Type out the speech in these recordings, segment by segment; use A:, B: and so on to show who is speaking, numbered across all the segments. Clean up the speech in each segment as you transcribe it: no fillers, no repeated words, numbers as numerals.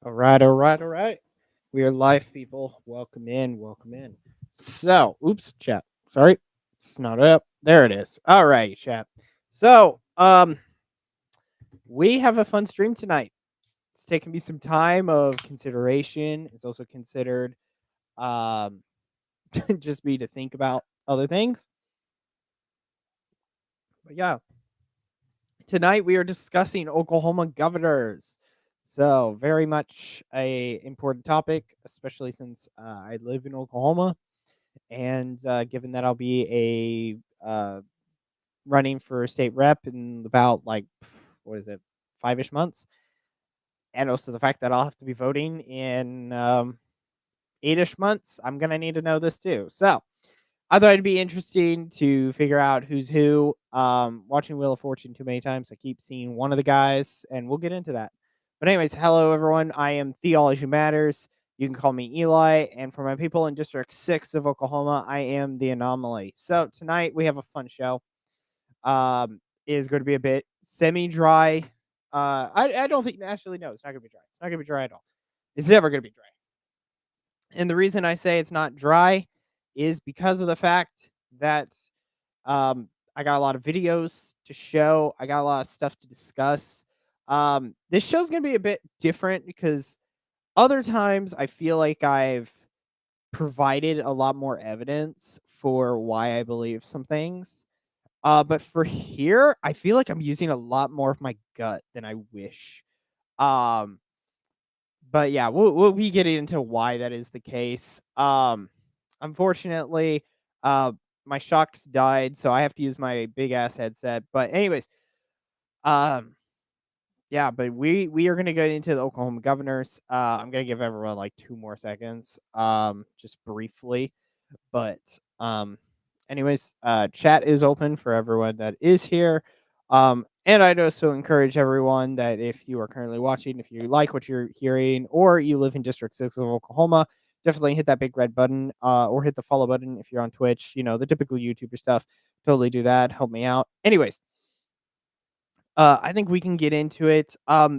A: All right, all right, all right. We are live, people. Welcome in, welcome in. So, oops, chat. Sorry, it's not up. There it is. All right, chat. So, we have a fun stream tonight. It's taking me some time of consideration. It's also considered, um, just me to think about other things. But yeah, tonight we are discussing Oklahoma governors. So, very much a important topic, especially since I live in Oklahoma. And given that I'll be running for state rep in about like what is it, 5-ish months, and also the fact that I'll have to be voting in 8-ish months, I'm gonna need to know this too. So I thought it'd be interesting to figure out who's who. Watching Wheel of Fortune too many times, I keep seeing one of the guys, and we'll get into that. But anyways, hello everyone. I am TheologyMatters. You can call me Eli, and for my people in District 6 of Oklahoma, I am The Anomaly. So tonight we have a fun show. It is going to be a bit semi-dry. I don't think, actually, no, it's not going to be dry. It's not going to be dry at all. It's never going to be dry. And the reason I say it's not dry is because of the fact that I got a lot of videos to show. I got a lot of stuff to discuss. This show's going to be a bit different because other times I feel like I've provided a lot more evidence for why I believe some things. But for here, I feel like I'm using a lot more of my gut than I wish. Um, but yeah, we'll be getting into why that is the case. Unfortunately, uh, my shocks died, so I have to use my big ass headset. But anyways, um, yeah, but we are gonna go into the Oklahoma governors. I'm gonna give everyone like 2 more seconds, just briefly. But anyways, chat is open for everyone that is here. And I'd also encourage everyone that if you are currently watching, if you like what you're hearing, or you live in District 6 of Oklahoma, definitely hit that big red button, or hit the follow button if you're on Twitch. You know, the typical YouTuber stuff. Totally do that. Help me out. Anyways, I think we can get into it.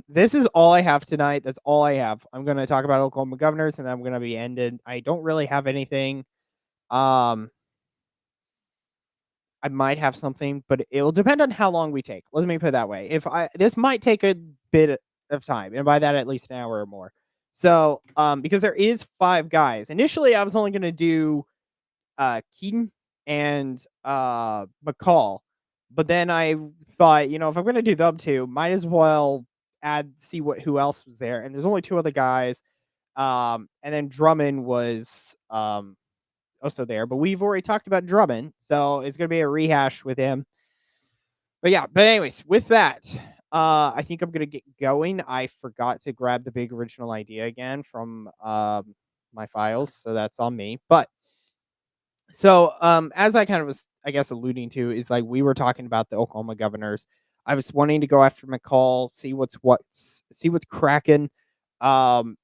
A: This is all I have tonight. That's all I have. I'm gonna talk about Oklahoma governors, and then I'm gonna be ended. I don't really have anything. Um, I might have something, but it'll depend on how long we take. Let me put it that way. If I This might take a bit of time, and by that at least an hour or more. So, because there is 5 guys. Initially, I was only gonna do Keating and McCall, but then I thought, if I'm gonna do them two, might as well see who else was there. And there's only 2 other guys. And then Drummond was also there, but we've already talked about Drummond, so it's gonna be a rehash with him. But yeah, but anyways, with that, I think I'm gonna get going. I forgot to grab the big original idea again from my files, so that's on me. But so as I kind of was, I guess, alluding to, is like we were talking about the Oklahoma governors. I was wanting to go after McCall, see what's cracking. Um,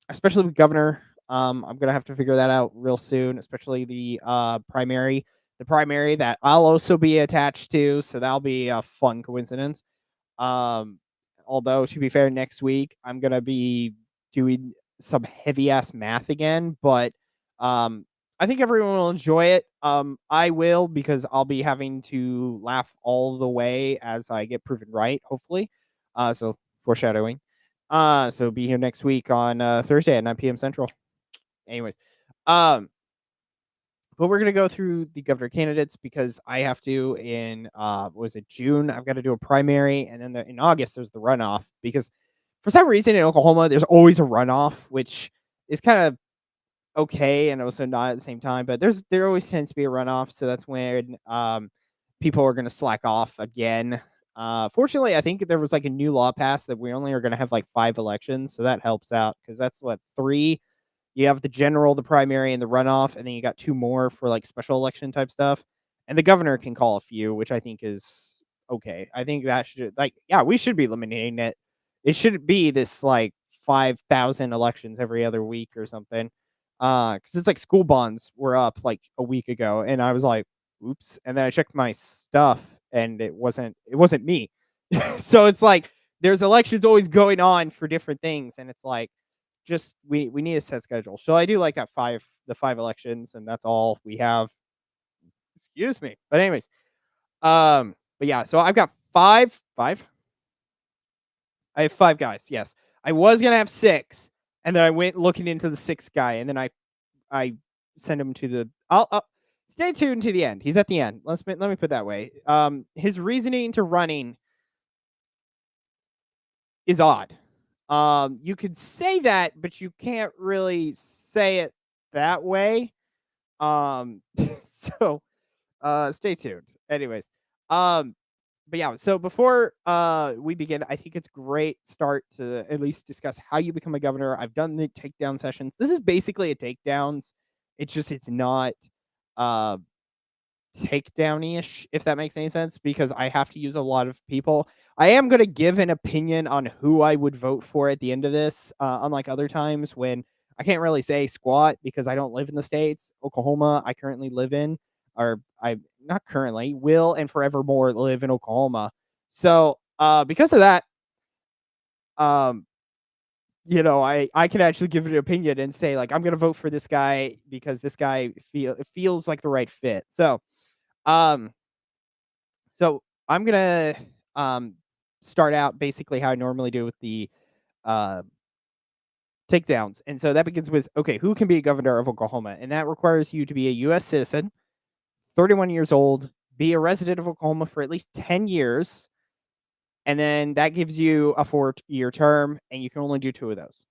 A: Especially with governor. I'm gonna have to figure that out real soon, especially the primary that I'll also be attached to. So that'll be a fun coincidence. Um, Although to be fair, next week I'm gonna be doing some heavy ass math again, but I think everyone will enjoy it. I will, because I'll be having to laugh all the way as I get proven right, hopefully. So foreshadowing. So be here next week on Thursday at 9 p.m. Central. Anyways, um, but we're gonna go through the governor candidates because I have to in was it June? I've got to do a primary, and then in August there's the runoff, because for some reason in Oklahoma there's always a runoff, which is kind of okay and also not at the same time. But there always tends to be a runoff, so that's when people are gonna slack off again. Fortunately, I think there was like a new law passed that we only are gonna have like 5 elections, so that helps out because that's what 3. You have the general, the primary, and the runoff, and then you got 2 more for like special election type stuff. And the governor can call a few, which I think is okay. I think that should, like, yeah, we should be eliminating it. It shouldn't be this like 5,000 elections every other week or something. Because it's like school bonds were up like a week ago, and I was like, oops. And then I checked my stuff, and it wasn't me. So it's like there's elections always going on for different things, and it's like, just we need a set schedule. So I do like that the 5 elections, and that's all we have. Excuse me. But anyways, but yeah, so I've got 5. I have 5 guys, yes. I was gonna have 6, and then I went looking into the 6th guy, and then I send him to the I'll stay tuned to the end. He's at the end. Let me put it that way. His reasoning to running is odd. You could say that, but you can't really say it that way. Um, so, stay tuned. Anyways, um, but yeah, so before we begin, I think it's great start to at least discuss how you become a governor. I've done the takedown sessions. This is basically a takedowns. It's not uh takedown-ish, if that makes any sense, because I have to use a lot of people. I am gonna give an opinion on who I would vote for at the end of this, unlike other times when I can't really say squat because I don't live in the States. Oklahoma, I currently live in, or I not currently, will and forevermore live in Oklahoma. So, because of that, um, I can actually give an opinion and say, like, I'm gonna vote for this guy because this guy feels like the right fit. Um So I'm gonna um start out basically how I normally do with the uh takedowns. And so that begins with, okay, who can be a governor of Oklahoma? And that requires you to be a US citizen, 31 years old, be a resident of Oklahoma for at least 10 years, and then that gives you a 4-year term, and you can only do 2 of those.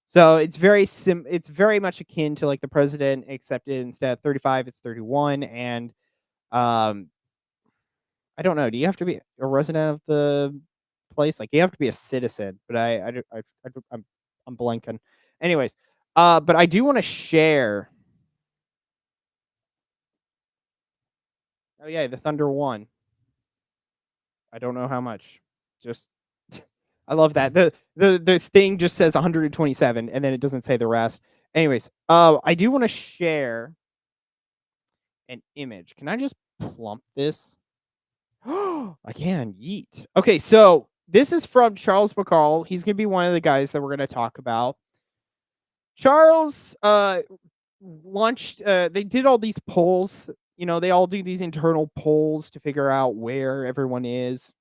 A: So it's very much akin to like the president, except instead of 35, it's 31. And um I don't know. Do you have to be a resident of the place? Like, you have to be a citizen, but I'm blanking. Anyways, but I do wanna share. Oh, yeah, the Thunder won. I don't know how much. Just I love that. The thing just says 127, and then it doesn't say the rest. Anyways, I do wanna share an image. Can I just plump this? I can. Yeet. Okay, so this is from Charles McCall. He's gonna be one of the guys that we're gonna talk about. Charles launched. They did all these polls. They all do these internal polls to figure out where everyone is,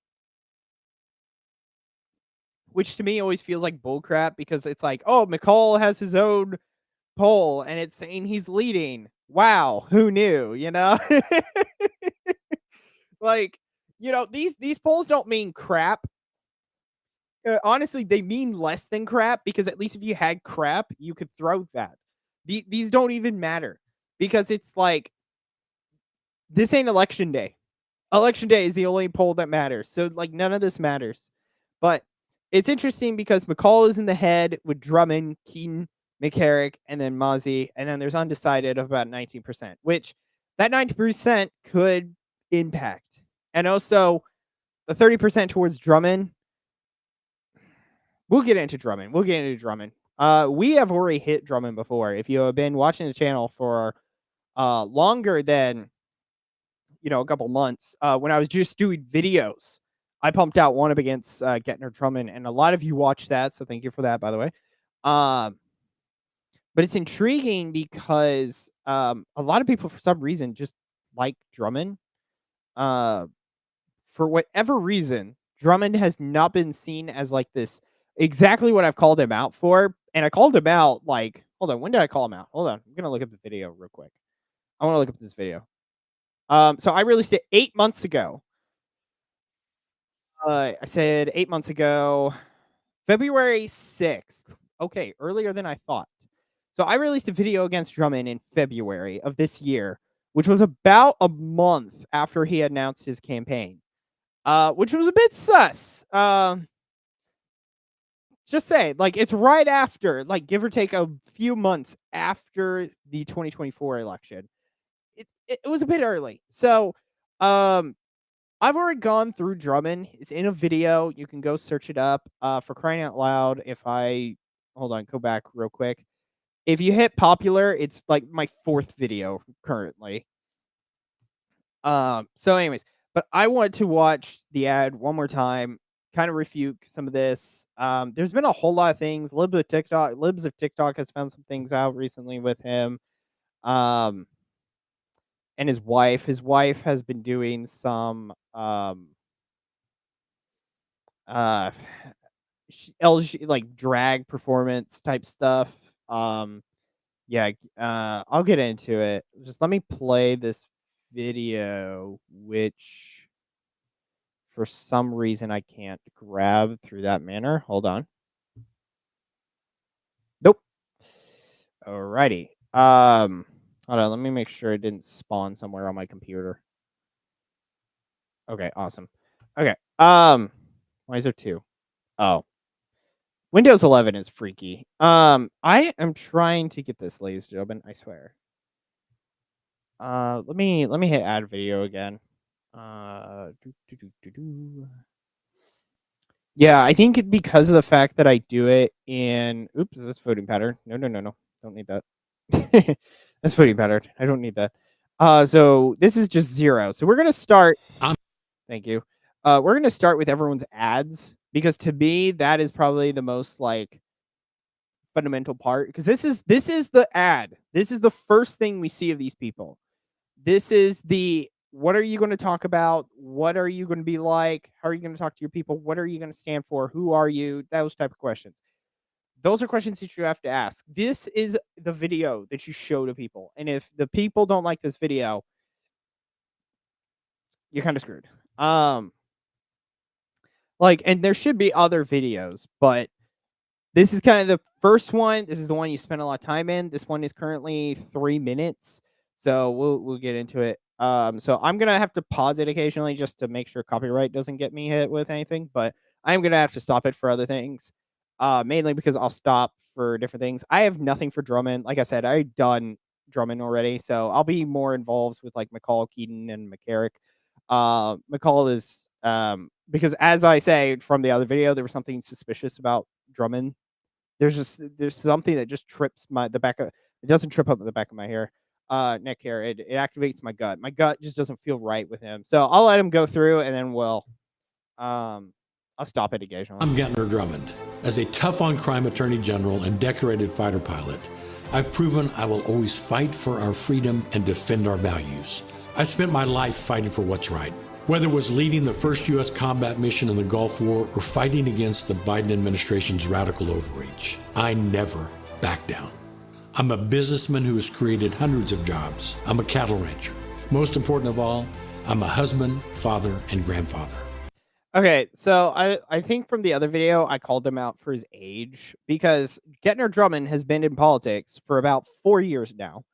A: which to me always feels like bullcrap because it's like, oh, McCall has his own poll and it's saying he's leading. Wow, who knew? Like, these polls don't mean crap. Honestly, they mean less than crap because at least if you had crap, you could throw that. These don't even matter because it's like this ain't election day. Election day is the only poll that matters. So like none of this matters. But it's interesting because McCall is in the head with Drummond, Keating, Merrick, and then Mazzei, and then there's undecided of about 19%, which that 90% could impact. And also the 30% towards Drummond. We'll get into Drummond. We have already hit Drummond before. If you have been watching the channel for longer than a couple months, when I was just doing videos, I pumped out one up against Gentner Drummond, and a lot of you watched that, so thank you for that, by the way. But it's intriguing because a lot of people, for some reason, just like Drummond. For whatever reason, Drummond has not been seen as like this exactly what I've called him out for. And I called him out like, hold on, when did I call him out? Hold on. I'm gonna look up the video real quick. I want to look up this video. So I released it 8 months ago. I said 8 months ago, February 6th. Okay, earlier than I thought. So I released a video against Drummond in February of this year, which was about a month after he announced his campaign. Which was a bit sus. Just say, like, it's right after, like, give or take a few months after the 2024 election. It was a bit early. So, I've already gone through Drummond. It's in a video. You can go search it up. For crying out loud, hold on, go back real quick. If you hit popular, it's like my 4th video currently. So anyways, but I want to watch the ad one more time. kind of refute some of this. There's been a whole lot of things. Libs of TikTok has found some things out recently with him. And his wife. His wife has been doing some uh LG, like drag performance type stuff. Yeah, I'll get into it. Just let me play this video, which for some reason I can't grab through that manner. Hold on. Nope. Alrighty. Hold on. Let me make sure it didn't spawn somewhere on my computer. Okay, awesome. Okay. Why is there two? Oh, Windows 11 is freaky. I am trying to get this, ladies and gentlemen. I swear. Let me hit add video again. Yeah, I think because of the fact that I do it in. Oops, is this voting pattern? No. Don't need that. That's voting pattern. I don't need that. So this is just 0. So we're gonna start. Thank you. We're gonna start with everyone's ads because to me that is probably the most like fundamental part because this is the ad. This is the first thing we see of these people. This is the what are you going to talk about? What are you going to be like? How are you going to talk to your people? What are you going to stand for? Who are you? Those type of questions. Those are questions that you have to ask. This is the video that you show to people. And if the people don't like this video, you're kind of screwed. And there should be other videos, but this is kind of the first one. This is the one you spend a lot of time in. This one is currently 3 minutes, so we'll get into it. So I'm gonna have to pause it occasionally just to make sure copyright doesn't get me hit with anything. But I'm gonna have to stop it for other things, mainly because I'll stop for different things. I have nothing for Drummond. Like I said, I've done Drummond already, so I'll be more involved with like McCall, Keating, and McCarrick. McCall is because as I say from the other video, there was something suspicious about Drummond. There's something that just trips the back of it doesn't trip up the back of my neck hair. It activates my gut. My gut just doesn't feel right with him. So I'll let him go through and then I'll stop it occasionally.
B: I'm Gentner Drummond. As a tough-on crime attorney general and decorated fighter pilot, I've proven I will always fight for our freedom and defend our values. I've spent my life fighting for what's right. Whether it was leading the first U.S. combat mission in the Gulf War or fighting against the Biden administration's radical overreach, I never back down. I'm a businessman who has created hundreds of jobs. I'm a cattle rancher. Most important of all, I'm a husband, father, and grandfather.
A: Okay, so I think from the other video, I called him out for his age because Gentner Drummond has been in politics for about 4 years now.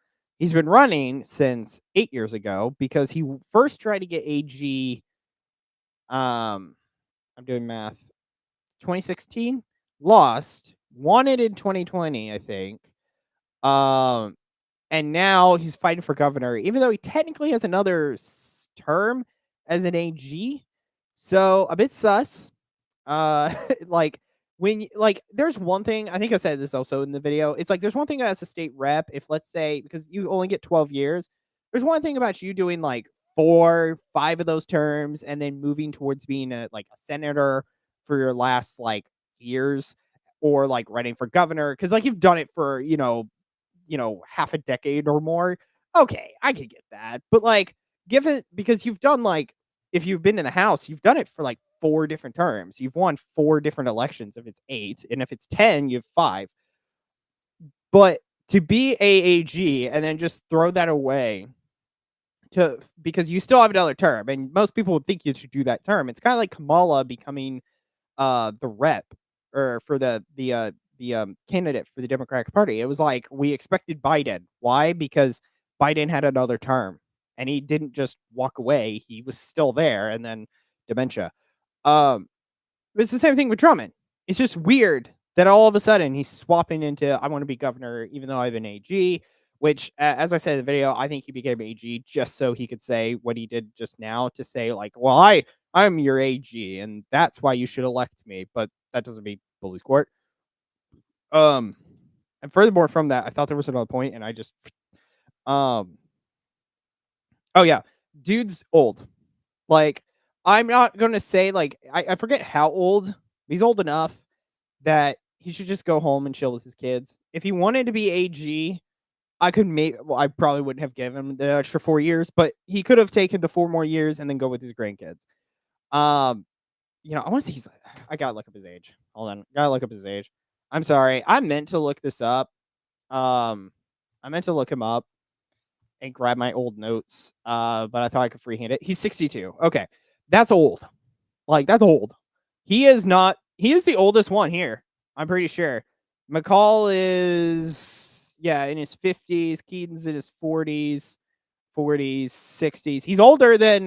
A: He's been running since 8 years ago because he first tried to get AG. I'm doing math. 2016, lost, won it in 2020, I think. And now he's fighting for governor, even though he technically has another term as an AG. So a bit sus. Like there's one thing I think I said this also in the video. It's like there's one thing as a state rep. If let's say because you only get 12 years, there's one thing about you doing like 4, 5 of those terms and then moving towards being a senator for your last years or like running for governor because like you've done it for half a decade or more. Okay, I could get that, but given because you've done if you've been in the House, you've done it for 4 different terms. You've won 4 different elections. If it's 8, and if it's 10, you have 5. But to be AAG and then just throw that away because you still have another term, and most people would think you should do that term. It's kind of like Kamala becoming the rep or for the candidate for the Democratic Party. It was like we expected Biden. Why? Because Biden had another term. And he didn't just walk away. He was still there, and then dementia. It's the same thing with Drummond. It's just weird that all of a sudden he's swapping into I want to be governor, even though I have an AG. Which, as I said in the video, I think he became AG just so he could say what he did just now to say well, I'm your AG, and that's why you should elect me. But that doesn't mean bully squirt. And furthermore, from that, I thought there was another point, and I just Oh yeah, dude's old. I'm not gonna say, like, I forget how old. He's old enough that he should just go home and chill with his kids. If he wanted to be AG, I probably wouldn't have given him the extra 4 years, but he could have taken the 4 more years and then go with his grandkids. Um, I wanna say I gotta look up his age. Hold on, gotta look up his age. I'm sorry, I meant to look this up. Um, I meant to look him up and grab my old notes, but I thought I could freehand it. He's 62. Okay, that's old. Like, that's old. He is the oldest one here, I'm pretty sure. McCall is, yeah, in his 50s. Keating's in his 40s, 60s. He's older than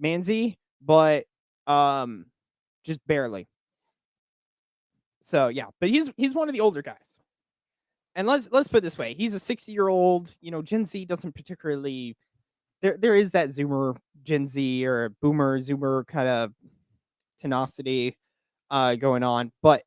A: Mazzei, but just barely. So yeah, but he's one of the older guys. And let's put it this way: he's a 60-year-old. Gen Z doesn't particularly. There is that Zoomer Gen Z or Boomer Zoomer kind of tenacity going on, but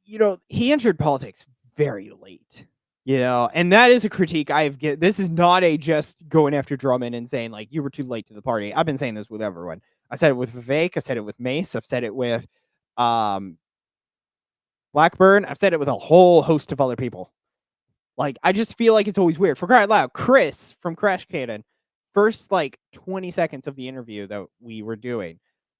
A: he entered politics very late. And that is a critique I've get. This is not a just going after Drummond and saying like you were too late to the party. I've been saying this with everyone. I said it with Vivek. I said it with Mace. I've said it with Blackburn. I've said it with a whole host of other people. Like, I just feel like it's always weird. For crying out loud, Chris from Crash Cannon, first, 20 seconds of the interview that we were doing,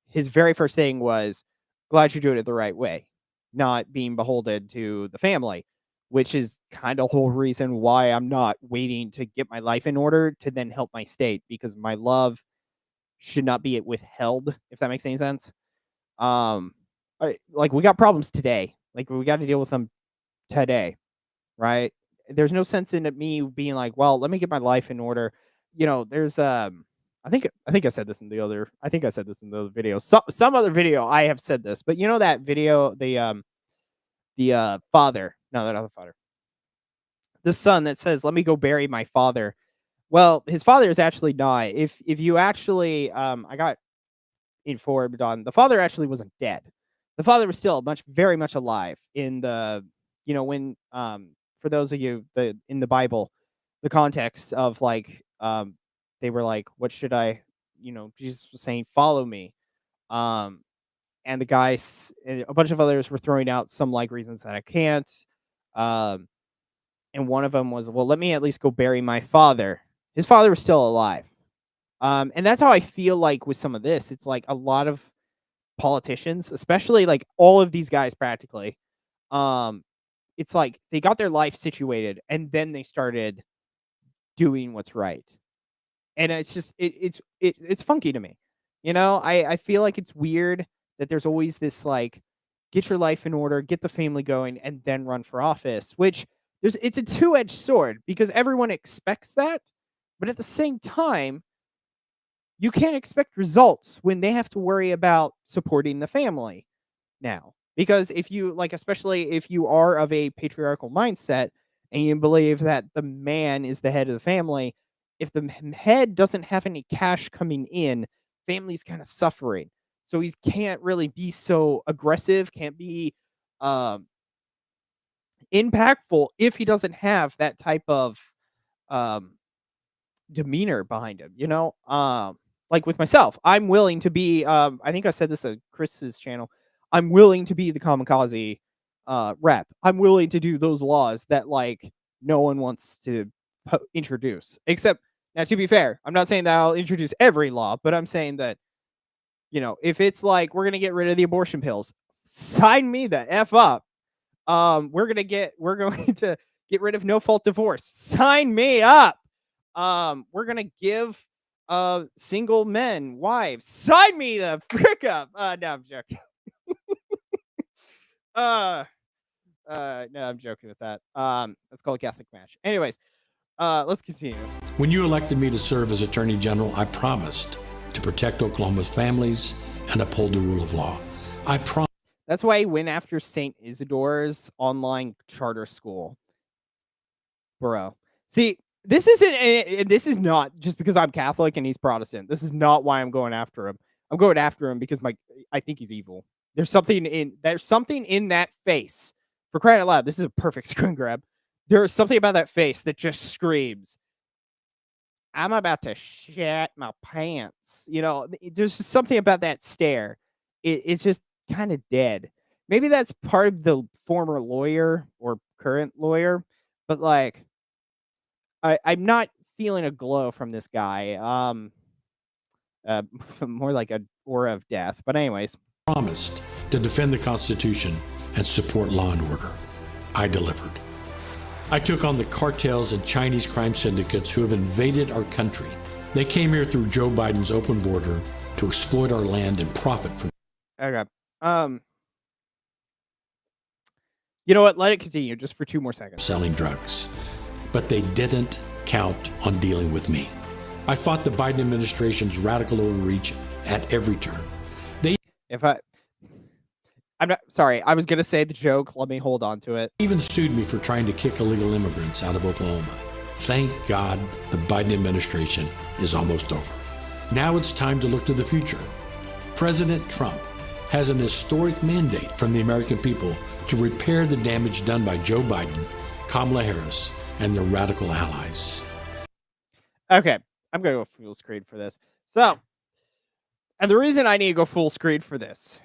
A: his very first thing was, glad you're doing it the right way, not being beholden to the family, which is kind of the whole reason why I'm not waiting to get my life in order to then help my state, because my love should not be withheld, if that makes any sense. We got problems today. Like, we got to deal with them today, right? There's no sense in me being like, well, let me get my life in order. There's I think I said this in the other video. Some other video I have said this, but that video, the father, no, not the father. The son that says, "Let me go bury my father." Well, his father is actually not. If you actually I got informed on, the father actually wasn't dead. The father was still very much alive in the when for those of you in the Bible, the context of they were like, what should I, Jesus was saying, follow me. And the guys, and a bunch of others were throwing out some reasons that I can't. And one of them was, well, let me at least go bury my father. His father was still alive. And that's how I feel like with some of this. It's like a lot of politicians, especially all of these guys practically, it's like they got their life situated and then they started doing what's right. And it's just it's funky to me. I feel like it's weird that there's always this get your life in order, get the family going, and then run for office, which it's a two-edged sword because everyone expects that, but at the same time, you can't expect results when they have to worry about supporting the family now. Because if you especially if you are of a patriarchal mindset and you believe that the man is the head of the family, if the head doesn't have any cash coming in, family's kind of suffering. So he can't really be so aggressive, can't be impactful if he doesn't have that type of demeanor behind him, like with myself, I'm willing to be, I think I said this at Chris's channel, I'm willing to be the kamikaze rep. I'm willing to do those laws that no one wants to introduce. Except, now to be fair, I'm not saying that I'll introduce every law, but I'm saying that, if it's we're going to get rid of the abortion pills, sign me the F up. We're going to get rid of no fault divorce. Sign me up. We're going to give single men wives. Sign me the frick up. No, I'm joking. No, I'm joking with that. That's called Catholic match. Anyways, let's continue.
B: When you elected me to serve as Attorney General, I promised to protect Oklahoma's families and uphold the rule of law. I promised.
A: That's why he went after St. Isidore's online charter school. Bro. See, this is not just because I'm Catholic and he's Protestant. This is not why I'm going after him. I'm going after him because I think he's evil. There's something in that face. For crying out loud, this is a perfect screen grab. There's something about that face that just screams I'm about to shat my pants. There's just something about that stare. It's just kind of dead. Maybe that's part of the former lawyer or current lawyer, but like I'm not feeling a glow from this guy. Uh, more like a aura of death. But anyways,
B: promised to defend the Constitution and support law and order. I delivered. I took on the cartels and Chinese crime syndicates who have invaded our country. They came here through Joe Biden's open border to exploit our land and profit from.
A: Okay. You know what? Let it continue just for 2 more seconds.
B: Selling drugs. But they didn't count on dealing with me. I fought the Biden administration's radical overreach at every turn.
A: I'm not sorry. I was gonna say the joke. Let me hold on to it.
B: Even sued me for trying to kick illegal immigrants out of Oklahoma. Thank God the Biden administration is almost over. Now it's time to look to the future. President Trump has an historic mandate from the American people to repair the damage done by Joe Biden, Kamala Harris, and their radical allies.
A: Okay, I'm gonna go full screen for this. So, and the reason I need to go full screen for this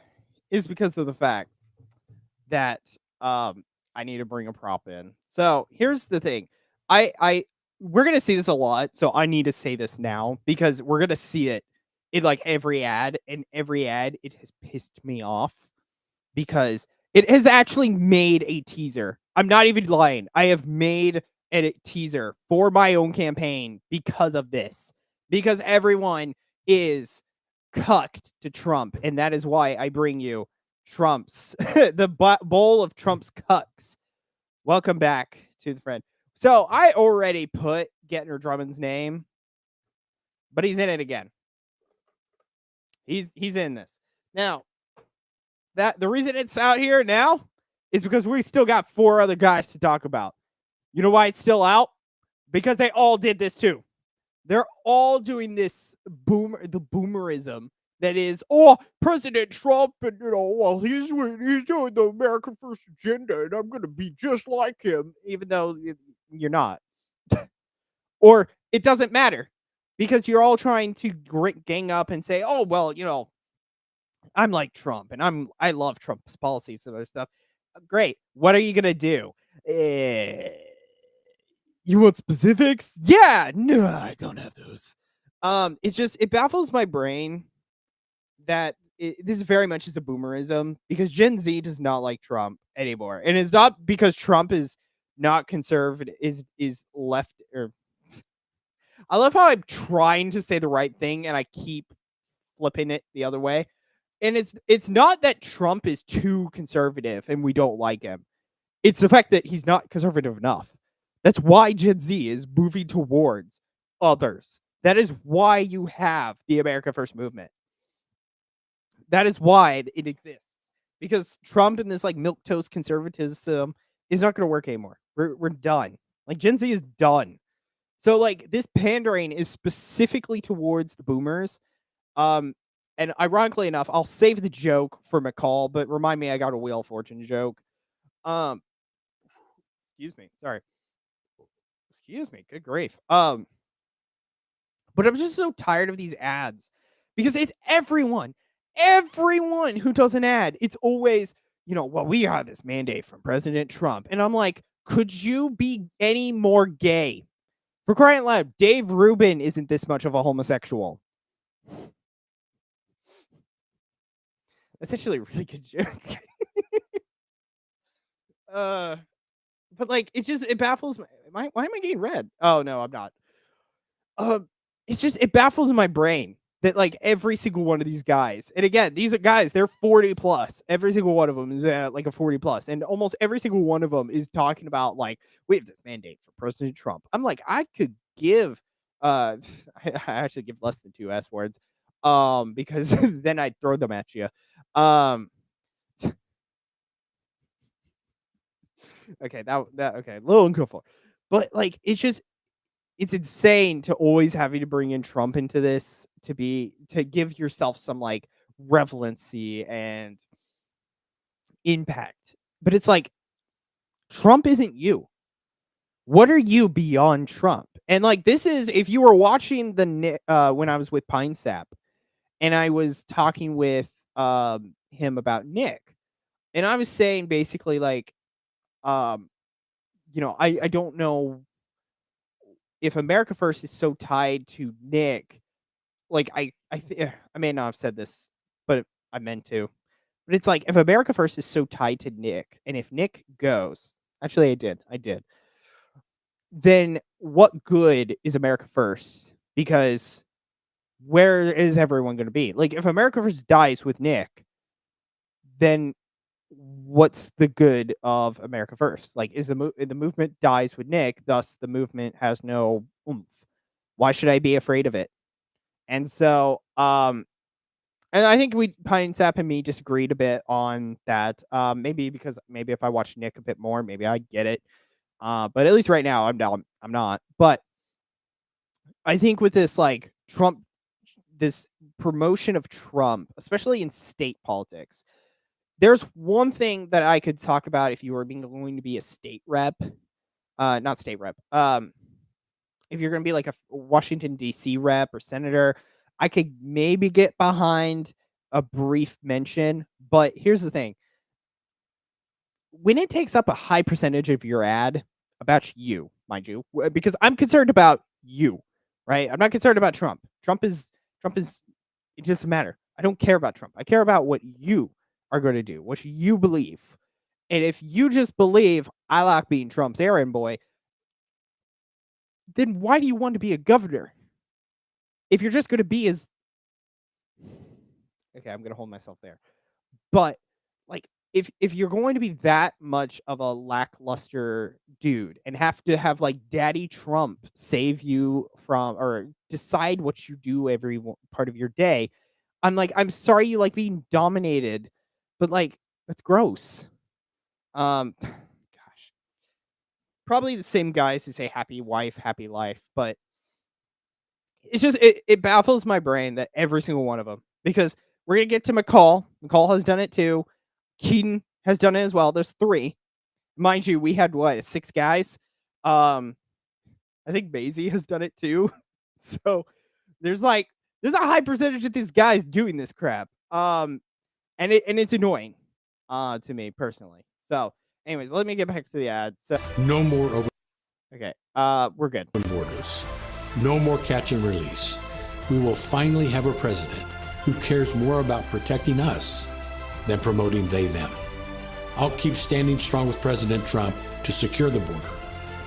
A: is because of the fact that I need to bring a prop in. So here's the thing. We're gonna see this a lot, so I need to say this now because we're gonna see it in like every ad, and every ad it has pissed me off because it has actually made a teaser. I'm not even lying. I have made a teaser for my own campaign because of this. Because everyone is cucked to Trump, and that is why I bring you Trump's the bowl of Trump's cucks. Welcome back to the friend. So I already put Gentner Drummond's name, but he's in it again. He's in this now. That the reason it's out here now is because we still got 4 other guys to talk about. You know why it's still out? Because they all did this too. They're all doing this boomerism that is, President Trump, and he's doing the America First agenda, and I'm gonna be just like him, even though you're not. Or it doesn't matter because you're all trying to gang up and say, I'm like Trump, and I love Trump's policies and other stuff. Great. What are you gonna do? You want specifics? Yeah. No, I don't have those. It baffles my brain that this very much is a boomerism because Gen Z does not like Trump anymore, and it's not because Trump is not conservative, is left or. I love how I'm trying to say the right thing and I keep flipping it the other way. And it's not that Trump is too conservative and we don't like him. It's the fact that he's not conservative enough. That's why Gen Z is moving towards others. That is why you have the America First movement. That is why it exists. Because Trump and this like milquetoast conservatism is not going to work anymore. We're done. Like Gen Z is done. So like this pandering is specifically towards the boomers. And ironically enough, I'll save the joke for McCall, but remind me I got a Wheel of Fortune joke. Excuse me. Sorry. Excuse me. Good grief. But I'm just so tired of these ads because it's everyone who does an ad. It's always, we have this mandate from President Trump. And I'm like, could you be any more gay? For crying out loud, Dave Rubin isn't this much of a homosexual. That's actually a really good joke. But like, it baffles me. Why am I getting red? Oh no, I'm not. It baffles my brain that like every single one of these guys, and again, these are guys, they're 40 plus. Every single one of them is like a 40 plus, and almost every single one of them is talking about like, we have this mandate for President Trump. I'm like, I could give, I actually give less than 2 S words, because then I'd throw them at you. Okay, okay, a little uncomfortable, but like it's insane to always having to bring in Trump into this to give yourself some like relevancy and impact. But it's like Trump isn't you. What are you beyond Trump? And like this is if you were watching when I was with Pine Sap and I was talking with him about Nick, and I was saying basically like um I don't know if America First is so tied to Nick. Like I may not have said this, but I meant to. But it's like if America First is so tied to Nick, and if Nick goes, actually I did. Then what good is America First? Because where is everyone going to be? Like if America First dies with Nick, then what's the good of America First? Like is the movement dies with Nick, thus the movement has no oomph. Why should I be afraid of it? And so and I think Pine Sap and me disagreed a bit on that. Maybe because maybe if I watch Nick a bit more, maybe I get it. But at least right now I'm down. I'm not. But I think with this like Trump, this promotion of Trump, especially in state politics, there's one thing that I could talk about if you were going to be a state rep, not state rep. If you're going to be like a Washington D.C. rep or senator, I could maybe get behind a brief mention. But here's the thing: when it takes up a high percentage of your ad about you, mind you, because I'm concerned about you, right? I'm not concerned about Trump. Trump is. It doesn't matter. I don't care about Trump. I care about what you are going to do, what you believe. And if you just believe I like being Trump's errand boy, then why do you want to be a governor? If you're just going to be as okay, I'm going to hold myself there. But like if you're going to be that much of a lackluster dude and have to have like Daddy Trump save you from or decide what you do every part of your day, I'm sorry you like being dominated, but like that's gross. Gosh. Probably the same guys who say happy wife, happy life, but it's just it baffles my brain that every single one of them because we're gonna get to McCall. McCall has done it too. Keating has done it as well. There's 3. Mind you, we had what, 6 guys? I think Mazzei has done it too. So there's a high percentage of these guys doing this crap. And it's annoying to me personally. So anyways, let me get back to the ad. So
B: No more open
A: okay, we're good.
B: borders. No more catch and release. We will finally have a president who cares more about protecting us than promoting they-them. I'll keep standing strong with President Trump to secure the border,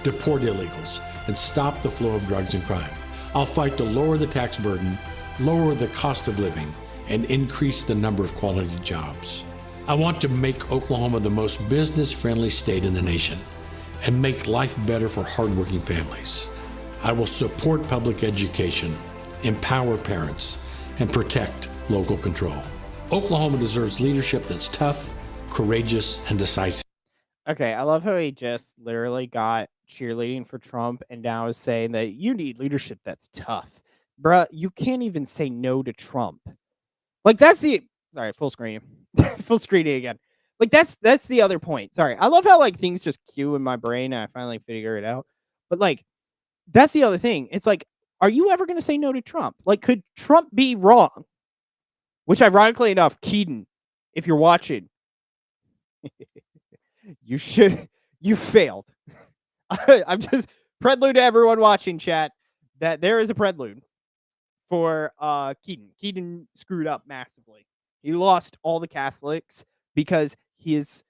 B: deport illegals, and stop the flow of drugs and crime. I'll fight to lower the tax burden, lower the cost of living, and increase the number of quality jobs. I want to make Oklahoma the most business-friendly state in the nation and make life better for hardworking families. I will support public education, empower parents, and protect local control. Oklahoma deserves leadership that's tough, courageous, and decisive.
A: Okay, I love how he just literally got cheerleading for Trump and now is saying that you need leadership that's tough. Bruh, you can't even say no to Trump. Like that's the sorry, full screen. Full screening again. Like that's the other point. Sorry. I love how like things just queue in my brain and I finally figure it out. But like that's the other thing. It's like, are you ever gonna say no to Trump? Like, could Trump be wrong? Which ironically enough, Keating, if you're watching, you failed. I'm just prelude to everyone watching chat that there is a prelude for Keating. Keating screwed up massively. He lost all the Catholics because his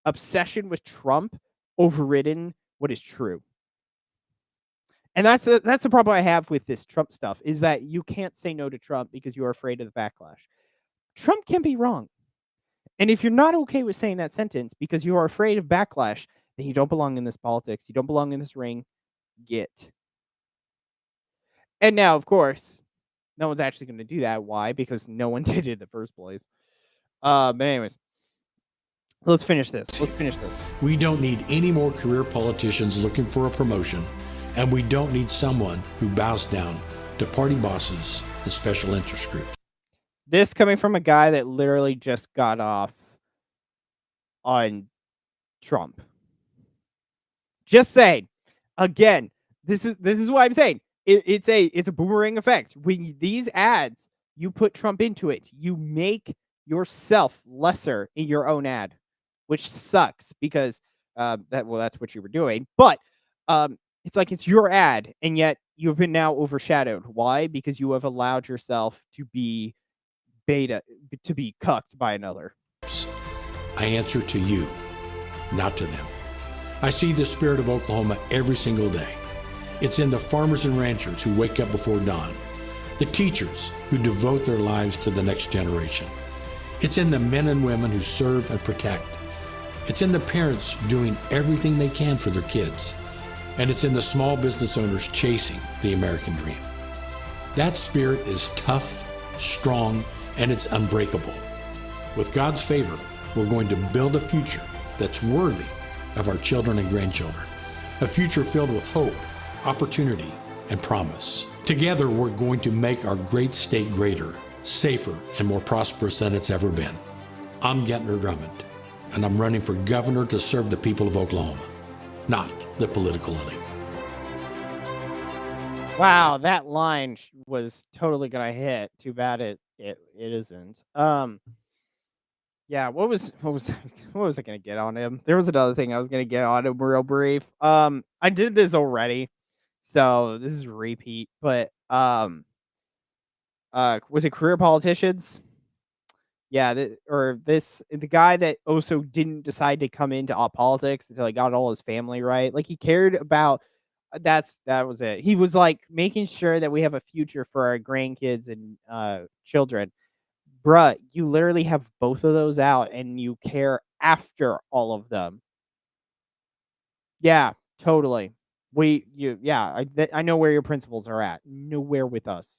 A: obsession with Trump overridden what is true. And that's the problem I have with this Trump stuff is that you can't say no to Trump because you are afraid of the backlash. Trump can be wrong. And if you're not okay with saying that sentence because you are afraid of backlash, then you don't belong in this politics. You don't belong in this ring. Get. And now, of course, no one's actually going to do that. Why? Because no one did it in the first place. But anyways, let's finish this.
B: We don't need any more career politicians looking for a promotion, and we don't need someone who bows down to party bosses and special interest groups.
A: This coming from a guy that literally just got off on Trump. Just saying. Again, this is what I'm saying. It's a boomerang effect. When these ads, you put Trump into it, you make yourself lesser in your own ad, which sucks because that's what you were doing. But it's like it's your ad, and yet you've been now overshadowed. Why? Because you have allowed yourself to be to be cucked by another.
B: I answer to you, not to them. I see the spirit of Oklahoma every single day. It's in the farmers and ranchers who wake up before dawn, the teachers who devote their lives to the next generation. It's in the men and women who serve and protect. It's in the parents doing everything they can for their kids. And it's in the small business owners chasing the American dream. That spirit is tough, strong, and it's unbreakable. With God's favor, we're going to build a future that's worthy of our children and grandchildren. A future filled with hope, opportunity, and promise. Together, we're going to make our great state greater, safer, and more prosperous than it's ever been. I'm Gentner Drummond, and I'm running for governor to serve the people of Oklahoma, not the political elite.
A: Wow, that line was totally gonna hit. Too bad it isn't. Yeah, what was what was I gonna get on him? There was another thing I was gonna get on him real brief. I did this already, so this is a repeat. But was it career politicians? Yeah, the guy that also didn't decide to come into politics until he got all his family right. Like he cared about that was it. He was like making sure that we have a future for our grandkids and children. Bruh, you literally have both of those out and you care after all of them. Yeah, totally. I know where your principles are at. Nowhere with us.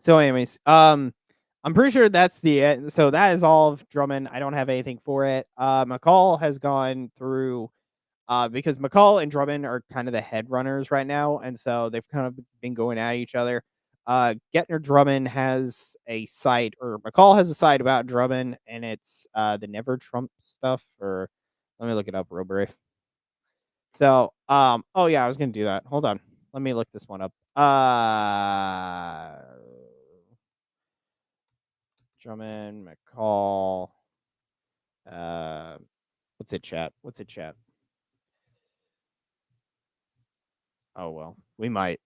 A: So anyways, I'm pretty sure that's the end. So that is all of Drummond. I don't have anything for it. McCall has gone through because McCall and Drummond are kind of the head runners right now, and so they've kind of been going at each other. Gentner Drummond has a site, or McCall has a site about Drummond, and it's the Never Trump stuff. Or let me look it up real brief. So, oh yeah, I was gonna do that. Hold on, let me look this one up. Drummond, McCall. What's it, chat? Oh well, we might.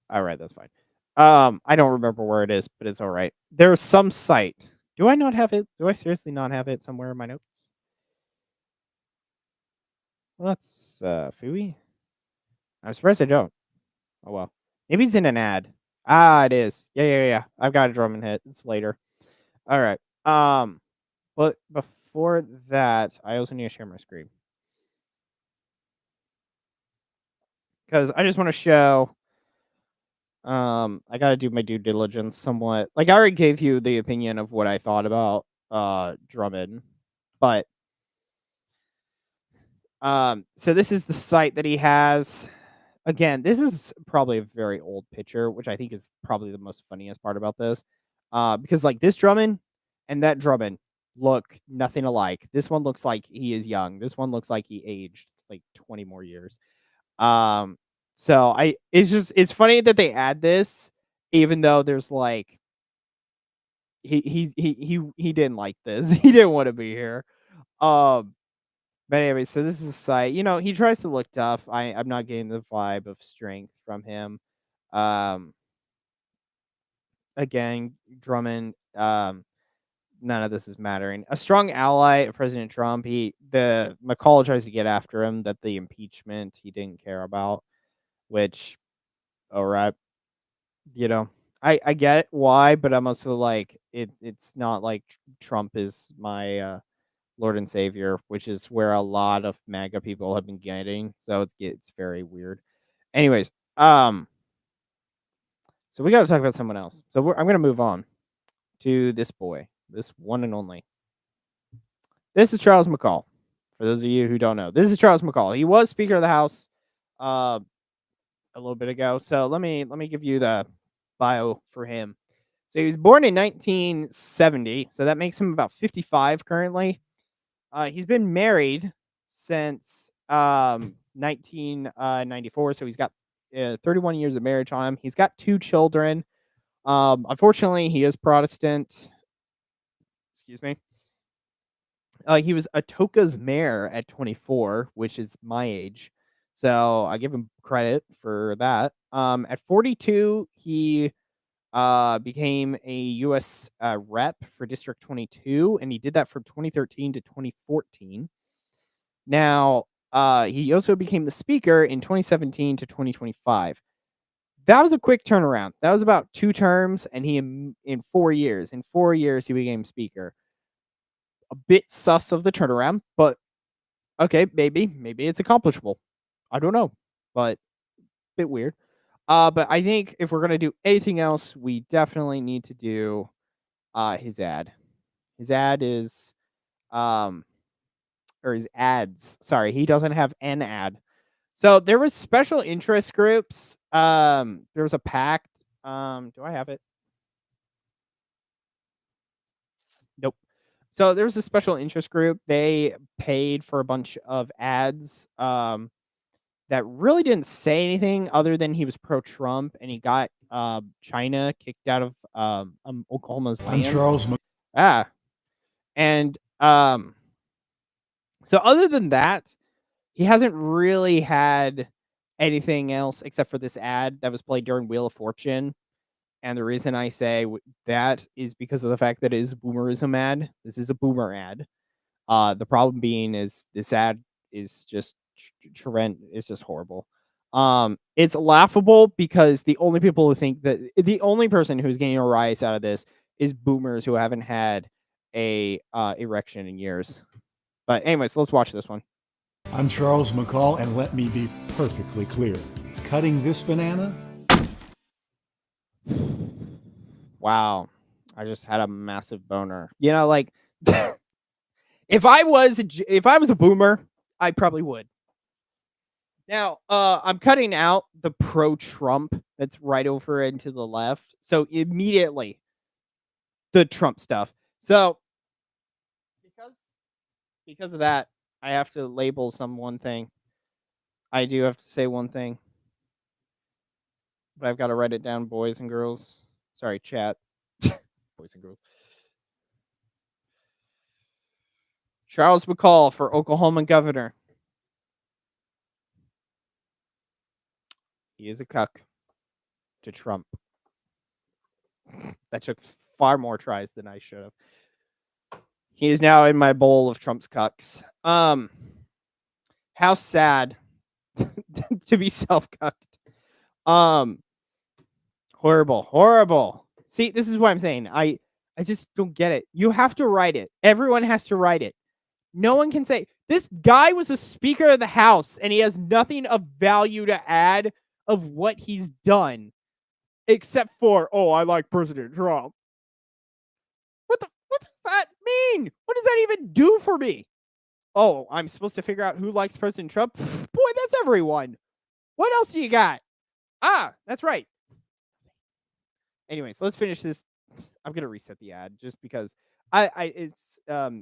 A: All right, that's fine. I don't remember where it is, but it's all right. There's some site. Do I not have it? Do I seriously not have it somewhere in my notes? Well, that's Fooey. I'm surprised I don't. Oh well. Maybe it's in an ad. Ah, it is. Yeah. I've got a Drummond hit. It's later. All right. But before that, I also need to share my screen. Because I just want to show I gotta do my due diligence somewhat. Like I already gave you the opinion of what I thought about Drummond. But so this is the site that he has. Again, this is probably a very old picture, which I think is probably the most funniest part about this. Because like this Drummond and that Drummond look nothing alike. This one looks like he is young. This one looks like he aged like 20 more years. So it's funny that they add this, even though there's like he didn't like this. He didn't want to be here. But anyway, so this is a site. You know, he tries to look tough. I'm not getting the vibe of strength from him. Um, again, Drummond. None of this is mattering. A strong ally of President Trump. The McCall tries to get after him that the impeachment he didn't care about, which, all right, you know, I get why, but I'm also like it's not like Trump is my Lord and Savior, which is where a lot of MAGA people have been getting. So it's very weird. Anyways, so we got to talk about someone else. So I'm gonna move on to this boy, this one and only. This is Charles McCall. For those of you who don't know, this is Charles McCall. He was Speaker of the House a little bit ago. So let me give you the bio for him. So he was born in 1970, so that makes him about 55 currently. He's been married since 1994, so he's got 31 years of marriage on him. He's got 2 children. Unfortunately, he is Protestant. Excuse me. He was Atoka's mayor at 24, which is my age. So I give him credit for that. At 42, he became a U.S. Rep for District 22, and he did that from 2013 to 2014. Now, he also became the Speaker in 2017 to 2025. That was a quick turnaround. That was about 2 terms, and he in 4 years. In 4 years, he became Speaker. A bit sus of the turnaround, but okay, maybe it's accomplishable. I don't know, but a bit weird. But I think if we're gonna do anything else, we definitely need to do his ad. His ad is or his ads. Sorry, he doesn't have an ad. So there was special interest groups. There was a pact. Do I have it? Nope. So there was a special interest group. They paid for a bunch of ads that really didn't say anything other than he was pro-Trump, and he got China kicked out of Oklahoma's
C: I'm
A: land.
C: Charles
A: And so other than that, he hasn't really had anything else except for this ad that was played during Wheel of Fortune. And the reason I say that is because of the fact that it is a boomerism ad. This is a boomer ad. The problem being is this ad is just it's just horrible. It's laughable because the only people who think that the only person who's getting a rise out of this is boomers who haven't had a erection in years. But anyways, let's watch this one.
C: I'm Charles McCall, and let me be perfectly clear. Cutting this banana?
A: Wow. I just had a massive boner. You know, like if I was a boomer, I probably would. Now, I'm cutting out the pro-Trump that's right over and to the left. So immediately the Trump stuff. So because of that, I have to label one thing. I do have to say one thing. But I've got to write it down, boys and girls. Sorry, chat. Boys and girls. Charles McCall for Oklahoma governor. He is a cuck to Trump. That took far more tries than I should have. He is now in my bowl of Trump's cucks. How sad to be self-cucked. Horrible. See, this is what I'm saying. I just don't get it. You have to write it. Everyone has to write it. No one can say this guy was a Speaker of the House and he has nothing of value to add of what he's done, except for, oh, I like President Trump. What does that mean? What does that even do for me? Oh, I'm supposed to figure out who likes President Trump? Boy, that's everyone. What else do you got? Ah, that's right. Anyways, let's finish this. I'm gonna reset the ad just because it's a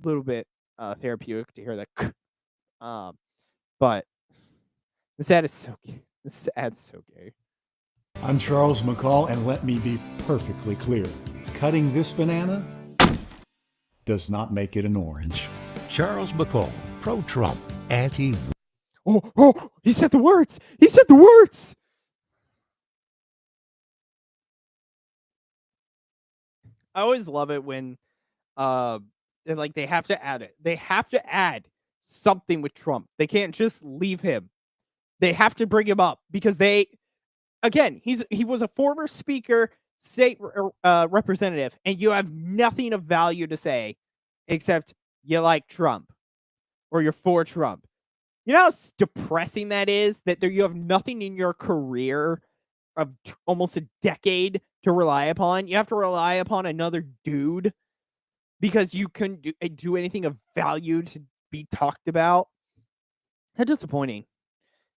A: little bit therapeutic to hear that. But this ad is so gay. This ad's so gay.
C: I'm Charles McCall, and let me be perfectly clear. Cutting this banana does not make it an orange.
D: Charles McCall, pro-Trump, anti.
A: Oh, he said the words. He said the words. I always love it when like they have to add it. They have to add something with Trump. They can't just leave him. They have to bring him up because he was a former speaker, state representative, and you have nothing of value to say except you like Trump or you're for Trump. You know how depressing that is, that you have nothing in your career of almost a decade to rely upon. You have to rely upon another dude because you couldn't do anything of value to be talked about. How disappointing.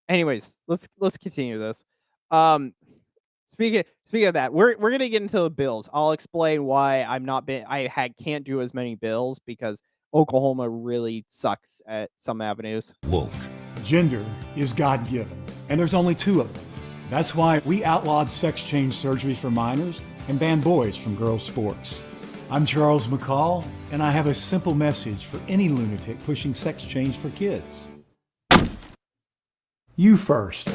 A: Anyways, let's continue this. speaking of that, we're gonna get into the bills. I'll explain why can't do as many bills because Oklahoma really sucks at some avenues.
D: Woke.
C: Gender is God-given, and there's only two of them. That's why we outlawed sex change surgery for minors and banned boys from girls' sports. I'm Charles McCall, and I have a simple message for any lunatic pushing sex change for kids. You first.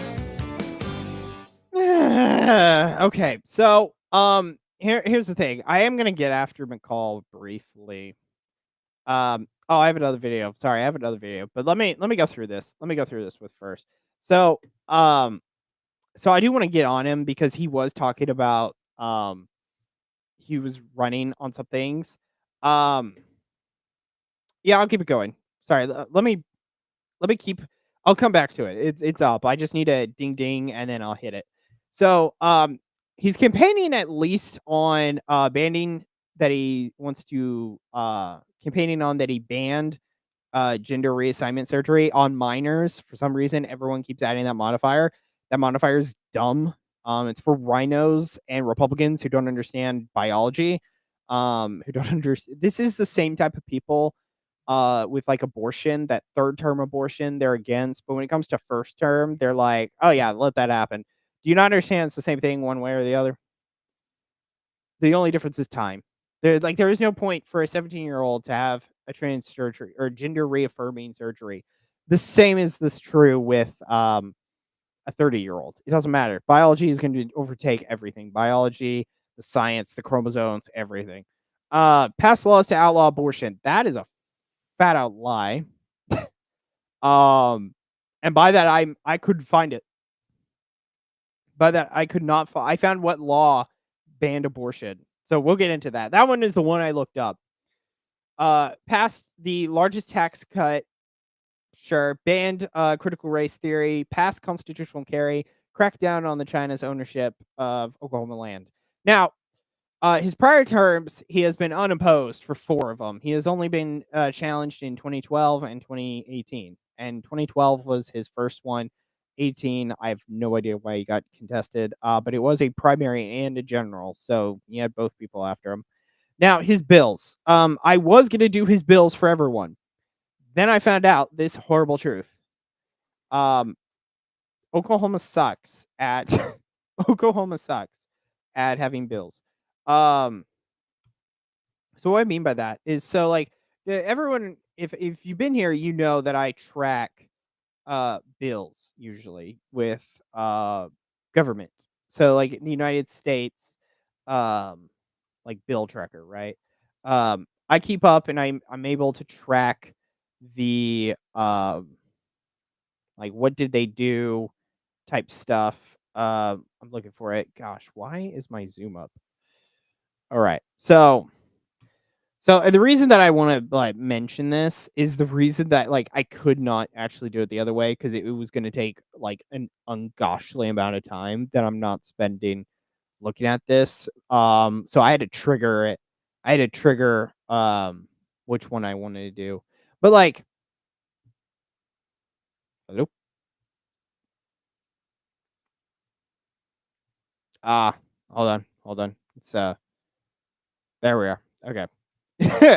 A: Okay, so here's the thing. I am gonna get after McCall briefly. I have another video. Sorry, I have another video, but let me go through this. Let me go through this with first. So so I do want to get on him because he was talking about he was running on some things. Yeah, I'll keep it going. Sorry, let me keep. I'll come back to it. It's up. I just need a ding ding and then I'll hit it. So he's campaigning at least on banning that he wants to campaigning on that he banned gender reassignment surgery on minors. For some reason, everyone keeps adding that modifier. That modifier is dumb. It's for rhinos and Republicans who don't understand biology. Who don't understand. This is the same type of people with like abortion, that third term abortion they're against. But when it comes to first term, they're like, oh yeah, let that happen. Do you not understand it's the same thing one way or the other? The only difference is time. There is no point for a 17-year-old to have a trans surgery or gender reaffirming surgery. The same is this true with a 30-year-old. It doesn't matter. Biology is going to overtake everything. Biology, the science, the chromosomes, everything. Pass laws to outlaw abortion. That is a fat out lie. And by that I couldn't find it. By that I could not find. I found what law banned abortion. So we'll get into that. That one is the one I looked up. Passed the largest tax cut. Sure. Banned critical race theory. Passed constitutional carry. Cracked down on the China's ownership of Oklahoma land. Now, his prior terms, he has been unopposed for 4 of them. He has only been challenged in 2012 and 2018. And 2012 was his first one. 18, I have no idea why he got contested. But it was a primary and a general. So he had both people after him. Now, his bills. I was going to do his bills for everyone. Then I found out this horrible truth. Oklahoma sucks at Oklahoma sucks at having bills. So what I mean by that is everyone, if you've been here, you know that I track bills usually with government. So like in the United States, like bill tracker, right? I keep up and I'm able to track the like what did they do type stuff. I'm looking for it. Gosh, why is my zoom up? All right. So the reason that I want to mention this is the reason that I could not actually do it the other way because it was going to take like an ungoshly amount of time that I'm not spending looking at this. So I had to trigger it. I had to trigger which one I wanted to do. But hello. Hold on. It's there we are. Okay.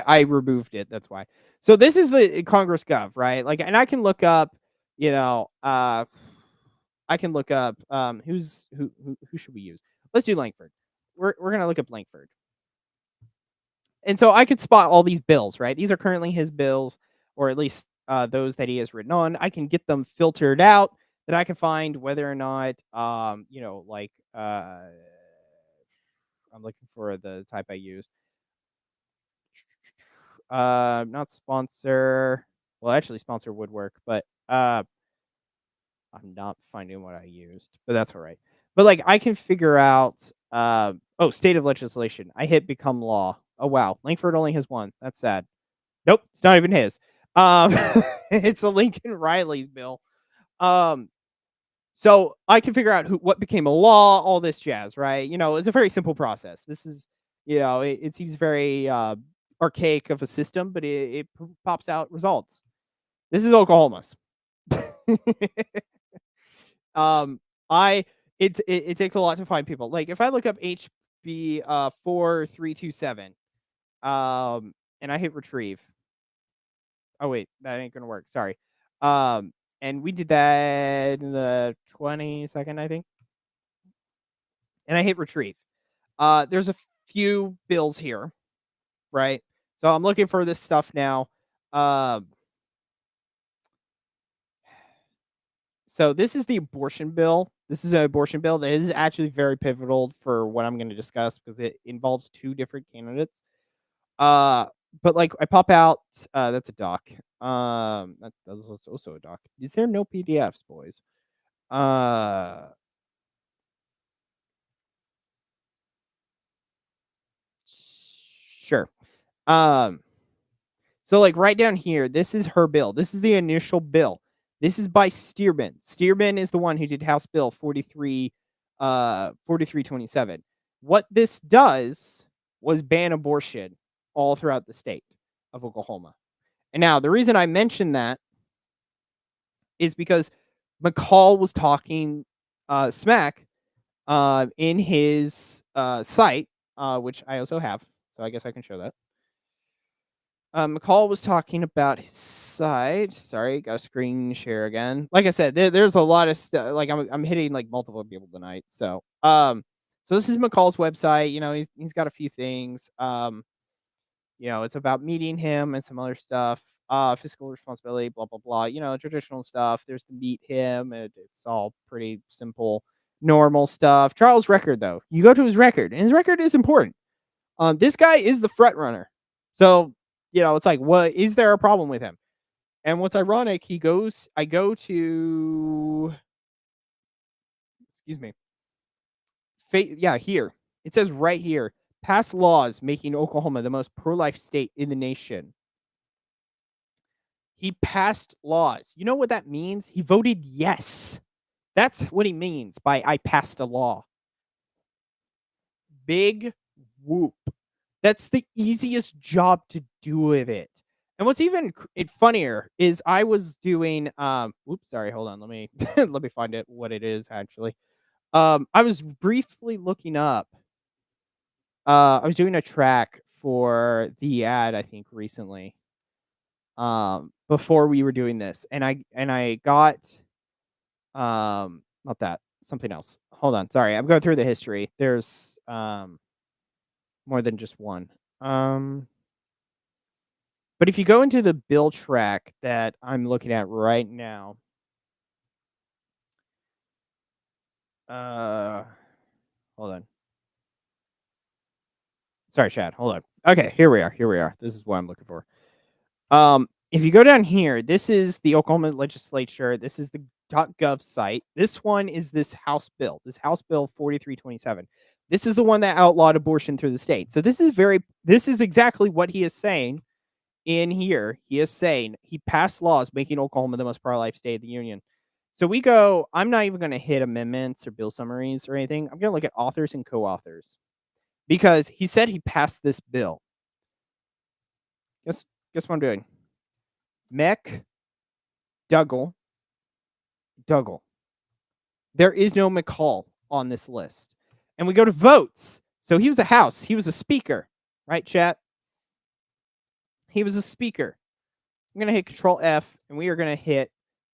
A: I removed it. That's why. So this is the Congress Gov, right? And I can look up, I can look up who should we use? Let's do Langford. We're gonna look up Langford. And so I could spot all these bills, right? These are currently his bills, or at least those that he has written on. I can get them filtered out that I can find whether or not I'm looking for the type I used. Not sponsor. Well, actually, sponsor would work, but I'm not finding what I used. But that's all right. But I can figure out. State of legislation. I hit become law. Oh wow, Langford only has one. That's sad. Nope, it's not even his. It's a Lincoln Riley's bill. So I can figure out what became a law, all this jazz, right? It's a very simple process. This is, it seems very archaic of a system, but it pops out results. This is Oklahoma's. it takes a lot to find people. Like if I look up HB 4327, and I hit retrieve. Oh wait, that ain't gonna work. Sorry. And we did that in the 22nd, I think. And I hit retrieve. There's a few bills here, right? So I'm looking for this stuff now. So this is the abortion bill. This is an abortion bill that is actually very pivotal for what I'm going to discuss because it involves two different candidates. But like I pop out, that's a doc. That's also a doc. Is there no PDFs, boys? Sure. So like right down here, this is her bill. This is the initial bill. This is by Stearman. Stearman is the one who did House Bill 4327. What this does was ban abortion all throughout the state of Oklahoma. And now the reason I mention that is because McCall was talking smack in his site, which I also have. So I guess I can show that. McCall was talking about his site. Sorry, got a screen share again. Like I said, there's a lot of stuff. Like I'm hitting like multiple people tonight. So so this is McCall's website. You know, he's got a few things. You know, it's about meeting him and some other stuff. Fiscal responsibility, blah blah blah. You know, traditional stuff. There's the meet him. It's all pretty simple, normal stuff. Charles' record, though, you go to his record, and his record is important. This guy is the front runner. So you know, it's like, what is there a problem with him? And what's ironic, I go to, excuse me, here. It says right here, pass laws making Oklahoma the most pro-life state in the nation. He passed laws. You know what that means? He voted yes. That's what he means by I passed a law. Big whoop. That's the easiest job to do with it. And what's even funnier is I was doing oops, sorry, hold on. Let me let me find it what it is actually. I was briefly looking up. I was doing a track for the ad, I think, recently. Before we were doing this. And I got not that, something else. Hold on, sorry. I'm going through the history. There's more than just one. But if you go into the bill track that I'm looking at right now, hold on. Sorry, Chad. Hold on. Okay, here we are. This is what I'm looking for. If you go down here, this is the Oklahoma legislature. This is the .gov site. This one is this House bill. This House Bill 4327. This is the one that outlawed abortion through the state. So this is exactly what he is saying in here. He is saying he passed laws making Oklahoma the most pro-life state of the union. So we go, I'm not even going to hit amendments or bill summaries or anything. I'm going to look at authors and co-authors because he said he passed this bill. Guess what I'm doing? Mech, Dougal. There is no McCall on this list. And we go to votes. So he was a House. He was a speaker. Right, chat? He was a speaker. I'm going to hit Control F, and we are going to hit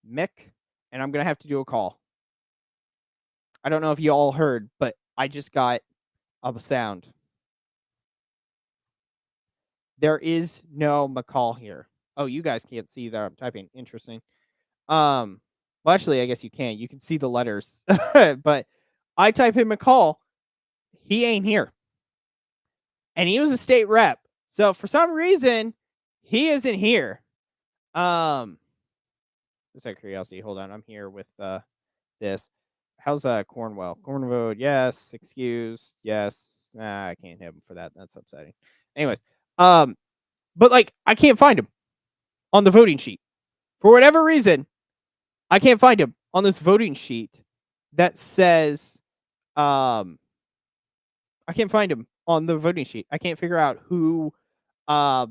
A: Mech, and I'm going to have to do a call. I don't know if you all heard, but I just got a sound. There is no McCall here. Oh, you guys can't see that I'm typing. Interesting. Well, actually, I guess you can. You can see the letters. But I type in McCall. He ain't here. And he was a state rep. So for some reason, he isn't here. Just out of curiosity, hold on. I'm here with this. How's Cornwell? Cornwell, yes. Excuse, yes. Nah, I can't hit him for that. That's upsetting. Anyways, but like I can't find him on the voting sheet. For whatever reason, I can't find him on this voting sheet that says I can't find him on the voting sheet. I can't figure out who I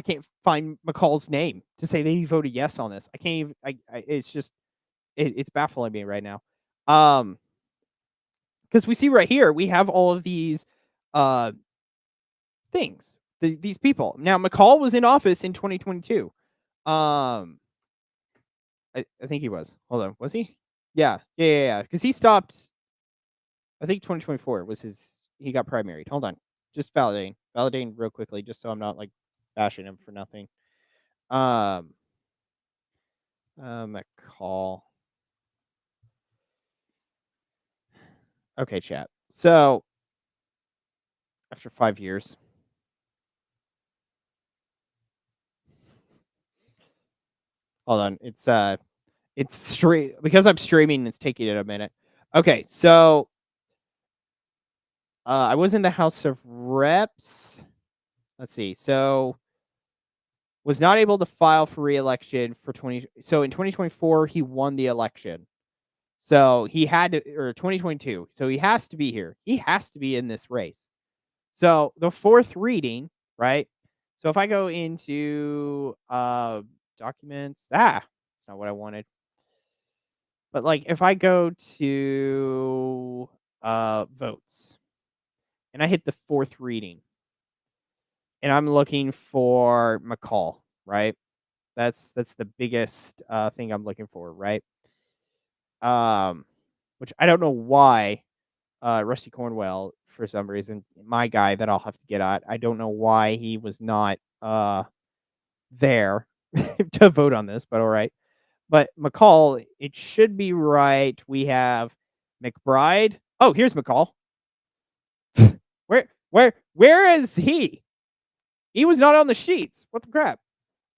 A: can't find McCall's name to say that he voted yes on this. I can't even it's just it's baffling me right now. because we see right here, we have all of these things, these people. Now, McCall was in office in 2022. I think he was. Hold on, was he? Yeah. Because he stopped. I think 2024 was he got primaried. Hold on, just validating real quickly, just so I'm not like bashing him for nothing. McCall. Okay, chat. So after 5 years. Hold on. It's straight because I'm streaming, it's taking it a minute. Okay, so I was in the House of Reps. Let's see. So was not able to file for re-election for so in 2024 he won the election. So he had to, or 2022. So he has to be here. He has to be in this race. So the fourth reading, right? So if I go into documents, it's not what I wanted. But like if I go to votes and I hit the fourth reading and I'm looking for McCall, right? That's the biggest thing I'm looking for, right? Which I don't know why Rusty Cornwell, for some reason, my guy that I'll have to get at, I don't know why he was not there to vote on this, but all right. But McCall, it should be right. We have McBride. Oh, here's McCall. Where is he? He was not on the sheets. What the crap?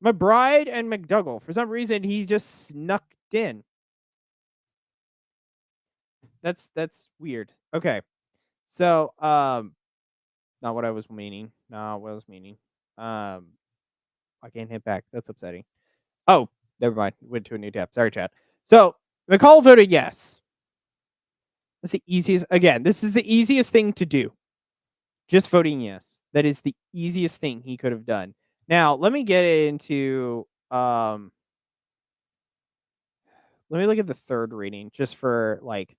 A: McBride and McDougall. For some reason, he just snuck in. That's weird. Okay. So, not what I was meaning. Not what I was meaning. I can't hit back. That's upsetting. Oh, never mind. Went to a new tab. Sorry, chat. So, McCall voted yes. That's the easiest. Again, this is the easiest thing to do. Just voting yes. That is the easiest thing he could have done. Now, let me get into let me look at the third reading just for like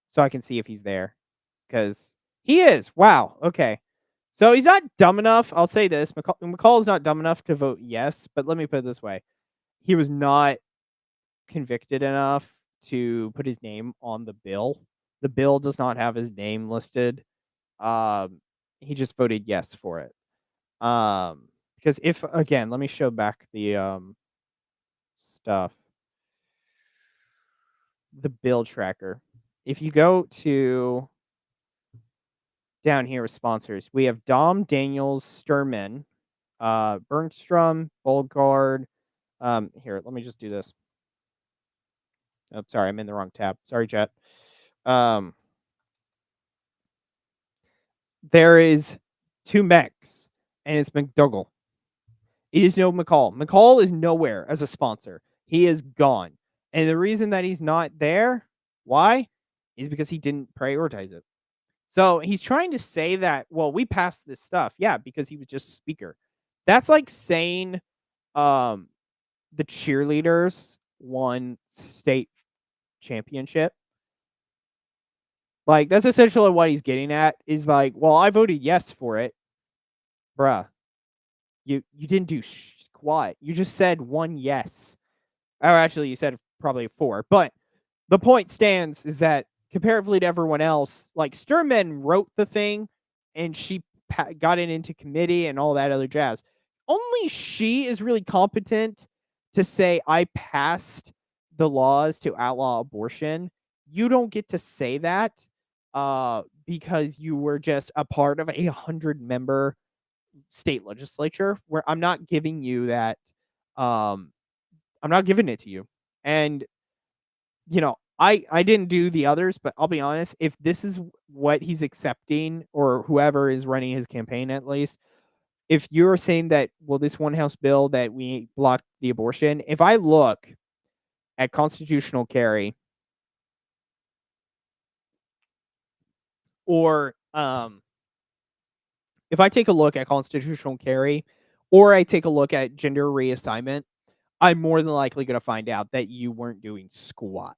A: so I can see if he's there. Because he is. Wow. Okay. So he's not dumb enough. I'll say this. McCall is not dumb enough to vote yes, but let me put it this way. He was not convicted enough to put his name on the bill. The bill does not have his name listed. He just voted yes for it. Because if, again, let me show back the stuff. The bill tracker. If you go to down here with sponsors, we have Dom, Daniels, Sturman, Bergstrom, Bolgard. Here, let me just do this. Oh, sorry, I'm in the wrong tab. Sorry, chat. There is 2 mechs, and it's McDougall. It is no McCall. McCall is nowhere as a sponsor. He is gone. And the reason that he's not there, why? Is because he didn't prioritize it. So he's trying to say that, well, we passed this stuff. Yeah, because he was just speaker. That's like saying the cheerleaders won state championship. Like, that's essentially what he's getting at, is like, well, I voted yes for it. Bruh. You didn't do squat. You just said 1 yes. Or actually, you said probably 4. But the point stands is that comparatively to everyone else, like Sturman wrote the thing and she got it into committee and all that other jazz. Only she is really competent to say, I passed the laws to outlaw abortion. You don't get to say that because you were just a part of a 100-member state legislature, where I'm not giving you that. I'm not giving it to you. And, you know, I didn't do the others, but I'll be honest, if this is what he's accepting, or whoever is running his campaign, at least, if you're saying that, well, this one House bill that we blocked the abortion, if I look at constitutional carry, or if I take a look at constitutional carry, or I take a look at gender reassignment, I'm more than likely going to find out that you weren't doing squat.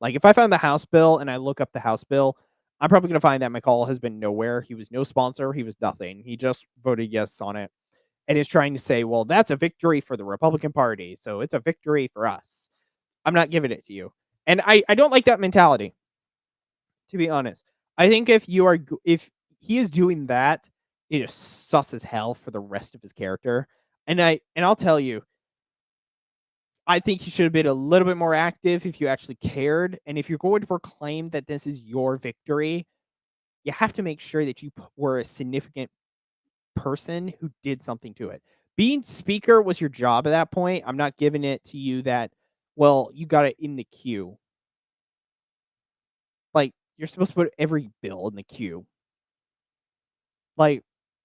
A: Like, if I found the House bill and I look up the House bill, I'm probably going to find that McCall has been nowhere. He was no sponsor. He was nothing. He just voted yes on it and is trying to say, well, that's a victory for the Republican Party. So it's a victory for us. I'm not giving it to you. And I don't like that mentality, to be honest. I think if he is doing that, it is sus as hell for the rest of his character. And I'll tell you, I think he should have been a little bit more active if you actually cared. And if you're going to proclaim that this is your victory, you have to make sure that you were a significant person who did something to it. Being speaker was your job at that point. I'm not giving it to you that, well, you got it in the queue. Like, you're supposed to put every bill in the queue. Like,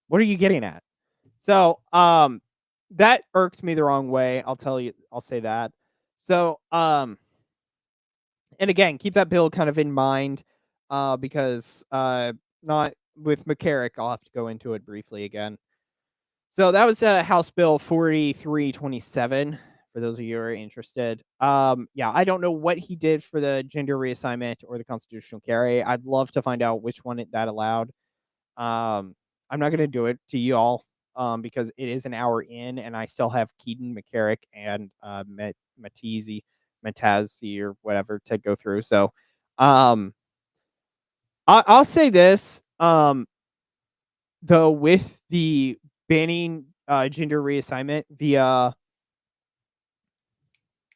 A: what are you getting at? So, that irked me the wrong way. I'll say that. So, and again, keep that bill kind of in mind, because, not with McCarrick, I'll have to go into it briefly again. So that was House Bill 4327. For those of you who are interested, yeah, I don't know what he did for the gender reassignment or the constitutional carry. I'd love to find out which one that allowed. I'm not gonna do it to you all, because it is an hour in, and I still have Keating, McCarrick, and Mazzei or whatever to go through. So, I'll say this, though, with the banning gender reassignment via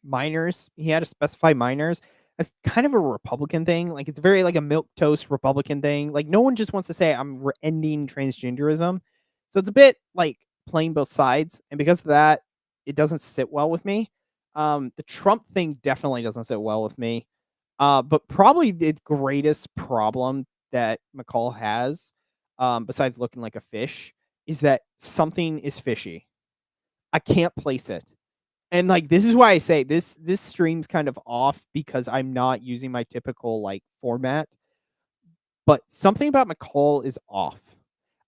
A: minors, he had to specify minors. That's kind of a Republican thing. Like, it's very like a milquetoast Republican thing. Like, no one just wants to say I'm ending transgenderism. So it's a bit like playing both sides, and because of that, it doesn't sit well with me. The Trump thing definitely doesn't sit well with me. But probably the greatest problem that McCall has, besides looking like a fish, is that something is fishy. I can't place it. And, like, this is why I say this stream's kind of off because I'm not using my typical, like, format. But something about McCall is off.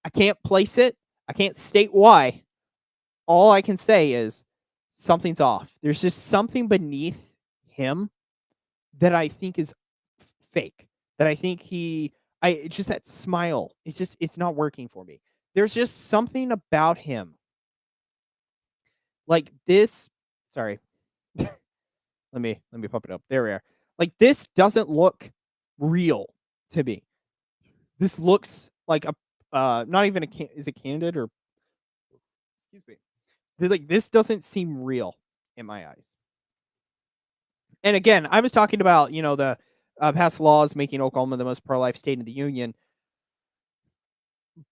A: I can't place it. I can't state why. All I can say is something's off. There's just something beneath him that I think is fake. That I think it's just that smile. It's not working for me. There's just something about him. Like this, sorry. let me pop it up. There we are. Like, this doesn't look real to me. This looks like a not even is it candid or excuse me. Like, this doesn't seem real in my eyes. And again, I was talking about, the past laws making Oklahoma the most pro-life state in the union.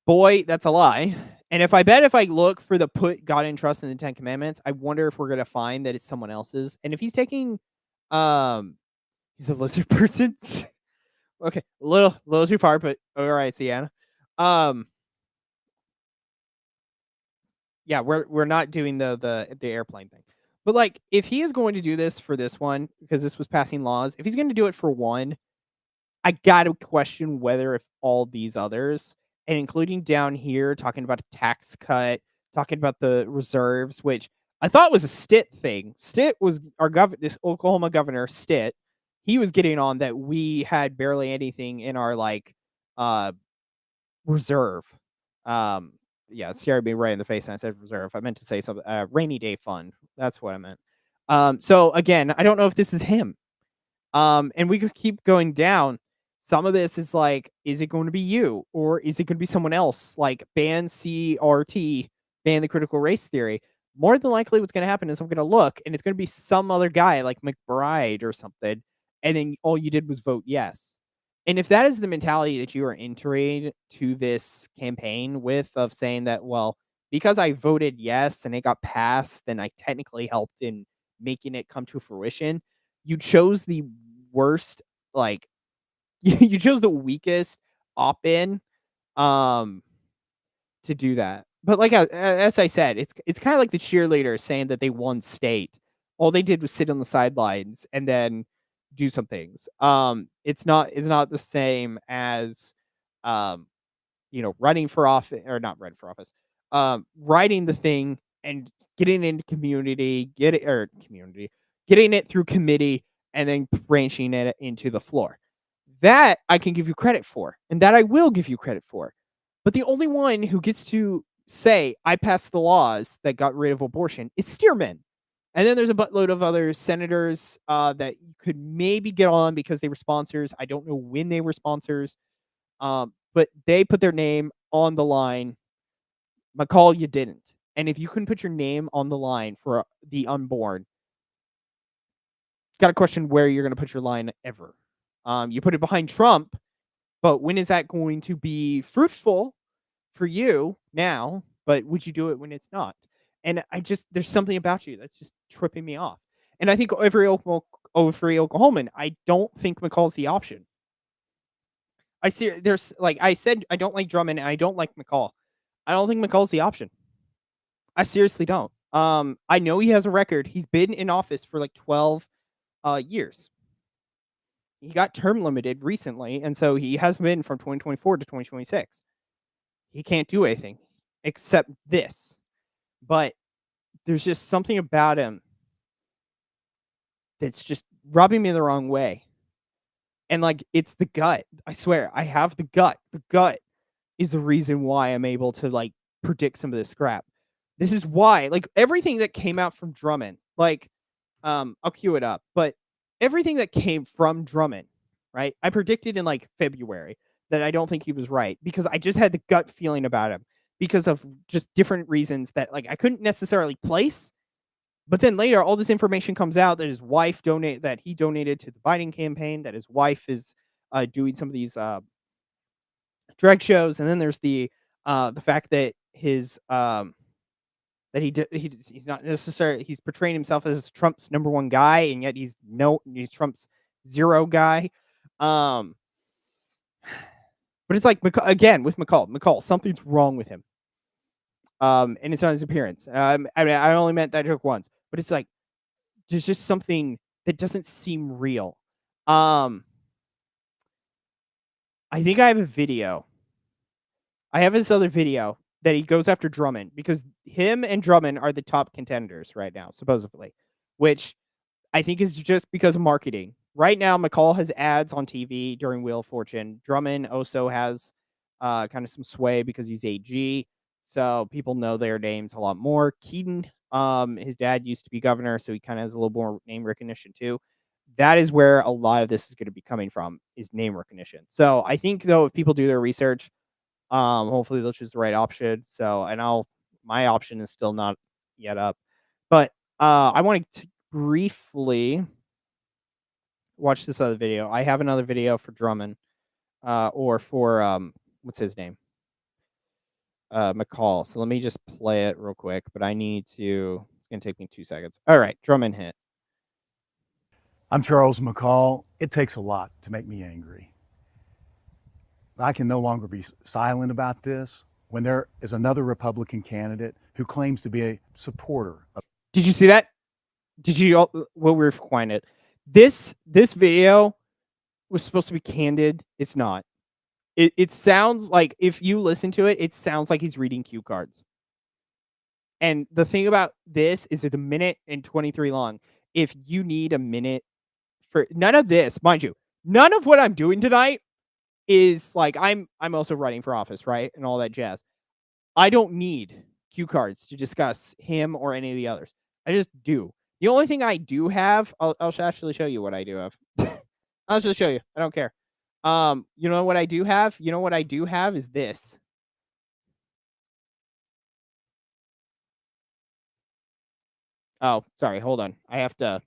A: Boy, that's a lie. And if I look for the put God in trust in the 10 Commandments, I wonder if we're gonna find that it's someone else's. And if he's taking, he's a lizard person. Okay, a little too far, but all right, Sienna. Yeah, we're not doing the airplane thing. But, like, if he is going to do this for this one, because this was passing laws, if he's going to do it for one, I got to question whether if all these others, and including down here, talking about a tax cut, talking about the reserves, which I thought was a Stitt thing. Stitt was this Oklahoma governor, Stitt. He was getting on that we had barely anything in our, like, reserve. Yeah, stared me right in the face and I said reserve. I meant to say something, rainy day fund. That's what I meant. So again, I don't know if this is him. And we could keep going down. Some of this is like, is it going to be you or is it going to be someone else? Like, ban CRT, ban the critical race theory. More than likely, what's going to happen is I'm going to look and it's going to be some other guy like McBride or something. And then all you did was vote yes. And if that is the mentality that you are entering to this campaign with, of saying that, well, because I voted yes and it got passed, then I technically helped in making it come to fruition, you chose the worst, like, you chose the weakest op-in to do that. But like, as I said, it's kind of like the cheerleaders saying that they won state. All they did was sit on the sidelines and then do some things. It's not the same as running for office, or not running for office. Writing the thing and getting into community, getting it through committee and then branching it into the floor. That I can give you credit for, and that I will give you credit for. But the only one who gets to say, I passed the laws that got rid of abortion is Stearman. And then there's a buttload of other senators that you could maybe get on because they were sponsors. I don't know when they were sponsors, but they put their name on the line. McCall, you didn't. And if you couldn't put your name on the line for the unborn, got to question where you're going to put your line ever. You put it behind Trump, but when is that going to be fruitful for you now? But would you do it when it's not? And there's something about you that's just tripping me off. And I think every Oklahoman, I don't think McCall's the option. I said, I don't like Drummond and I don't like McCall. I don't think McCall's the option. I seriously don't. I know he has a record. He's been in office for like 12 years. He got term limited recently, and so he has been from 2024 to 2026. He can't do anything except this. But there's just something about him that's just rubbing me the wrong way. And like, it's the gut. I swear, I have the gut. The gut is the reason why I'm able to like predict some of this crap. This is why, like, everything that came out from Drummond, like, I'll cue it up, but everything that came from Drummond, right? I predicted in like February that I don't think he was right because I just had the gut feeling about him because of just different reasons that like I couldn't necessarily place. But then later, all this information comes out that his wife that he donated to the Biden campaign, that his wife is doing some of these drag shows, and then there's the fact that his that he's not necessarily, he's portraying himself as Trump's number one guy, and yet he's Trump's zero guy. But it's like, again, with McCall, something's wrong with him. And it's on his appearance. I mean, I only meant that joke once, but it's like, there's just something that doesn't seem real. I think I have a video. I have this other video that he goes after Drummond because him and Drummond are the top contenders right now, supposedly, which I think is just because of marketing. Right now, McCall has ads on TV during Wheel of Fortune. Drummond also has kind of some sway because he's AG, so people know their names a lot more. Keating, his dad used to be governor, so he kind of has a little more name recognition too. That is where a lot of this is going to be coming from, is name recognition. So I think, though, if people do their research, hopefully they'll choose the right option. So, and my option is still not yet up, but I wanted to briefly watch this other video. I have another video for Drummond, or for what's his name, McCall. So let me just play it real quick. But I need to. It's gonna take me 2 seconds. All right, Drummond hit.
C: I'm Charles McCall. It takes a lot to make me angry. I can no longer be silent about this when there is another Republican candidate who claims to be a supporter of.
A: Did you see that? Did you? We'll rewind it. This video was supposed to be candid. It's not. It sounds like, if you listen to it, it sounds like he's reading cue cards. And the thing about this is it's 1:23 long. If you need a minute for none of this, mind you, none of what I'm doing tonight is like, I'm also running for office, right? And all that jazz. I don't need cue cards to discuss him or any of the others. I just do. The only thing I do have, I'll actually show you what I do have. I'll just show you. I don't care. You know what I do have? You know what I do have is this. Oh, sorry. Hold on. I have to.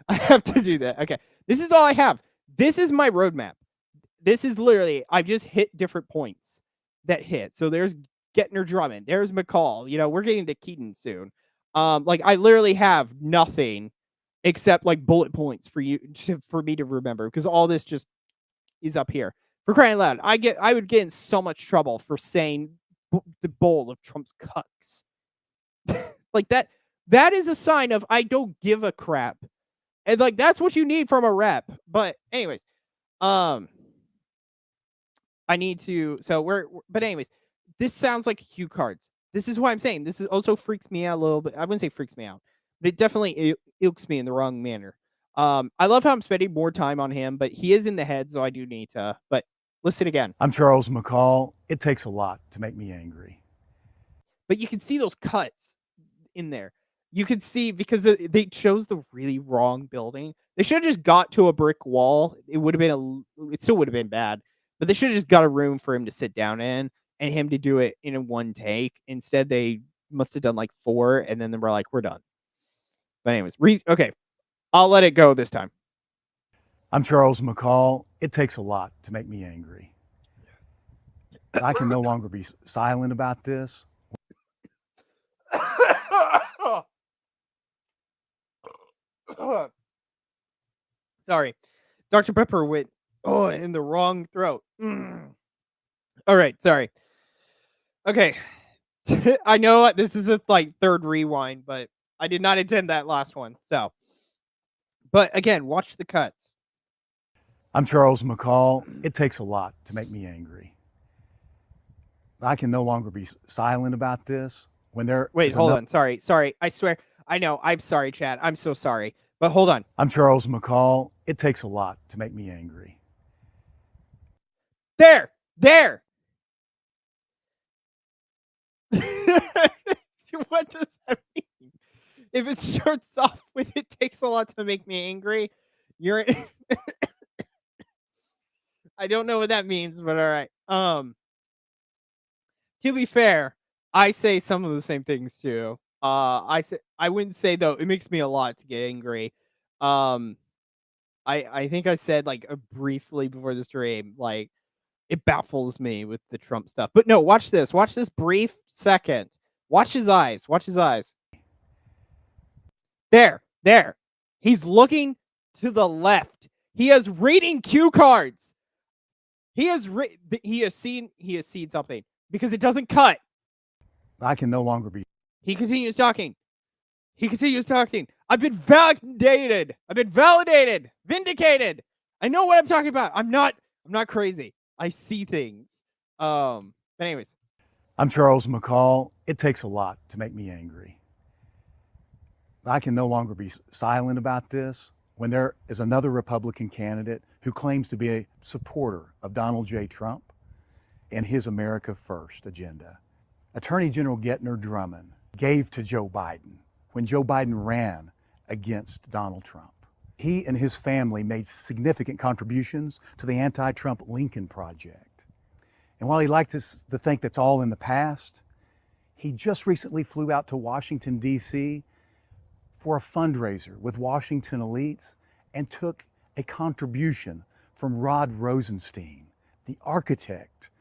A: I have to do that. Okay. This is all I have. This is my roadmap. This is literally, I've just hit different points that hit. So there's Gentner Drummond. There's McCall. You know, we're getting to Keating soon. Like, I literally have nothing except like bullet points for me to remember, because all this just is up here. For crying out loud, I would get in so much trouble for saying the bowl of Trump's cucks. Like, that is a sign of I don't give a crap. And like, that's what you need from a rep. But anyways, I need to, but anyways, this sounds like cue cards. This is why I'm saying this is also freaks me out a little bit. I wouldn't say freaks me out, but it definitely ilks me in the wrong manner. I love how I'm spending more time on him, but he is in the head, so I do need to. But listen again.
C: I'm Charles McCall. It takes a lot to make me angry.
A: But you can see those cuts in there. You could see because they chose the really wrong building. They should have just got to a brick wall. It would have been it still would have been bad, but they should have just got a room for him to sit down in and him to do it in a one take. Instead, they must have done like 4, and then they were like, "We're done." But anyways, okay, I'll let it go this time.
C: I'm Charles McCall. It takes a lot to make me angry. I can no longer be silent about this.
A: Sorry. Dr. Pepper went in the wrong throat. All right, sorry. Okay. I know this is a third rewind, but I did not intend that last one. So, but again, watch the cuts.
C: I'm Charles McCall. It takes a lot to make me angry. I can no longer be silent about this. When there
A: Wait, hold on. Sorry. I swear. I know. I'm sorry, Chad. I'm so sorry. But hold on.
C: I'm Charles McCall. It takes a lot to make me angry.
A: There. What does that mean? If it starts off with "it takes a lot to make me angry," you're I don't know what that means, but all right. To be fair, I say some of the same things too. I wouldn't say though it makes me a lot to get angry. Um, I think I said briefly before the stream, it baffles me with the Trump stuff. But no, watch this. Watch this brief second. Watch his eyes. There. He's looking to the left. He is reading cue cards. He has seen something because it doesn't cut.
C: I can no longer be.
A: He continues talking. I've been validated. Vindicated. I know what I'm talking about. I'm not crazy. I see things. But anyways.
C: I'm Charles McCall. It takes a lot to make me angry. I can no longer be silent about this. When there is another Republican candidate who claims to be a supporter of Donald J. Trump and his America First agenda. Attorney General Gentner Drummond gave to Joe Biden when Joe Biden ran against Donald Trump. He and his family made significant contributions to the anti-Trump Lincoln Project. And while he likes to think that's all in the past, he just recently flew out to Washington, D.C. for a fundraiser with Washington elites and took a contribution from Rod Rosenstein, the architect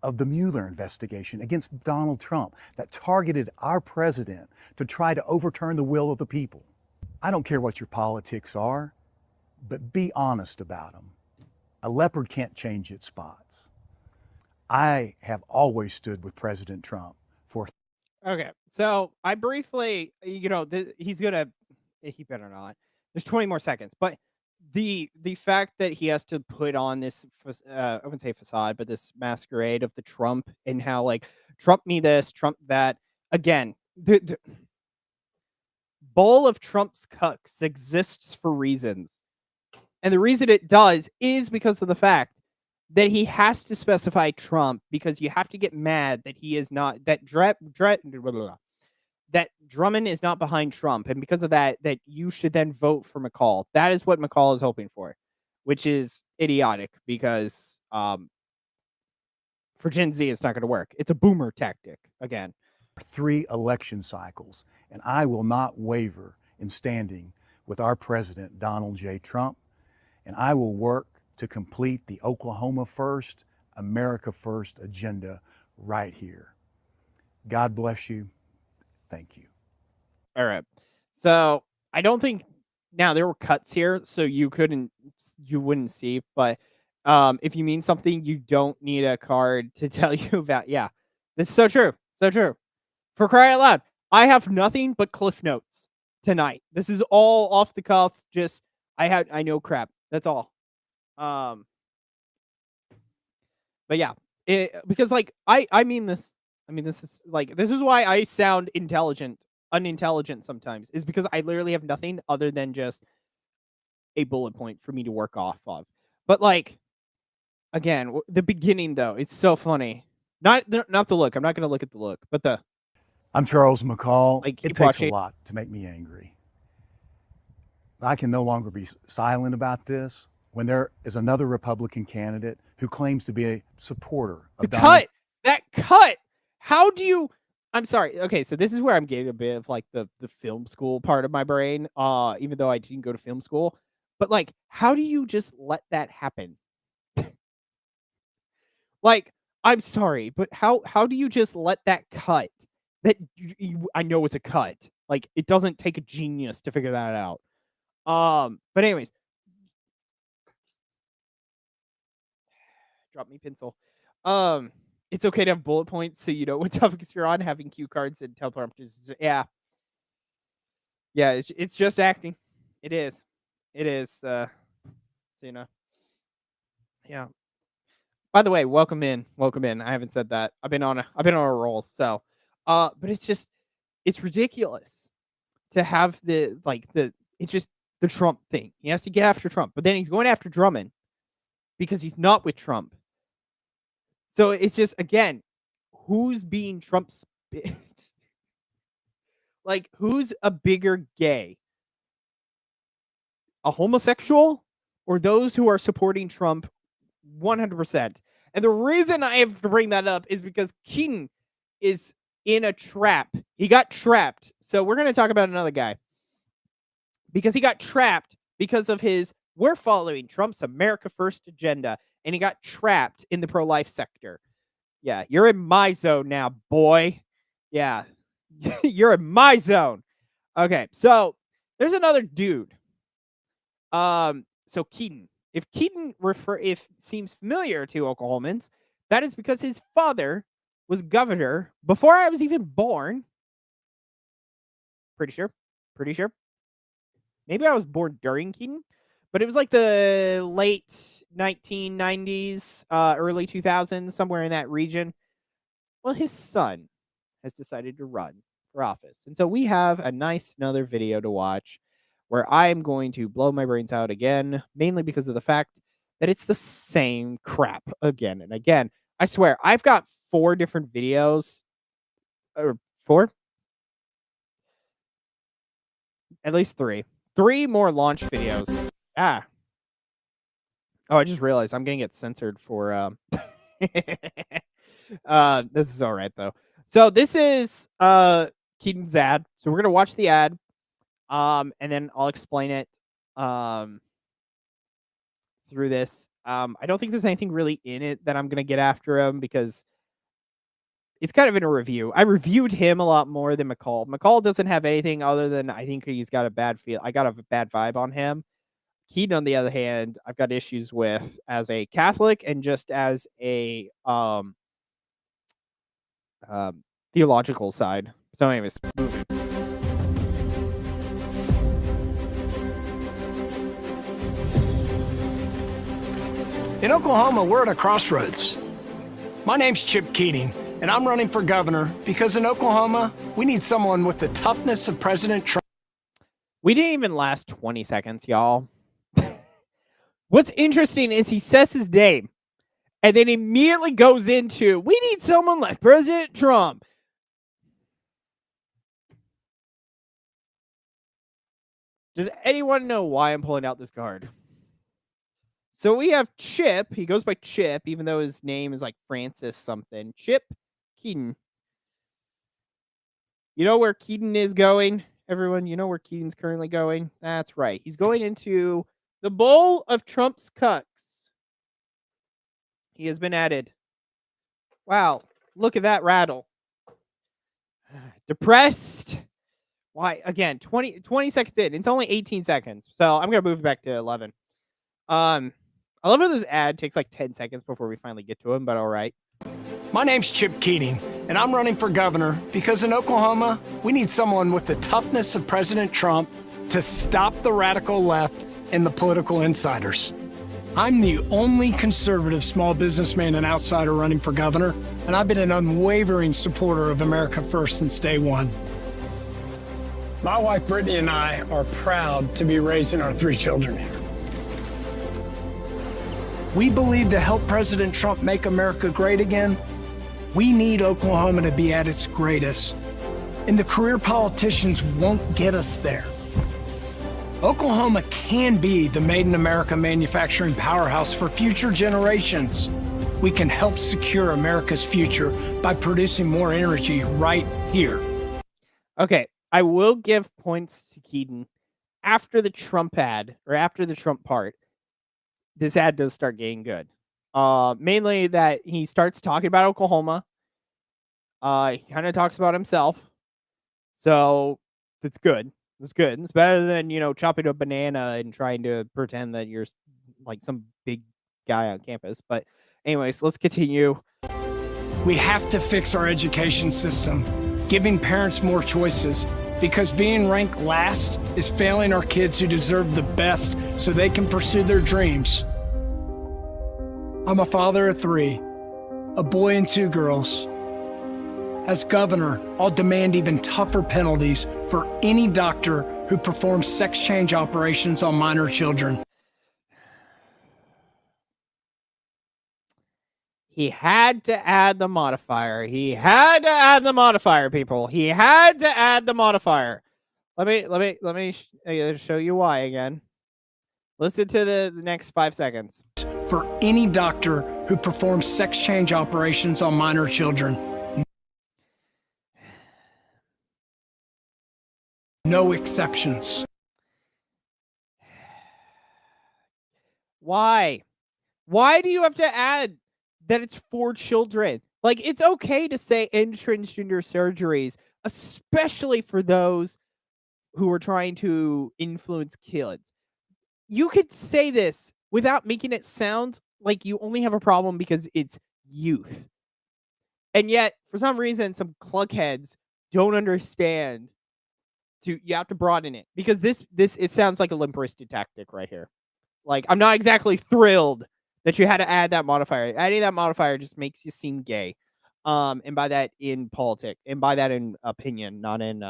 C: of the Mueller investigation against Donald Trump that targeted our president to try to overturn the will of the people. I don't care what your politics are, but be honest about them. A leopard can't change its spots. I have always stood with President Trump for.
A: Okay, so I briefly, he's gonna. He better not. There's 20 more seconds, but the fact that he has to put on this, I wouldn't say facade, but this masquerade of the Trump and how Trump me this, Trump that. Again, the bowl of Trump's cucks exists for reasons, and the reason it does is because of the fact that he has to specify Trump because you have to get mad that he is not that that Drummond is not behind Trump, and because of that you should then vote for McCall. That is what McCall is hoping for, which is idiotic because for Gen Z it's not going to work. It's a boomer tactic again.
C: 3 election cycles, and I will not waver in standing with our president Donald J. Trump, and I will work to complete the Oklahoma First, America First agenda right here. God bless you. Thank you.
A: All right. So I don't think now there were cuts here, so you wouldn't see, but if you mean something, you don't need a card to tell you about. Yeah, this is so true. For crying out loud, I have nothing but cliff notes tonight. This is all off the cuff. Just I know crap. That's all. But yeah, because I mean this. I mean, this is why I sound unintelligent sometimes, is because I literally have nothing other than just a bullet point for me to work off of. But like, again, the beginning though, it's so funny. Not the look. I'm not going to look at the look, but the.
C: I'm Charles McCall.
A: Like,
C: it
A: keep
C: takes
A: watching.
C: a lot to make me angry. I can no longer be silent about this when there is another Republican candidate who claims to be a supporter of
A: That cut. How do you? I'm sorry. Okay, so this is where I'm getting a bit of like the film school part of my brain. Even though I didn't go to film school, but like, how do you just let that happen? Like, I'm sorry, but how do you just let that cut? That I know it's a cut. Like, it doesn't take a genius to figure that out. But anyways, drop me pencil. It's okay to have bullet points so you know what topics you're on. Having cue cards and teleprompters, yeah, it's just acting. It is. So you know, yeah. By the way, welcome in. I haven't said that. I've been on a roll. So, but it's ridiculous to have it's just the Trump thing. He has to get after Trump, but then he's going after Drummond because he's not with Trump. So it's just, again, who's being Trump's bitch? Like, who's a bigger gay? A homosexual or those who are supporting Trump 100%? And the reason I have to bring that up is because Keating is in a trap. He got trapped. So we're going to talk about another guy. Because he got trapped because of we're following Trump's America First agenda. And he got trapped in the pro-life sector. Yeah, you're in my zone now, boy. Yeah, you're in my zone. Okay, so there's another dude. So Keating. If Keating seems familiar to Oklahomans, that is because his father was governor before I was even born. Pretty sure. Maybe I was born during Keating, but it was like the late 1990s, early 2000s, somewhere in that region. Well, his son has decided to run for office. And so we have another video to watch where I am going to blow my brains out again, mainly because of the fact that it's the same crap again and again. I swear, I've got 4 different videos, or 4? At least 3. 3 more launch videos. Oh, I just realized I'm going to get censored for, this is all right, though. So this is, Keating's ad. So we're going to watch the ad, and then I'll explain it, through this. I don't think there's anything really in it that I'm going to get after him because it's kind of in a review. I reviewed him a lot more than McCall. McCall doesn't have anything other than I think he's got a bad feel. I got a bad vibe on him. Keating, on the other hand, I've got issues with as a Catholic and just as a theological side. So anyways, moving.
E: In Oklahoma, we're at a crossroads. My name's Chip Keating, and I'm running for governor because in Oklahoma, we need someone with the toughness of President Trump.
A: We didn't even last 20 seconds, y'all. What's interesting is he says his name and then immediately goes into, we need someone like President Trump. Does anyone know why I'm pulling out this card? So we have Chip. He goes by Chip, even though his name is like Francis something. Chip Keating. You know where Keating is going, everyone? You know where Keating's currently going? That's right. He's going into the bowl of Trump's cucks. He has been added. Wow. Look at that rattle. Depressed. Why? Again, 20 seconds in. It's only 18 seconds. So I'm going to move back to 11. I love how this ad takes like 10 seconds before we finally get to him, but all right.
E: My name's Chip Keating, and I'm running for governor because in Oklahoma, we need someone with the toughness of President Trump to stop the radical left and the political insiders. I'm the only conservative small businessman and outsider running for governor, and I've been an unwavering supporter of America First since day one. My wife Brittany and I are proud to be raising our 3 children here. We believe to help President Trump make America great again, we need Oklahoma to be at its greatest. And the career politicians won't get us there. Oklahoma can be the Made in America manufacturing powerhouse for future generations. We can help secure America's future by producing more energy right here.
A: Okay, I will give points to Keating after the Trump ad, or after the Trump part. This ad does start getting good. Mainly that he starts talking about Oklahoma. He kind of talks about himself. So that's good. It's good. It's better than, chopping a banana and trying to pretend that you're like some big guy on campus. But anyways, let's continue.
E: We have to fix our education system, giving parents more choices, because being ranked last is failing our kids who deserve the best so they can pursue their dreams. I'm a father of 3, a boy and 2 girls. As governor, I'll demand even tougher penalties for any doctor who performs sex change operations on minor children.
A: He had to add the modifier. He had to add the modifier, people. He had to add the modifier. Let me show you why again. Listen to the next 5 seconds.
E: For any doctor who performs sex change operations on minor children. No exceptions.
A: Why? Why do you have to add that it's for children? Like, it's okay to say end transgender surgeries, especially for those who are trying to influence kids. You could say this without making it sound like you only have a problem because it's youth. And yet, for some reason, some cluckheads don't understand. You have to broaden it, because this it sounds like a limperistic tactic right here. Like, I'm not exactly thrilled that you had to add that modifier. Adding that modifier just makes you seem gay. And by that in politics, and by that in opinion, not in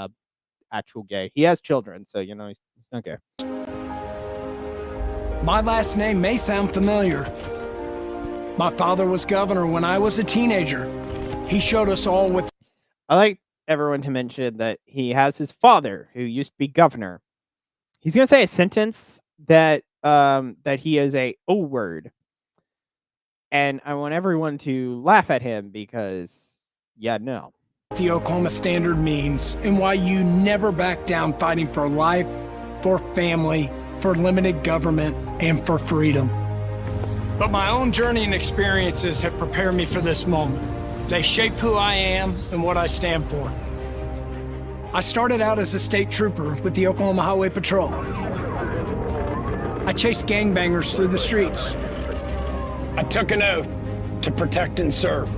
A: actual gay. He has children, so he's not gay.
E: My last name may sound familiar. My father was governor when I was a teenager. He showed us all what.
A: I like everyone to mention that he has his father who used to be governor. He's gonna say a sentence that he is a O word, and I want everyone to laugh at him because no.
E: The Oklahoma Standard means, and why you never back down fighting for life, for family, for limited government, and for freedom. But my own journey and experiences have prepared me for this moment. They shape who I am and what I stand for. I started out as a state trooper with the Oklahoma Highway Patrol. I chased gangbangers through the streets. I took an oath to protect and serve.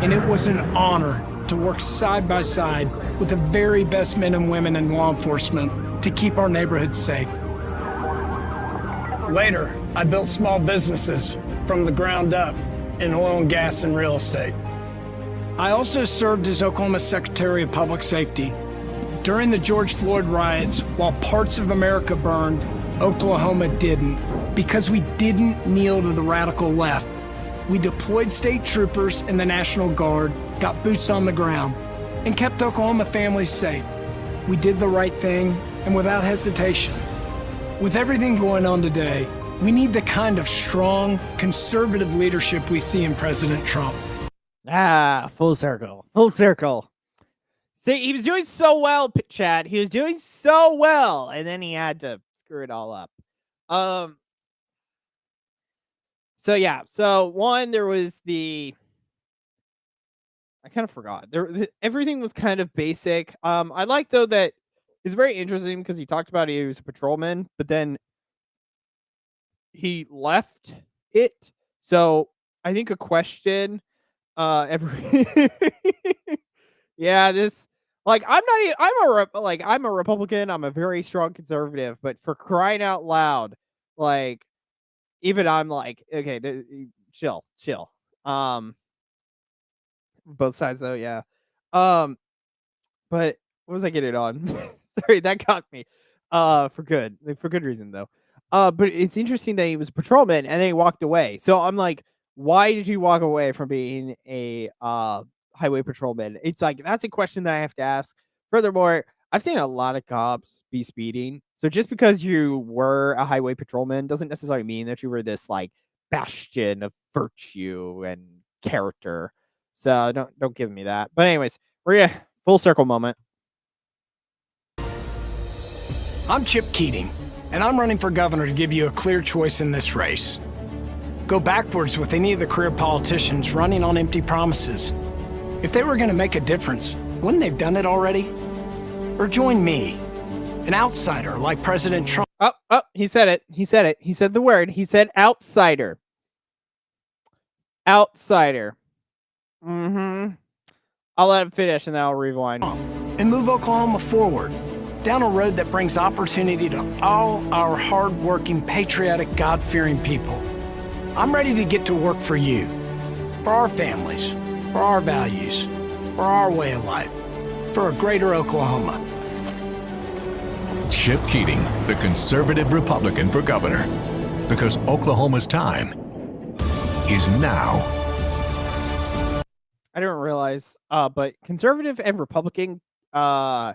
E: And it was an honor to work side by side with the very best men and women in law enforcement to keep our neighborhoods safe. Later, I built small businesses from the ground up in oil and gas and real estate. I also served as Oklahoma's Secretary of Public Safety. During the George Floyd riots, while parts of America burned, Oklahoma didn't, because we didn't kneel to the radical left. We deployed state troopers and the National Guard, got boots on the ground, and kept Oklahoma families safe. We did the right thing, and without hesitation. With everything going on today, we need the kind of strong, conservative leadership we see in President Trump.
A: Full circle. Full circle. See, he was doing so well, Chad. He was doing so well, and then he had to screw it all up. So one, there was I kind of forgot. Everything was kind of basic. I like, though, that it's very interesting because he talked about he was a patrolman, but then he left it. So I think a question, I'm a Republican. I'm a very strong conservative, but for crying out loud, like, even I'm like, okay, chill. Both sides though, yeah. But what was I getting on? Sorry, that got me. For good reason though. But it's interesting that he was a patrolman and then he walked away. So I'm like, why did you walk away from being a highway patrolman? It's like that's a question that I have to ask. Furthermore, I've seen a lot of cops be speeding. So just because you were a highway patrolman doesn't necessarily mean that you were this like bastion of virtue and character. So don't give me that. But anyways, we're gonna full circle moment.
E: I'm Chip Keating, and I'm running for governor to give you a clear choice in this race. Go backwards with any of the career politicians running on empty promises. If they were going to make a difference, wouldn't they have done it already? Or join me, an outsider like President Trump.
A: Oh, he said it. He said it. He said the word. He said outsider. Outsider. I'll let him finish and then I'll rewind.
E: And move Oklahoma forward, down a road that brings opportunity to all our hard-working, patriotic, God-fearing people. I'm ready to get to work for you, for our families, for our values, for our way of life, for a greater Oklahoma.
F: Chip Keating, the conservative Republican for governor, because Oklahoma's time is now.
A: I didn't realize, but conservative and Republican, kind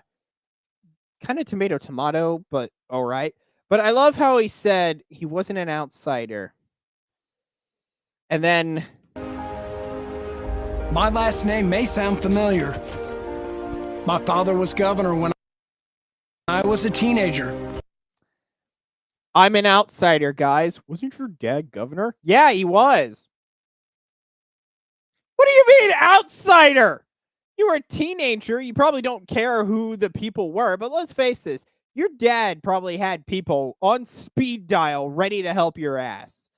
A: of tomato, but all right. But I love how he said he wasn't an outsider. And then
E: My last name may sound familiar. My father was governor when I was a teenager.
A: I'm an outsider, guys. Wasn't your dad governor? Yeah, he was. What do you mean, outsider? You were a teenager. You probably don't care who the people were, but let's face this. Your dad probably had people on speed dial ready to help your ass.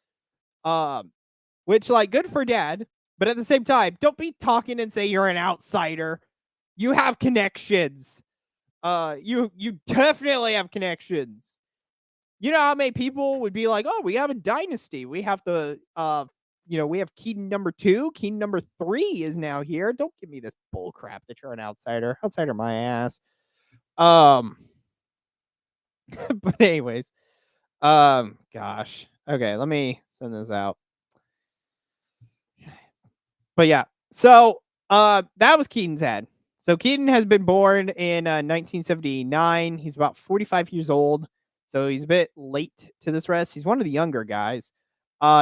A: Which, like, good for dad. But at the same time, don't be talking and say you're an outsider. You have connections. You definitely have connections. You know how many people would be like, oh, we have a dynasty. We have the, we have Keating number 2. Keating number 3 is now here. Don't give me this bull crap that you're an outsider. Outsider my ass. But anyways, gosh. Okay, let me send this out. But yeah, so that was Keating's head. So Keating has been born in 1979. He's about 45 years old. So he's a bit late to this rest. He's one of the younger guys.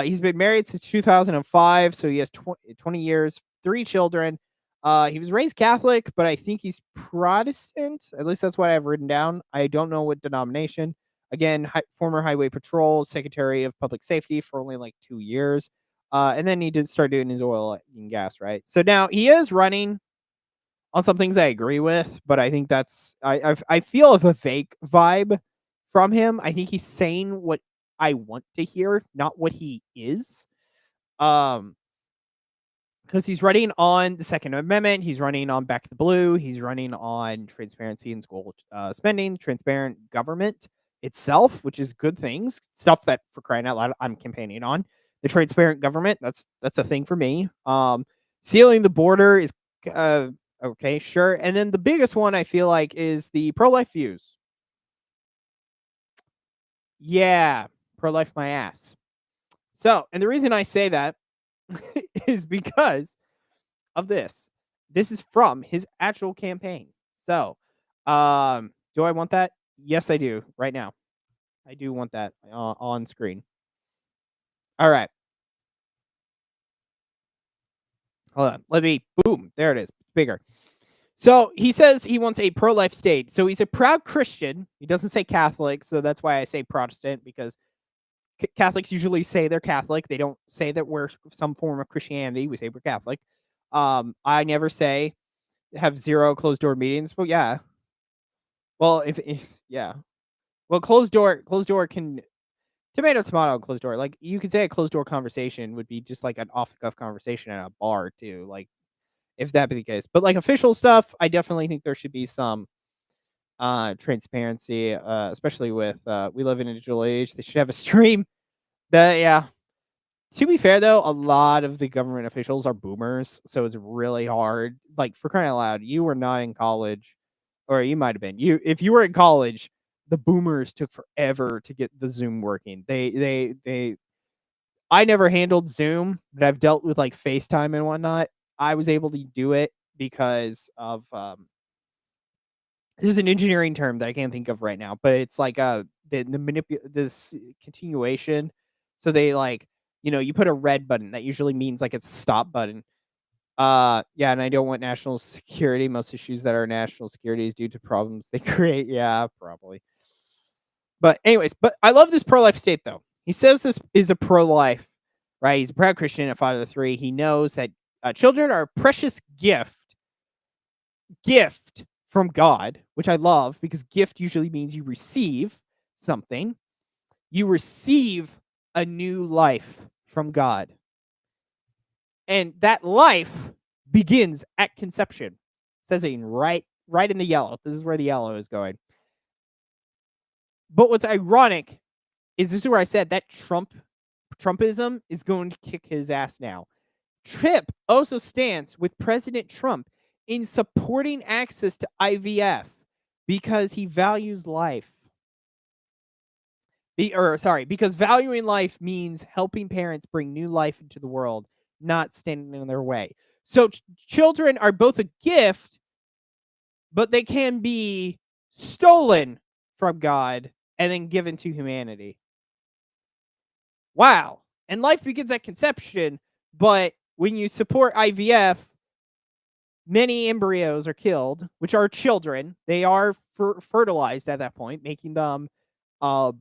A: He's been married since 2005. So he has 20 years, 3 children. He was raised Catholic, but I think he's Protestant. At least that's what I've written down. I don't know what denomination. Again, former Highway Patrol, Secretary of Public Safety for only like 2 years. And then he did start doing his oil and gas, right? So now he is running on some things I agree with, but I think that's I feel of a fake vibe from him. I think he's saying what I want to hear, not what he is. Because he's running on the Second Amendment, he's running on Back the Blue, he's running on transparency in school spending, transparent government itself, which is good things, stuff that for crying out loud I'm campaigning on. The transparent government, that's a thing for me. Sealing the border is okay, sure. And then the biggest one I feel like is the pro-life views. Yeah, pro-life my ass. So, and the reason I say that is because of this. This is from his actual campaign. So, do I want that? Yes, I do. Right now, I do want that on screen. All right. Hold on. Let me. Boom. There it is. Bigger. So he says he wants a pro-life state. So he's a proud Christian. He doesn't say Catholic. So that's why I say Protestant, because Catholics usually say they're Catholic. They don't say that we're some form of Christianity. We say we're Catholic. I never say have 0 closed door meetings. Well, yeah. Well, if yeah. Well, closed door can tomato, closed door. Like you could say a closed door conversation would be just like an off the cuff conversation at a bar too. Like if that be the case, but like official stuff, I definitely think there should be some transparency, especially with we live in a digital age. They should have a stream. Yeah. To be fair though, a lot of the government officials are boomers, so it's really hard. Like for crying out loud, you were not in college, or you might have been. If you were in college, the boomers took forever to get the Zoom working. I never handled Zoom, but I've dealt with like FaceTime and whatnot. I was able to do it because of there's an engineering term that I can't think of right now, but it's like this continuation. So they like, you put a red button that usually means like it's a stop button. Yeah, and I don't want national security. Most issues that are national security is due to problems they create. Yeah, probably. But anyways, I love this pro-life state though. He says this is a pro-life, right? He's a proud Christian and a father of three. He knows that children are a precious gift from God, which I love because gift usually means you receive something. You receive a new life from God. And that life begins at conception. It says it right in the yellow. This is where the yellow is going. But what's ironic is this is where I said that Trumpism is going to kick his ass now. Tripp also stands with President Trump in supporting access to IVF because he values life. Because valuing life means helping parents bring new life into the world, not standing in their way. So children are both a gift, but they can be stolen from God and then given to humanity. Wow. And life begins at conception, but when you support IVF, many embryos are killed, which are children. They are fertilized at that point, making them a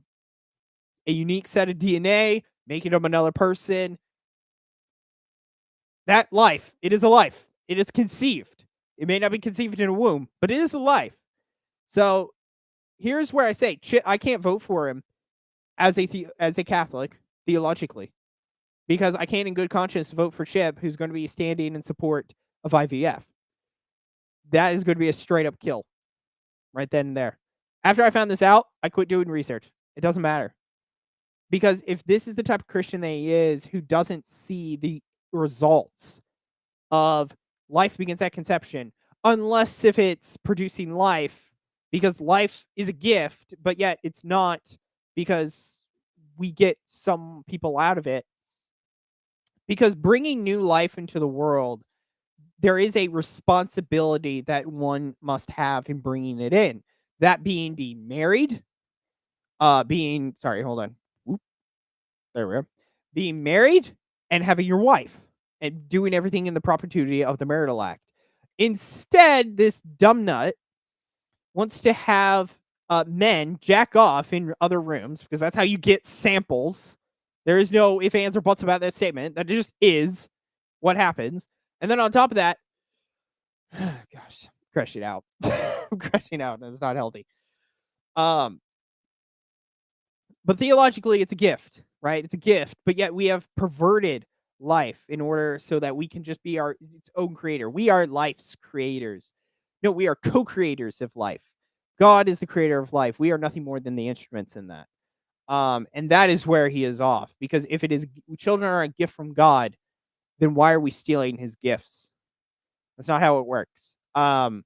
A: unique set of DNA, making them another person. That life, it is a life. It is conceived. It may not be conceived in a womb, but it is a life. So here's where I say I can't vote for him as a Catholic theologically, because I can't in good conscience vote for Chip, who's going to be standing in support of IVF. That is going to be a straight up kill right then and there. After I found this out, I quit doing research. It doesn't matter. Because if this is the type of Christian that he is, who doesn't see the results of life begins at conception, unless if it's producing life, because life is a gift, but yet it's not because we get some people out of it. Because bringing new life into the world, there is a responsibility that one must have in bringing it in. That being married, hold on. Whoop. There we go. Being married and having your wife and doing everything in the propriety of the marital act. Instead, this dumb nut wants to have men jack off in other rooms because that's how you get samples. There is no ifs, ands, or buts about that statement. That just is what happens. And then on top of that, gosh, I'm crashing out. I'm crashing out, and it's not healthy. But theologically, it's a gift, right? It's a gift, but yet we have perverted life in order so that we can just be our its own creator. We are life's creators. No, we are co-creators of life. God is the creator of life. We are nothing more than the instruments in that. And that is where he is off, because if it is children are a gift from God, then why are we stealing his gifts? That's not how it works. And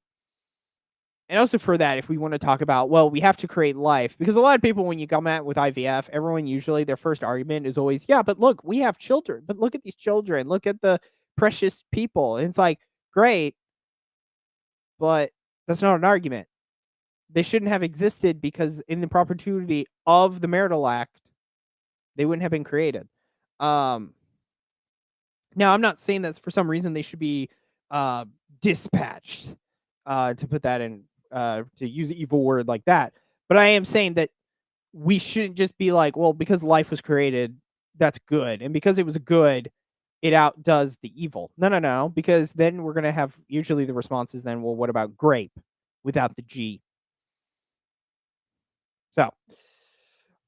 A: also for that, if we want to talk about, well, we have to create life, because a lot of people, when you come at with IVF, everyone usually their first argument is always, yeah, but look, we have children, but look at these children, look at the precious people. And it's like, great, but that's not an argument. They shouldn't have existed because in the propriety of the marital act, they wouldn't have been created. Now, I'm not saying that for some reason they should be dispatched, to put that in, to use an evil word like that. But I am saying that we shouldn't just be like, well, because life was created, that's good. And because it was good, it outdoes the evil. No. Because then we're going to have, usually the response is then, well, what about grape without the G? So,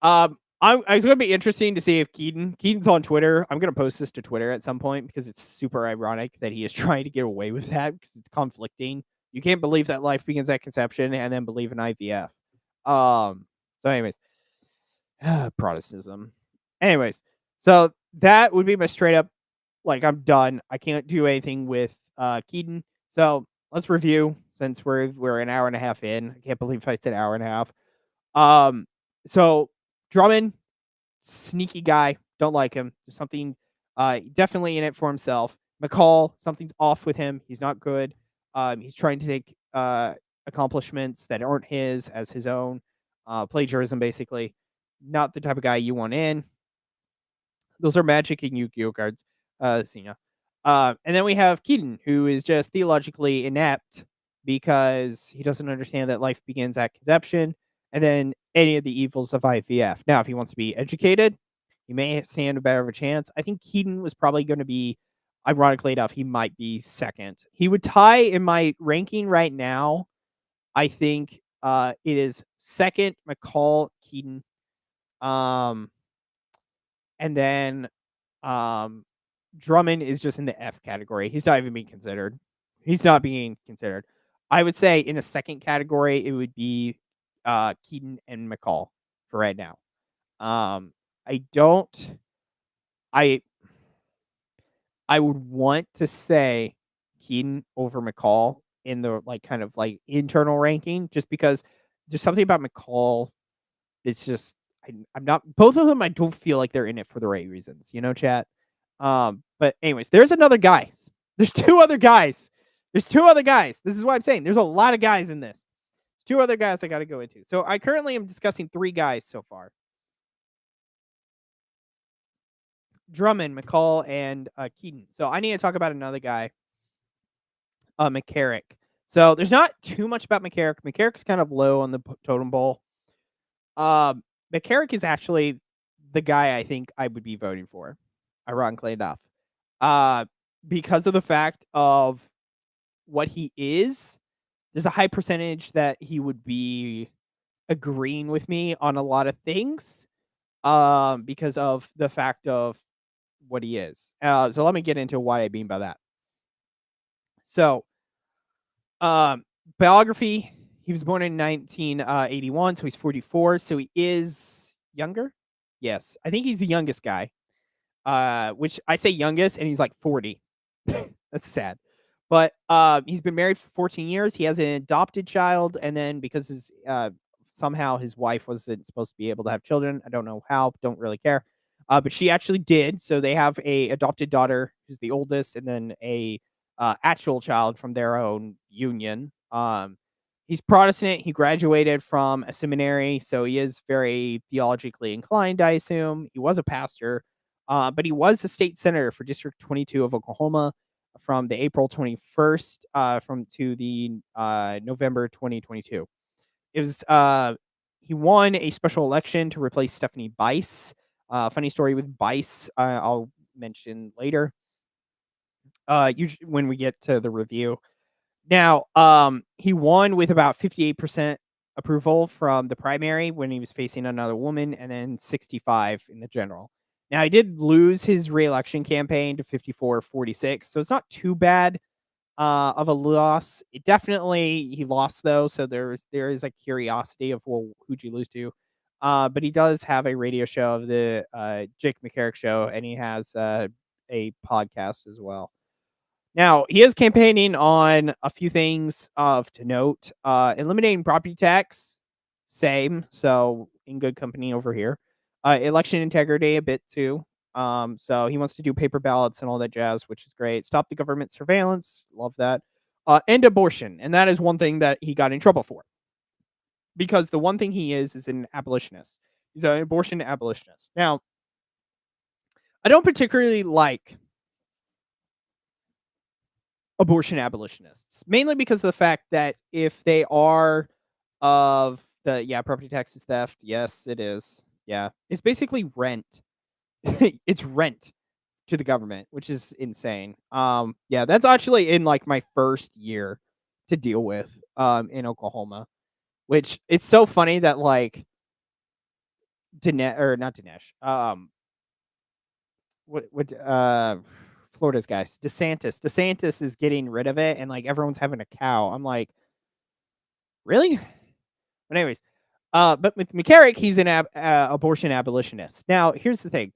A: it's going to be interesting to see if Keating's on Twitter. I'm going to post this to Twitter at some point because it's super ironic that he is trying to get away with that because it's conflicting. You can't believe that life begins at conception and then believe in IVF. So anyways, Protestantism. Anyways, so that would be my straight up, like, I'm done. I can't do anything with Keating. So let's review since we're an hour and a half in. I can't believe it's an hour and a half. So Drummond, sneaky guy, don't like him. There's something definitely in it for himself. McCall, something's off with him. He's not good. He's trying to take accomplishments that aren't his as his own. Plagiarism, basically. Not the type of guy you want in. Those are Magic and Yu-Gi-Oh cards. Cena. And then we have Keating, who is just theologically inept because he doesn't understand that life begins at conception and then any of the evils of IVF. Now, if he wants to be educated, he may stand a better of a chance. I think Keating was probably going to be, ironically enough, he might be second. He would tie in my ranking right now. I think it is second, McCall, Keating. And then Drummond is just in the F category. He's not even being considered. He's not being considered. I would say in a second category, it would be Keating and McCall for right now. I would want to say Keating over McCall in the kind of internal ranking, just because there's something about McCall. It's just I'm not, both of them. I don't feel like they're in it for the right reasons, chat. But anyways, there's another guys. There's two other guys. This is what I'm saying. There's a lot of guys in this. Two other guys I got to go into. So I currently am discussing three guys so far. Drummond, McCall, and Keating. So I need to talk about another guy, McCarrick. So there's not too much about McCarrick. McCarrick's kind of low on the totem pole. McCarrick is actually the guy I think I would be voting for, ironically enough, because of the fact of what he is. There's a high percentage that he would be agreeing with me on a lot of things, because of the fact of what he is. So let me get into what I mean by that. So, biography. He was born in 1981, so he's 44. So he is younger. Yes, I think he's the youngest guy. Which I say youngest, and he's like 40. That's sad. But he's been married for 14 years. He has an adopted child, and then because his somehow his wife wasn't supposed to be able to have children. I don't know how. Don't really care. But she actually did. So they have a adopted daughter who's the oldest, and then a actual child from their own union. He's Protestant. He graduated from a seminary, so he is very theologically inclined, I assume. He was a pastor, but he was a state senator for District 22 of Oklahoma from the April 21st to the November 2022. It was he won a special election to replace Stephanie Bice. Funny story with Bice, I'll mention later. Usually when we get to the review. Now, he won with about 58% approval from the primary when he was facing another woman, and then 65 in the general. Now, he did lose his re-election campaign to 54-46, so it's not too bad of a loss. It definitely, he lost though, so there is a curiosity of, well, who'd you lose to? But he does have a radio show of the Jake McCarrick Show, and he has a podcast as well. Now, he is campaigning on a few things of to note. Eliminating property tax, same. So in good company over here. Election integrity a bit too. So he wants to do paper ballots and all that jazz, which is great. Stop the government surveillance. Love that. And abortion. And that is one thing that he got in trouble for. Because the one thing he is an abolitionist. He's an abortion abolitionist. Now, I don't particularly like abortion abolitionists, mainly because of the fact that if they are of the property taxes theft, yes, it is. Yeah, it's basically rent. It's rent to the government, which is insane. Yeah, that's actually in like my first year to deal with in Oklahoma, which it's so funny that like not Dinesh, Florida's guys, DeSantis is getting rid of it, and like everyone's having a cow. I'm like, really? But anyways, but with McCarrick, he's an abortion abolitionist. Now, here's the thing.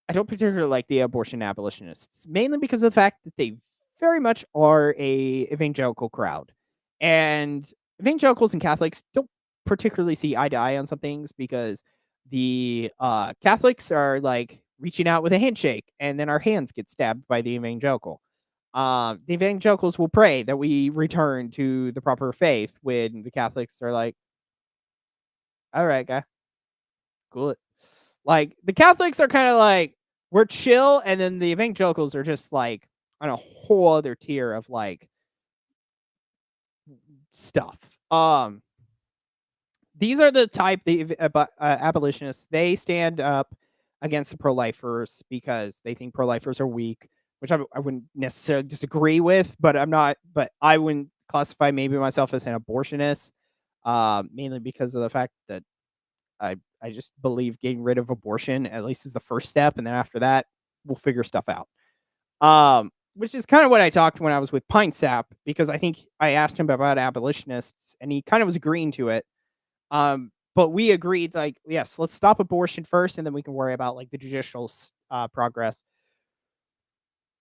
A: I don't particularly like the abortion abolitionists, mainly because of the fact that they very much are a evangelical crowd. And evangelicals and Catholics don't particularly see eye to eye on some things because the Catholics are like reaching out with a handshake, and then our hands get stabbed by the evangelical. The evangelicals will pray that we return to the proper faith when the Catholics are like, all right, guy, cool it. Like the Catholics are kind of like, we're chill, and then the evangelicals are just like on a whole other tier of like stuff. These are the type abolitionists. They stand up against the pro-lifers because they think pro-lifers are weak, which I wouldn't necessarily disagree with, but I wouldn't classify maybe myself as an abortionist, mainly because of the fact that I just believe getting rid of abortion at least is the first step, and then after that we'll figure stuff out. Which is kind of what I talked when I was with Pine Sap, because I think I asked him about abolitionists, and he kind of was agreeing to it. But we agreed, like, yes, let's stop abortion first, and then we can worry about like the judicial progress.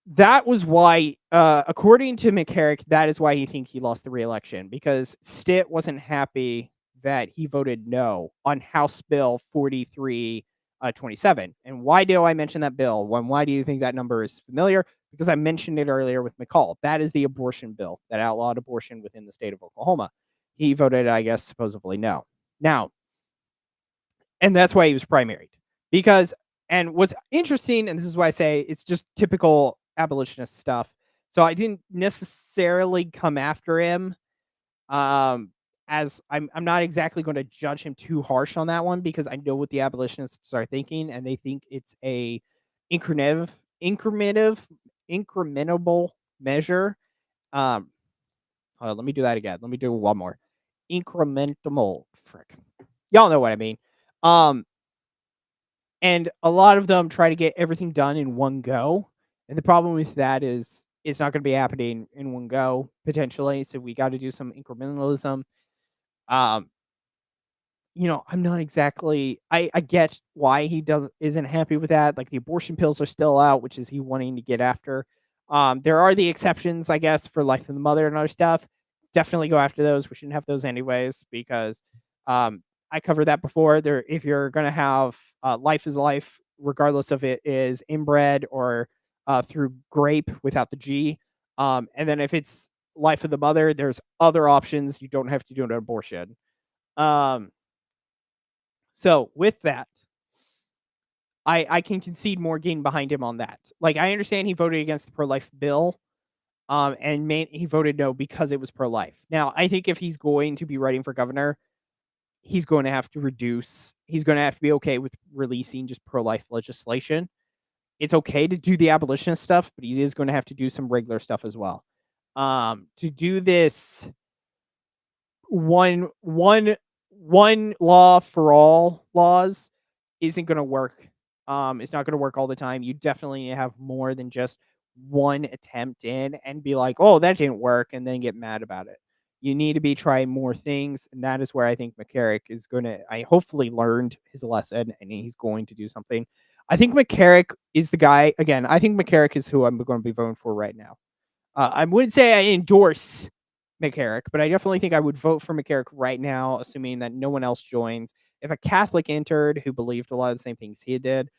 A: That was why, according to McCarrick, that is why he thinks he lost the re-election, because Stitt wasn't happy that he voted no on House Bill 4327. And why do I mention that bill? Why do you think that number is familiar? Because I mentioned it earlier with McCall. That is the abortion bill that outlawed abortion within the state of Oklahoma. He voted, I guess, supposedly no. Now, and that's why he was primaried. Because, and what's interesting, and this is why I say it's just typical abolitionist stuff. So I didn't necessarily come after him. As I'm not exactly going to judge him too harsh on that one, because I know what the abolitionists are thinking, and they think it's a incrementable measure. Hold on, let me do that again. Let me do one more. Incremental, frick. Y'all know what I mean. And a lot of them try to get everything done in one go. And the problem with that is it's not going to be happening in one go, potentially. So we got to do some incrementalism. I'm not exactly, I get why he isn't happy with that. Like the abortion pills are still out, which is he wanting to get after. There are the exceptions, I guess, for life of the mother and other stuff. Definitely go after those. We shouldn't have those anyways, because I covered that before. If you're going to have life is life, regardless of it is inbred or through grape without the G. And then if it's life of the mother, there's other options. You don't have to do an abortion. So with that, I can concede more gain behind him on that. Like, I understand he voted against the pro-life bill, and he voted no because it was pro-life. Now, I think if he's going to be running for governor, he's going to have to be okay with releasing just pro-life legislation. It's okay to do the abolitionist stuff, but he is going to have to do some regular stuff as well. To do this one law for all laws isn't going to work. It's not going to work all the time. You definitely need to have more than just one attempt in and be like, oh, that didn't work, and then get mad about it. You need to be trying more things, and that is where I think McCarrick is going to, I hopefully learned his lesson, and he's going to do something. I think McCarrick is the guy, again, I think McCarrick is who I'm going to be voting for right now. I wouldn't say I endorse McCarrick, but I definitely think I would vote for McCarrick right now, assuming that no one else joins. If a Catholic entered who believed a lot of the same things he did,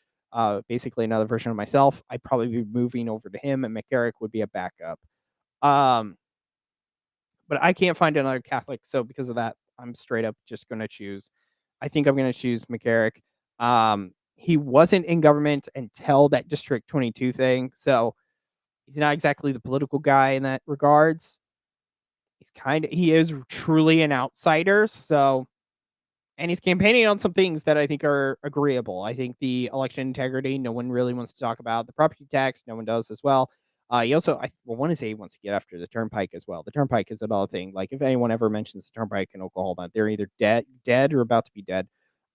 A: basically another version of myself, I'd probably be moving over to him, and McCarrick would be a backup. But I can't find another Catholic, so because of that, I'm straight up just going to choose. I think I'm going to choose McCarrick. He wasn't in government until that District 22 thing, so he's not exactly the political guy in that regards. He is truly an outsider, so, and he's campaigning on some things that I think are agreeable. I think the election integrity, no one really wants to talk about. The property tax, no one does as well. He also, I want to say he wants to get after the turnpike as well. The turnpike is another thing. Like, if anyone ever mentions the turnpike in Oklahoma, they're either dead or about to be dead.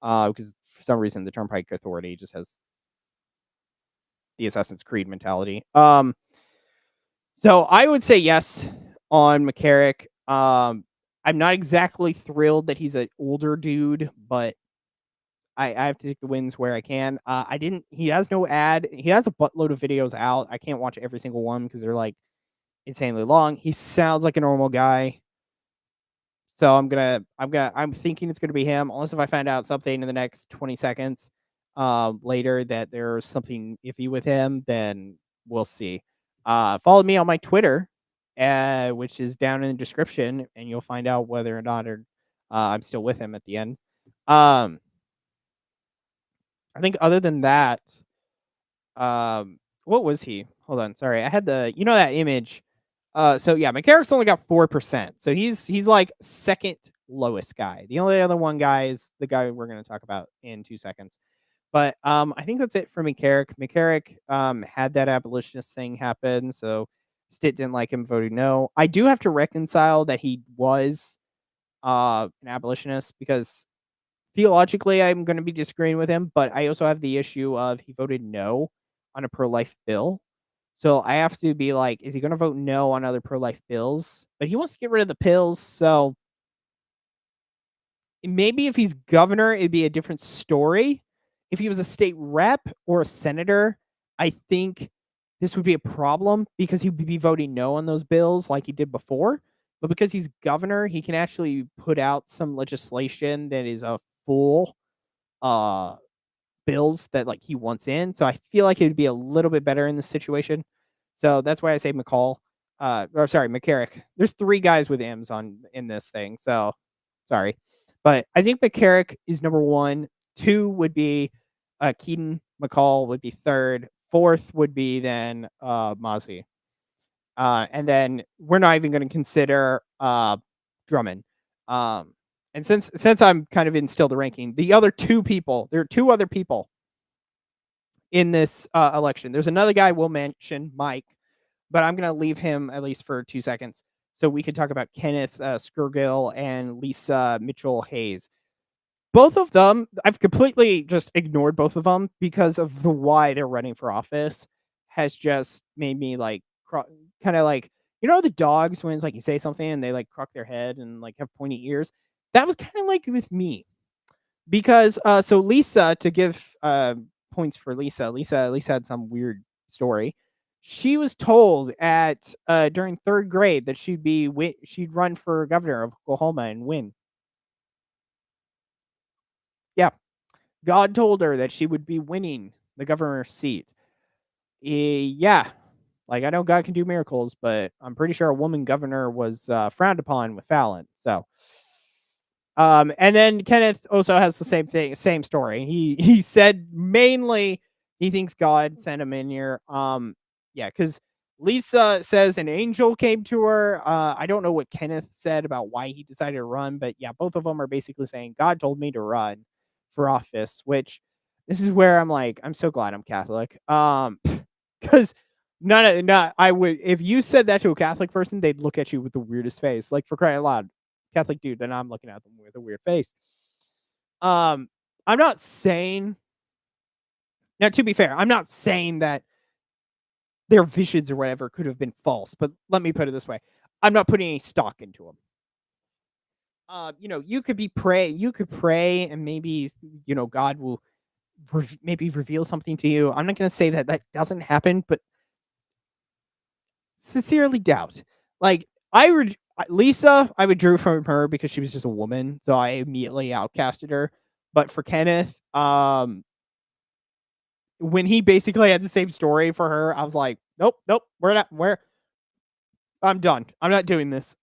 A: Because for some reason, the Turnpike Authority just has the Assassin's Creed mentality. So I would say yes on McCarrick. I'm not exactly thrilled that he's an older dude, but I have to take the wins where I can. He has no ad. He has a buttload of videos out. I can't watch every single one because they're like insanely long. He sounds like a normal guy. So I'm thinking it's gonna be him, unless if I find out something in the next 20 seconds later that there's something iffy with him, then we'll see. Follow me on my Twitter, which is down in the description, and you'll find out whether or not I'm still with him at the end. Um, I think other than that, what was he? Hold on, sorry. I had that image. So yeah, McCarrick's only got 4%. So he's like second lowest guy. The only other one guy is the guy we're gonna talk about in 2 seconds. But I think that's it for McCarrick. McCarrick had that abolitionist thing happen, so Stitt didn't like him, voted no. I do have to reconcile that he was an abolitionist, because theologically I'm going to be disagreeing with him, but I also have the issue of he voted no on a pro-life bill. So I have to be like, is he going to vote no on other pro-life bills? But he wants to get rid of the pills, so maybe if he's governor, it'd be a different story. If he was a state rep or a senator, I think this would be a problem, because he would be voting no on those bills like he did before. But because he's governor, he can actually put out some legislation that is a full bills that like he wants in. So I feel like it would be a little bit better in this situation. So that's why I say McCall. Or sorry, McCarrick. There's 3 guys with M's in this thing. So sorry. But I think McCarrick is number 1. 2 would be Keating. McCall would be 3rd. 4th would be then Mazzei. And then we're not even going to consider Drummond. And since I'm kind of in still the ranking, the other 2 people, there are 2 other people in this election. There's another guy we'll mention, Mike, but I'm going to leave him at least for 2 seconds, so we could talk about Kenneth Skurgill and Lisa Mitchell Hayes. Both of them, I've completely just ignored both of them because of the why they're running for office has just made me like kind of like, the dogs when it's like you say something and they like crook their head and like have pointy ears. That was kind of like with me, because so Lisa, to give points for Lisa had some weird story. She was told at during 3rd grade that she'd run for governor of Oklahoma and win. Yeah. God told her that she would be winning the governor's seat. Yeah. Like, I know God can do miracles, but I'm pretty sure a woman governor was frowned upon with Fallon. So, and then Kenneth also has the same story. He said mainly he thinks God sent him in here. Yeah, because Lisa says an angel came to her. I don't know what Kenneth said about why he decided to run, but yeah, both of them are basically saying God told me to run for office, which this is where I'm like, I'm so glad I'm Catholic. Because I would, if you said that to a Catholic person, they'd look at you with the weirdest face, like, for crying out loud. Catholic dude, then I'm looking at them with a weird face. I'm not saying, now to be fair, I'm not saying that their visions or whatever could have been false, but let me put it this way. I'm not putting any stock into them. You could pray and maybe, God will maybe reveal something to you. I'm not going to say that doesn't happen, but sincerely doubt. Like, Lisa, I withdrew from her because she was just a woman, so I immediately outcasted her. But for Kenneth, when he basically had the same story for her, I was like, nope, I'm done. I'm not doing this.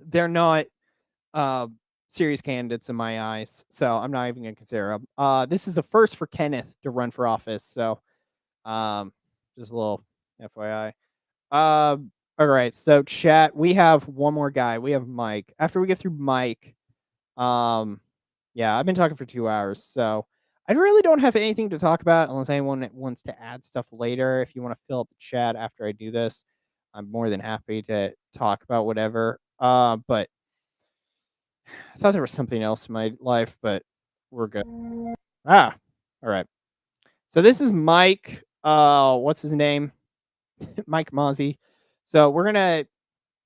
A: They're not serious candidates in my eyes, so I'm not even gonna consider them. This is the first for Kenneth to run for office, so just a little FYI. All right, so chat, we have one more guy. We have Mike. After we get through Mike, yeah, I've been talking for 2 hours, so I really don't have anything to talk about unless anyone wants to add stuff later. If you want to fill up the chat after I do this, I'm more than happy to talk about whatever. But I thought there was something else in my life, but we're good. All right. So this is Mike. What's his name? Mike Mazzei. So we're gonna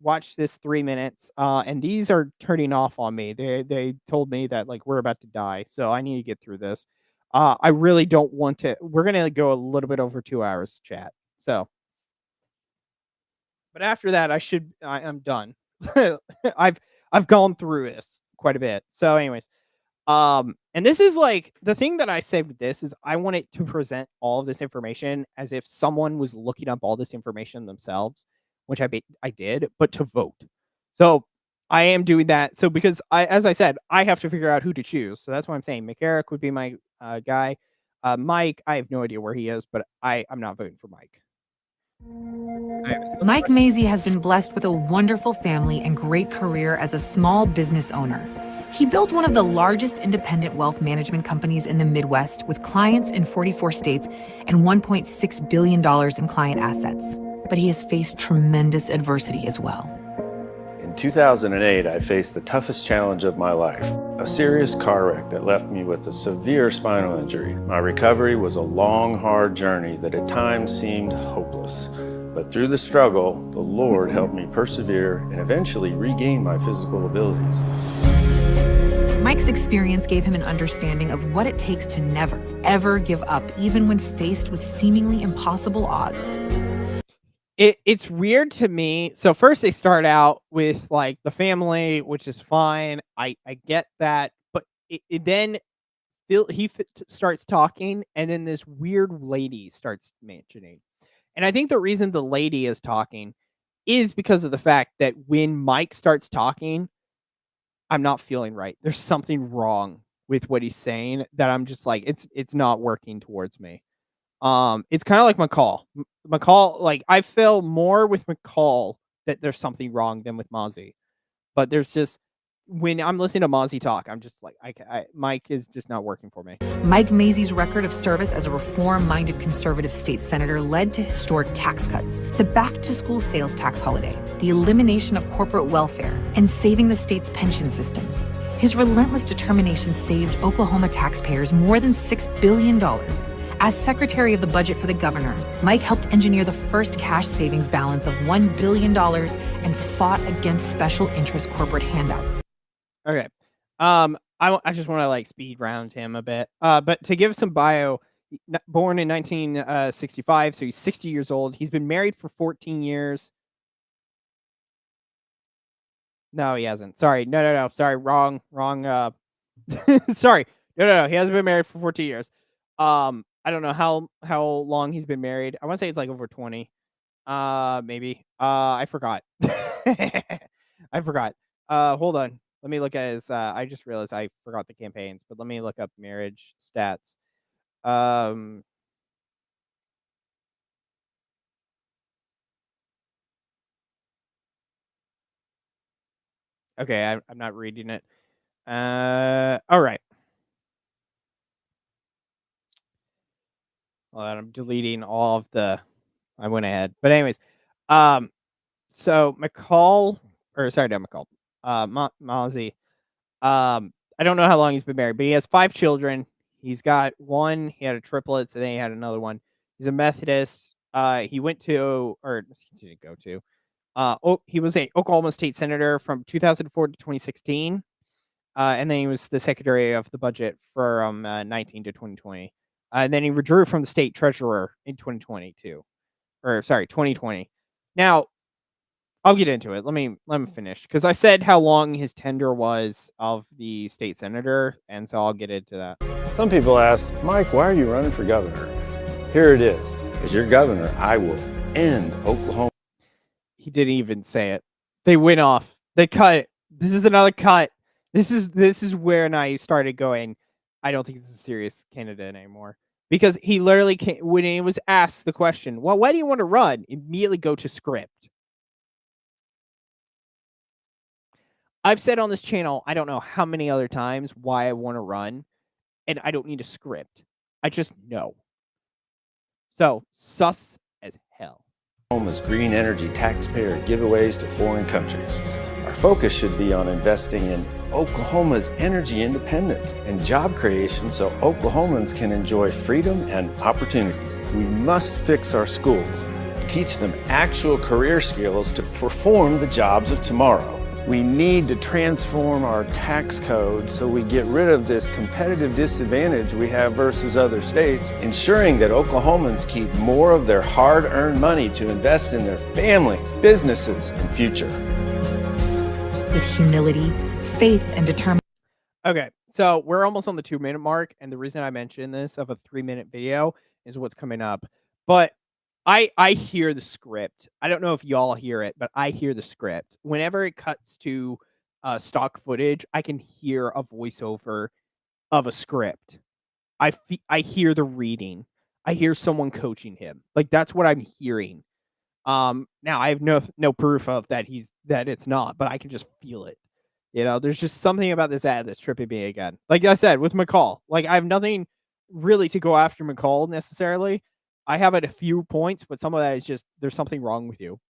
A: watch this 3 minutes. And these are turning off on me. They told me that like we're about to die, so I need to get through this. I really don't want to. We're gonna go a little bit over 2 hours, chat. So, but after that, I'm done. I've gone through this quite a bit. So anyways, and this is like the thing that I say with this is I want it to present all of this information as if someone was looking up all this information themselves, which I did, but to vote. So I am doing that. So because as I said, I have to figure out who to choose. So that's why I'm saying Merrick would be my guy. Mike, I have no idea where he is, but I'm not voting for Mike.
G: Mike Mazzei has been blessed with a wonderful family and great career as a small business owner. He built one of the largest independent wealth management companies in the Midwest with clients in 44 states and $1.6 billion in client assets. But he has faced tremendous adversity as well.
H: In 2008, I faced the toughest challenge of my life, a serious car wreck that left me with a severe spinal injury. My recovery was a long, hard journey that at times seemed hopeless. But through the struggle, the Lord helped me persevere and eventually regain my physical abilities.
G: Mike's experience gave him an understanding of what it takes to never, ever give up, even when faced with seemingly impossible odds.
A: It's weird to me. So first they start out with like the family, which is fine. I get that, but then he starts talking, and then this weird lady starts mentioning. And I think the reason the lady is talking is because of the fact that when Mike starts talking, I'm not feeling right. There's something wrong with what he's saying that I'm just like, it's not working towards me. It's kind of like McCall. McCall, like I feel more with McCall that there's something wrong than with Mazzei. But there's just when I'm listening to Mazzei talk, I'm just like, Mike is just not working for me.
G: Mike Mazzei's record of service as a reform-minded conservative state senator led to historic tax cuts, the back-to-school sales tax holiday, the elimination of corporate welfare, and saving the state's pension systems. His relentless determination saved Oklahoma taxpayers more than $6 billion. As Secretary of the Budget for the governor, Mike helped engineer the first cash savings balance of $1 billion and fought against special interest corporate handouts.
A: Okay. I just want to like speed round him a bit. But to give some bio, born in 1965, so he's 60 years old. He's been married for 14 years. No, he hasn't. Sorry. No. Sorry. Wrong. Sorry. No. He hasn't been married for 14 years. I don't know how long he's been married. I want to say it's like over 20. Maybe. I forgot. I forgot. Hold on. Let me look at his I just realized I forgot the campaigns, but let me look up marriage stats. Okay, I'm not reading it. All right. Well, I'm deleting all of the. I went ahead, but anyways, so McCall, or sorry, not McCall, Mazzei. I don't know how long he's been married, but he has 5 children. He's got one. He had a triplets, and then he had another one. He's a Methodist. He went to, or he didn't go to. He was a Oklahoma State Senator from 2004 to 2016, and then he was the Secretary of the Budget from 19 to 2020. And then he withdrew from the state treasurer in 2022, or sorry, 2020. Now, I'll get into it. Let me finish because I said how long his tenure was of the state senator, and so I'll get into that.
H: Some people ask, Mike, why are you running for governor? Here it is. As your governor, I will end Oklahoma.
A: He didn't even say it. They went off. They cut it. This is another cut. This is where I started going, I don't think he's a serious candidate anymore. Because he literally when he was asked the question, well, why do you want to run? Immediately go to script. I've said on this channel, I don't know how many other times why I want to run, and I don't need a script. I just know. So, sus as hell.
H: Oklahoma's green energy taxpayer giveaways to foreign countries. Our focus should be on investing in Oklahoma's energy independence and job creation so Oklahomans can enjoy freedom and opportunity. We must fix our schools, teach them actual career skills to perform the jobs of tomorrow. We need to transform our tax code so we get rid of this competitive disadvantage we have versus other states, ensuring that Oklahomans keep more of their hard-earned money to invest in their families, businesses, and future.
G: with humility, faith, and determination.
A: Okay, so we're almost on the 2-minute mark, and the reason I mentioned this of a 3-minute video is what's coming up. But I hear the script. I don't know if y'all hear it, but I hear the script. Whenever it cuts to stock footage, I can hear a voiceover of a script. I hear the reading. I hear someone coaching him. Like, that's what I'm hearing. Now I have no proof of that it's not, but I can just feel it. You know, there's just something about this ad that's tripping me again. Like I said, with McCall, like I have nothing really to go after McCall necessarily. I have at a few points, but some of that is just there's something wrong with you.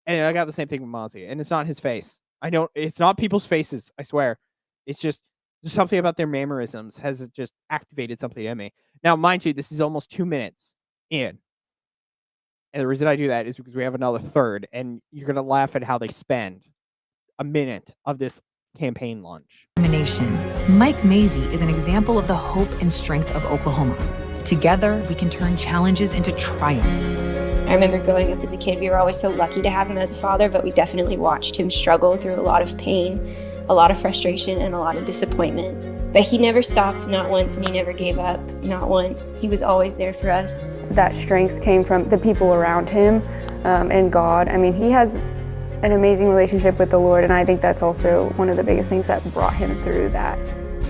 A: And I got the same thing with Mazzei, and it's not his face. It's not people's faces, I swear. It's just there's something about their mannerisms has just activated something in me. Now, mind you, this is almost 2 minutes in. And the reason I do that is because we have another third, and you're gonna laugh at how they spend a minute of this campaign launch.
G: Mike Mazzei is an example of the hope and strength of Oklahoma. Together, we can turn challenges into triumphs.
I: I remember growing up as a kid, we were always so lucky to have him as a father, but we definitely watched him struggle through a lot of pain, a lot of frustration, and a lot of disappointment. But he never stopped, not once, and he never gave up, not once. He was always there for us.
J: That strength came from the people around him and God. I mean, he has an amazing relationship with the Lord, and I think that's also one of the biggest things that brought him through that.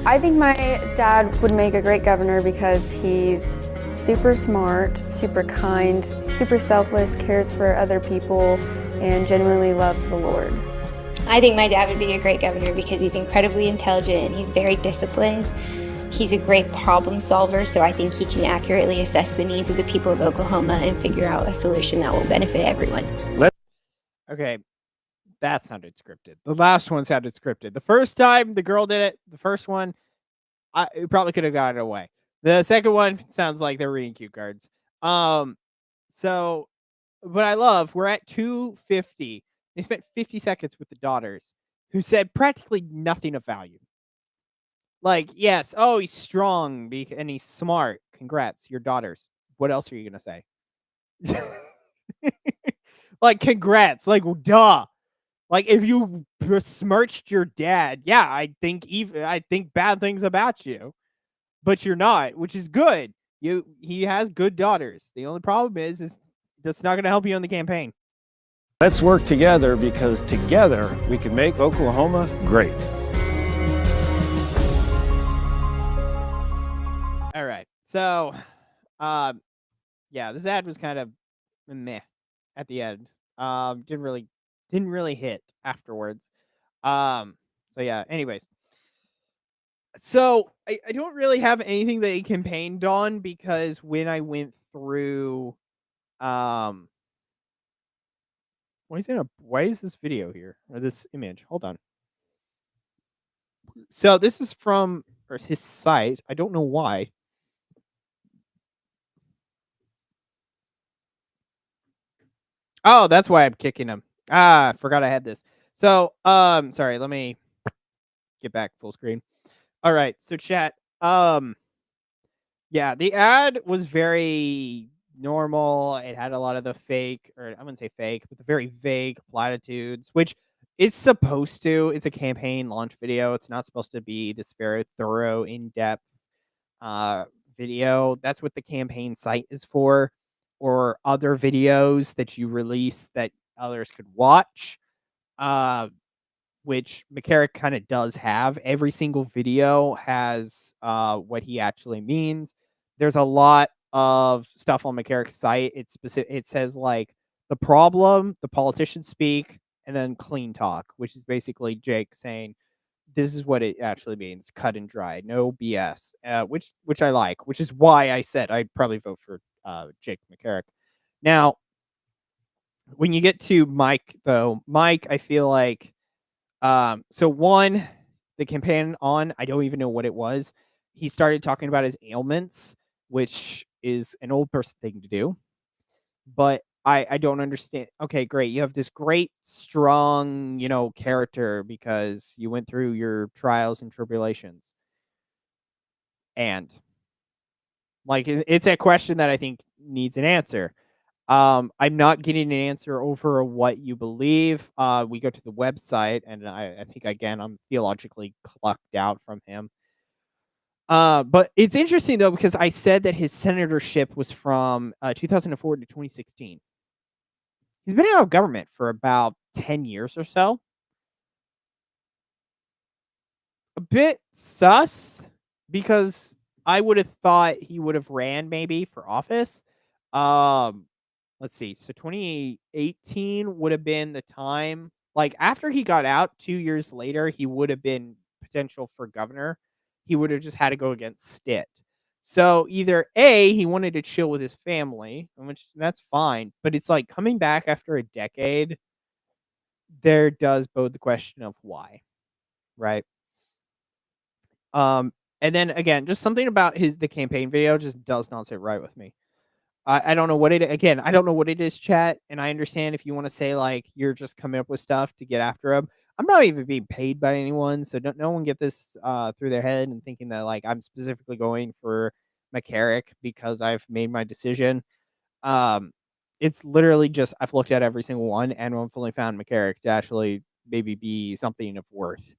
J: I think my dad would make a great governor because he's super smart, super kind, super selfless, cares for other people, and genuinely loves the Lord.
I: I think my dad would be a great governor because he's incredibly intelligent, he's very disciplined, he's a great problem solver, so I think he can accurately assess the needs of the people of Oklahoma and figure out a solution that will benefit everyone.
A: Okay, that sounded scripted. The last one sounded scripted. The first time the girl did it, the first one, it probably could have gotten away. The second one sounds like they're reading cue cards. So, but I love, we're at 2:50. They spent 50 seconds with the daughters, who said practically nothing of value. Like, yes, oh, he's strong and he's smart. Congrats, your daughters. What else are you going to say? Like, congrats. Like, duh. Like, if you besmirched your dad, yeah, I think bad things about you, but you're not, which is good. He has good daughters. The only problem is that's not going to help you in the campaign.
H: Let's work together because together we can make Oklahoma great.
A: All right. So, yeah, this ad was kind of meh at the end. Didn't really hit afterwards. So yeah, anyways. So I don't really have anything that he campaigned on because when I went through why is this video here or this image? Hold on. So this is from his site. I don't know why. Oh, that's why I'm kicking him. I forgot I had this. So, sorry, let me get back full screen. All right, so chat. Yeah, the ad was very normal. It had a lot of the fake, or I wouldn't say fake, but the very vague platitudes, which it's supposed to. It's a campaign launch video. It's not supposed to be this very thorough, in-depth video. That's what the campaign site is for, or other videos that you release that others could watch. Which McCarrick kind of does have. Every single video has what he actually means. There's a lot of stuff on McCarrick's site. It says like the problem, the politicians speak, and then clean talk, which is basically Jake saying this is what it actually means, cut and dry, no BS. Which I like, which is why I said I'd probably vote for Jake McCarrick. Now, when you get to Mike, though, Mike, I feel like so one, the campaign on, I don't even know what it was. He started talking about his ailments, which is an old person thing to do. But I don't understand. Okay, great. You have this great, strong, character because you went through your trials and tribulations. And like, it's a question that I think needs an answer. I'm not getting an answer over what you believe. We go to the website, and I think again I'm theologically clucked out from him. But it's interesting though because I said that his senatorship was from 2004 to 2016. He's been out of government for about 10 years or so. A bit sus because I would have thought he would have ran maybe for office. Um, let's see. So 2018 would have been the time. Like after he got out, 2 years later, he would have been potential for governor. He would have just had to go against Stitt. So either A, he wanted to chill with his family, which that's fine, but it's like coming back after a decade, there does bode the question of why, right? Um, and then again, just something about the campaign video just does not sit right with me. I don't know what it again, I don't know what it is, chat, and I understand if you wanna say, like, you're just coming up with stuff to get after him. I'm not even being paid by anyone, so don't no one get this, through their head and thinking that, like, I'm specifically going for McCarrick because I've made my decision. Um, it's literally just I've looked at every single one, and I've only found McCarrick to actually maybe be something of worth.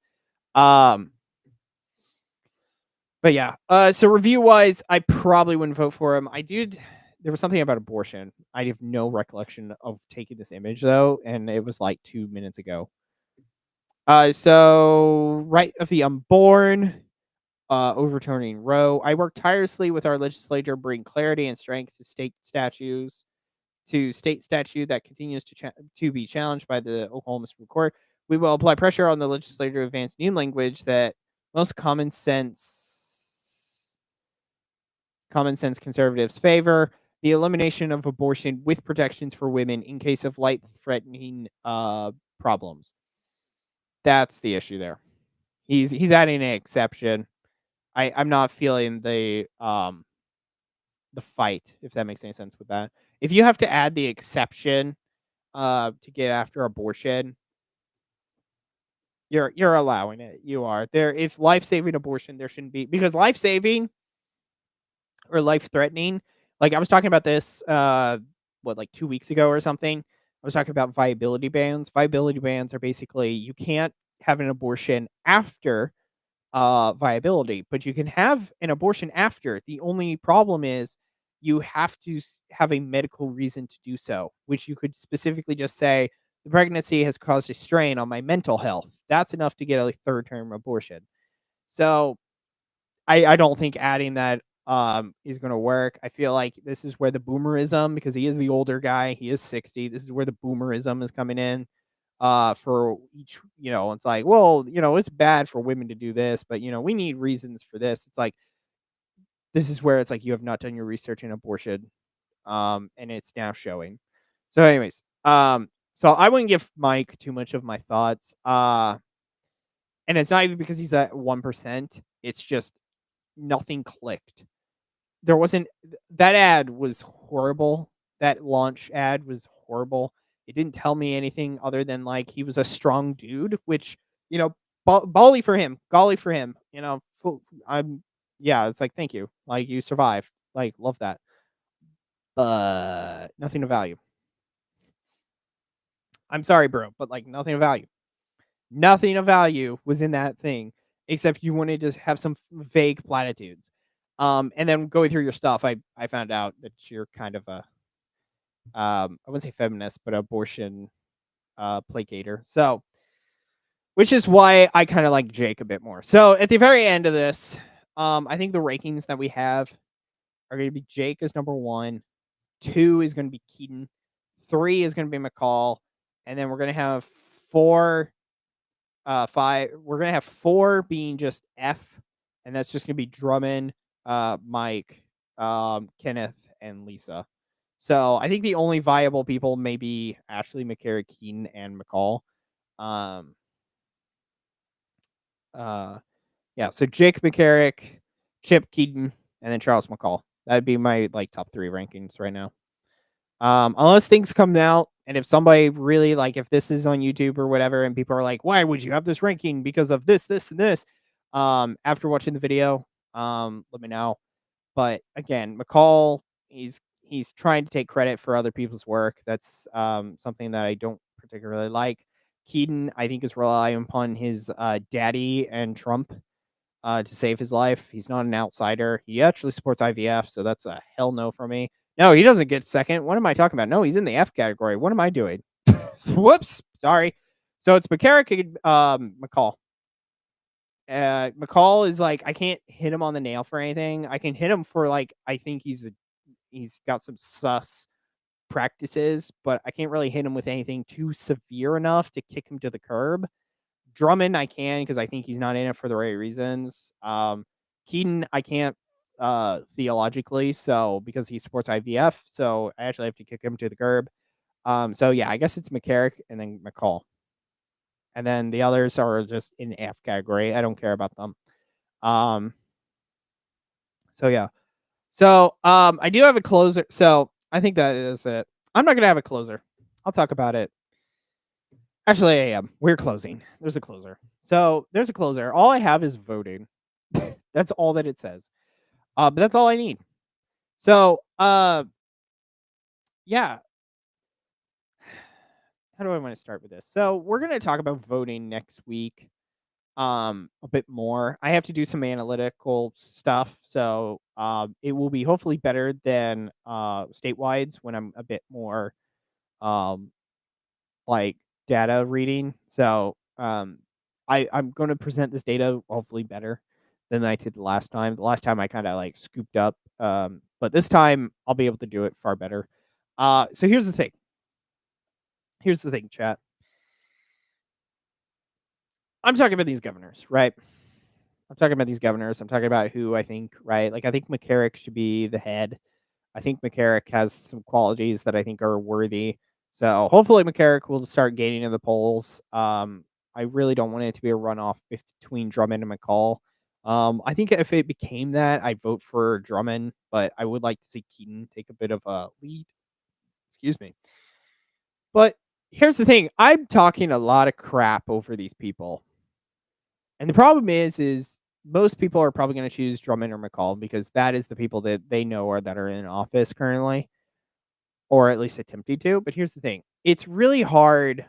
A: Um But yeah, so review-wise, I probably wouldn't vote for him. There was something about abortion. I have no recollection of taking this image though, and it was like 2 minutes ago. So right of the unborn, overturning Roe. I work tirelessly with our legislature, bring clarity and strength to state statute that continues to be challenged by the Oklahoma Supreme Court. We will apply pressure on the legislature to advance new language that most common sense conservatives favor, the elimination of abortion with protections for women in case of life-threatening problems. That's the issue there. He's adding an exception. I'm not feeling the fight, if that makes any sense with that. If you have to add the exception to get after abortion, you're allowing it. You are. There if life-saving abortion there shouldn't be because life-saving or life-threatening, like I was talking about this like 2 weeks ago or something. I was talking about viability bans. Viability bans are basically you can't have an abortion after viability, but you can have an abortion after. The only problem is you have to have a medical reason to do so, which you could specifically just say the pregnancy has caused a strain on my mental health. That's enough to get a third term abortion. So I don't think adding that is going to work. I feel like this is where the boomerism, because he is the older guy, he is 60. This is where the boomerism is coming in. For each, it's like, well, it's bad for women to do this, but we need reasons for this. It's like this is where it's like you have not done your research in abortion, and it's now showing. So, anyways, so I wouldn't give Mike too much of my thoughts. And it's not even because he's at 1%. It's just nothing clicked. There wasn't that ad was horrible. That launch ad was horrible. It didn't tell me anything other than like he was a strong dude, which golly for him, yeah, it's like thank you, like you survived, like love that, but nothing of value. I'm sorry, bro, but like nothing of value. Nothing of value was in that thing except you wanted to have some vague platitudes. And then going through your stuff, I found out that you're kind of a I wouldn't say feminist, but abortion placater. So, which is why I kind of like Jake a bit more. So at the very end of this, I think the rankings that we have are going to be Jake as number 1, 2 is going to be Keating, 3 is going to be McCall, and then we're going to have 4, 5. We're going to have 4 being just F, and that's just going to be Drummond, Mike, Kenneth, and Lisa. So I think the only viable people may be Ashley, McCarrick, Keaton, and McCall. Yeah, so Jake McCarrick, Chip Keaton, and then Charles McCall. That'd be my like top 3 rankings right now. Unless things come out, and if somebody really like if this is on YouTube or whatever, and people are like, why would you have this ranking because of this, this, and this? After watching the video, let me know. But again, McCall, he's trying to take credit for other people's work. That's something that I don't particularly like. Keating, I think, is relying upon his daddy and Trump to save his life. He's not an outsider. He actually supports IVF, so that's a hell no for me. No, he doesn't get second. What am I talking about? No, he's in the F category. What am I doing? Whoops. Sorry. So it's McCarrick and McCall. McCall is like, I can't hit him on the nail for anything. I can hit him for like, I think he's got some sus practices, but I can't really hit him with anything too severe enough to kick him to the curb. Drummond, I can because I think he's not in it for the right reasons. Keating, I can't theologically, so because he supports IVF, so I actually have to kick him to the curb. So yeah, I guess it's McCarrick and then McCall. And then the others are just in the F category. I don't care about them. So yeah. So I do have a closer. So I think that is it. I'm not gonna have a closer. I'll talk about it. Actually, I am. We're closing. There's a closer. So there's a closer. All I have is voting. That's all that it says. But that's all I need. So yeah. How do I want to start with this? So we're gonna talk about voting next week. A bit more. I have to do some analytical stuff, so it will be hopefully better than statewides when I'm a bit more like data reading. So I'm going to present this data hopefully better than I did the last time. The last time I kind of like scooped up, but this time I'll be able to do it far better. So here's the thing. Here's the thing, chat. I'm talking about these governors, right? I'm talking about these governors. I'm talking about who I think, right? Like, I think McCarrick should be the head. I think McCarrick has some qualities that I think are worthy. So hopefully McCarrick will start gaining in the polls. I really don't want it to be a runoff between Drummond and McCall. I think if it became that, I'd vote for Drummond, but I would like to see Keating take a bit of a lead. Excuse me. But here's the thing. I'm talking a lot of crap over these people. And the problem is most people are probably going to choose Drummond or McCall because that is the people that they know are that are in office currently, or at least attempting to. But here's the thing. It's really hard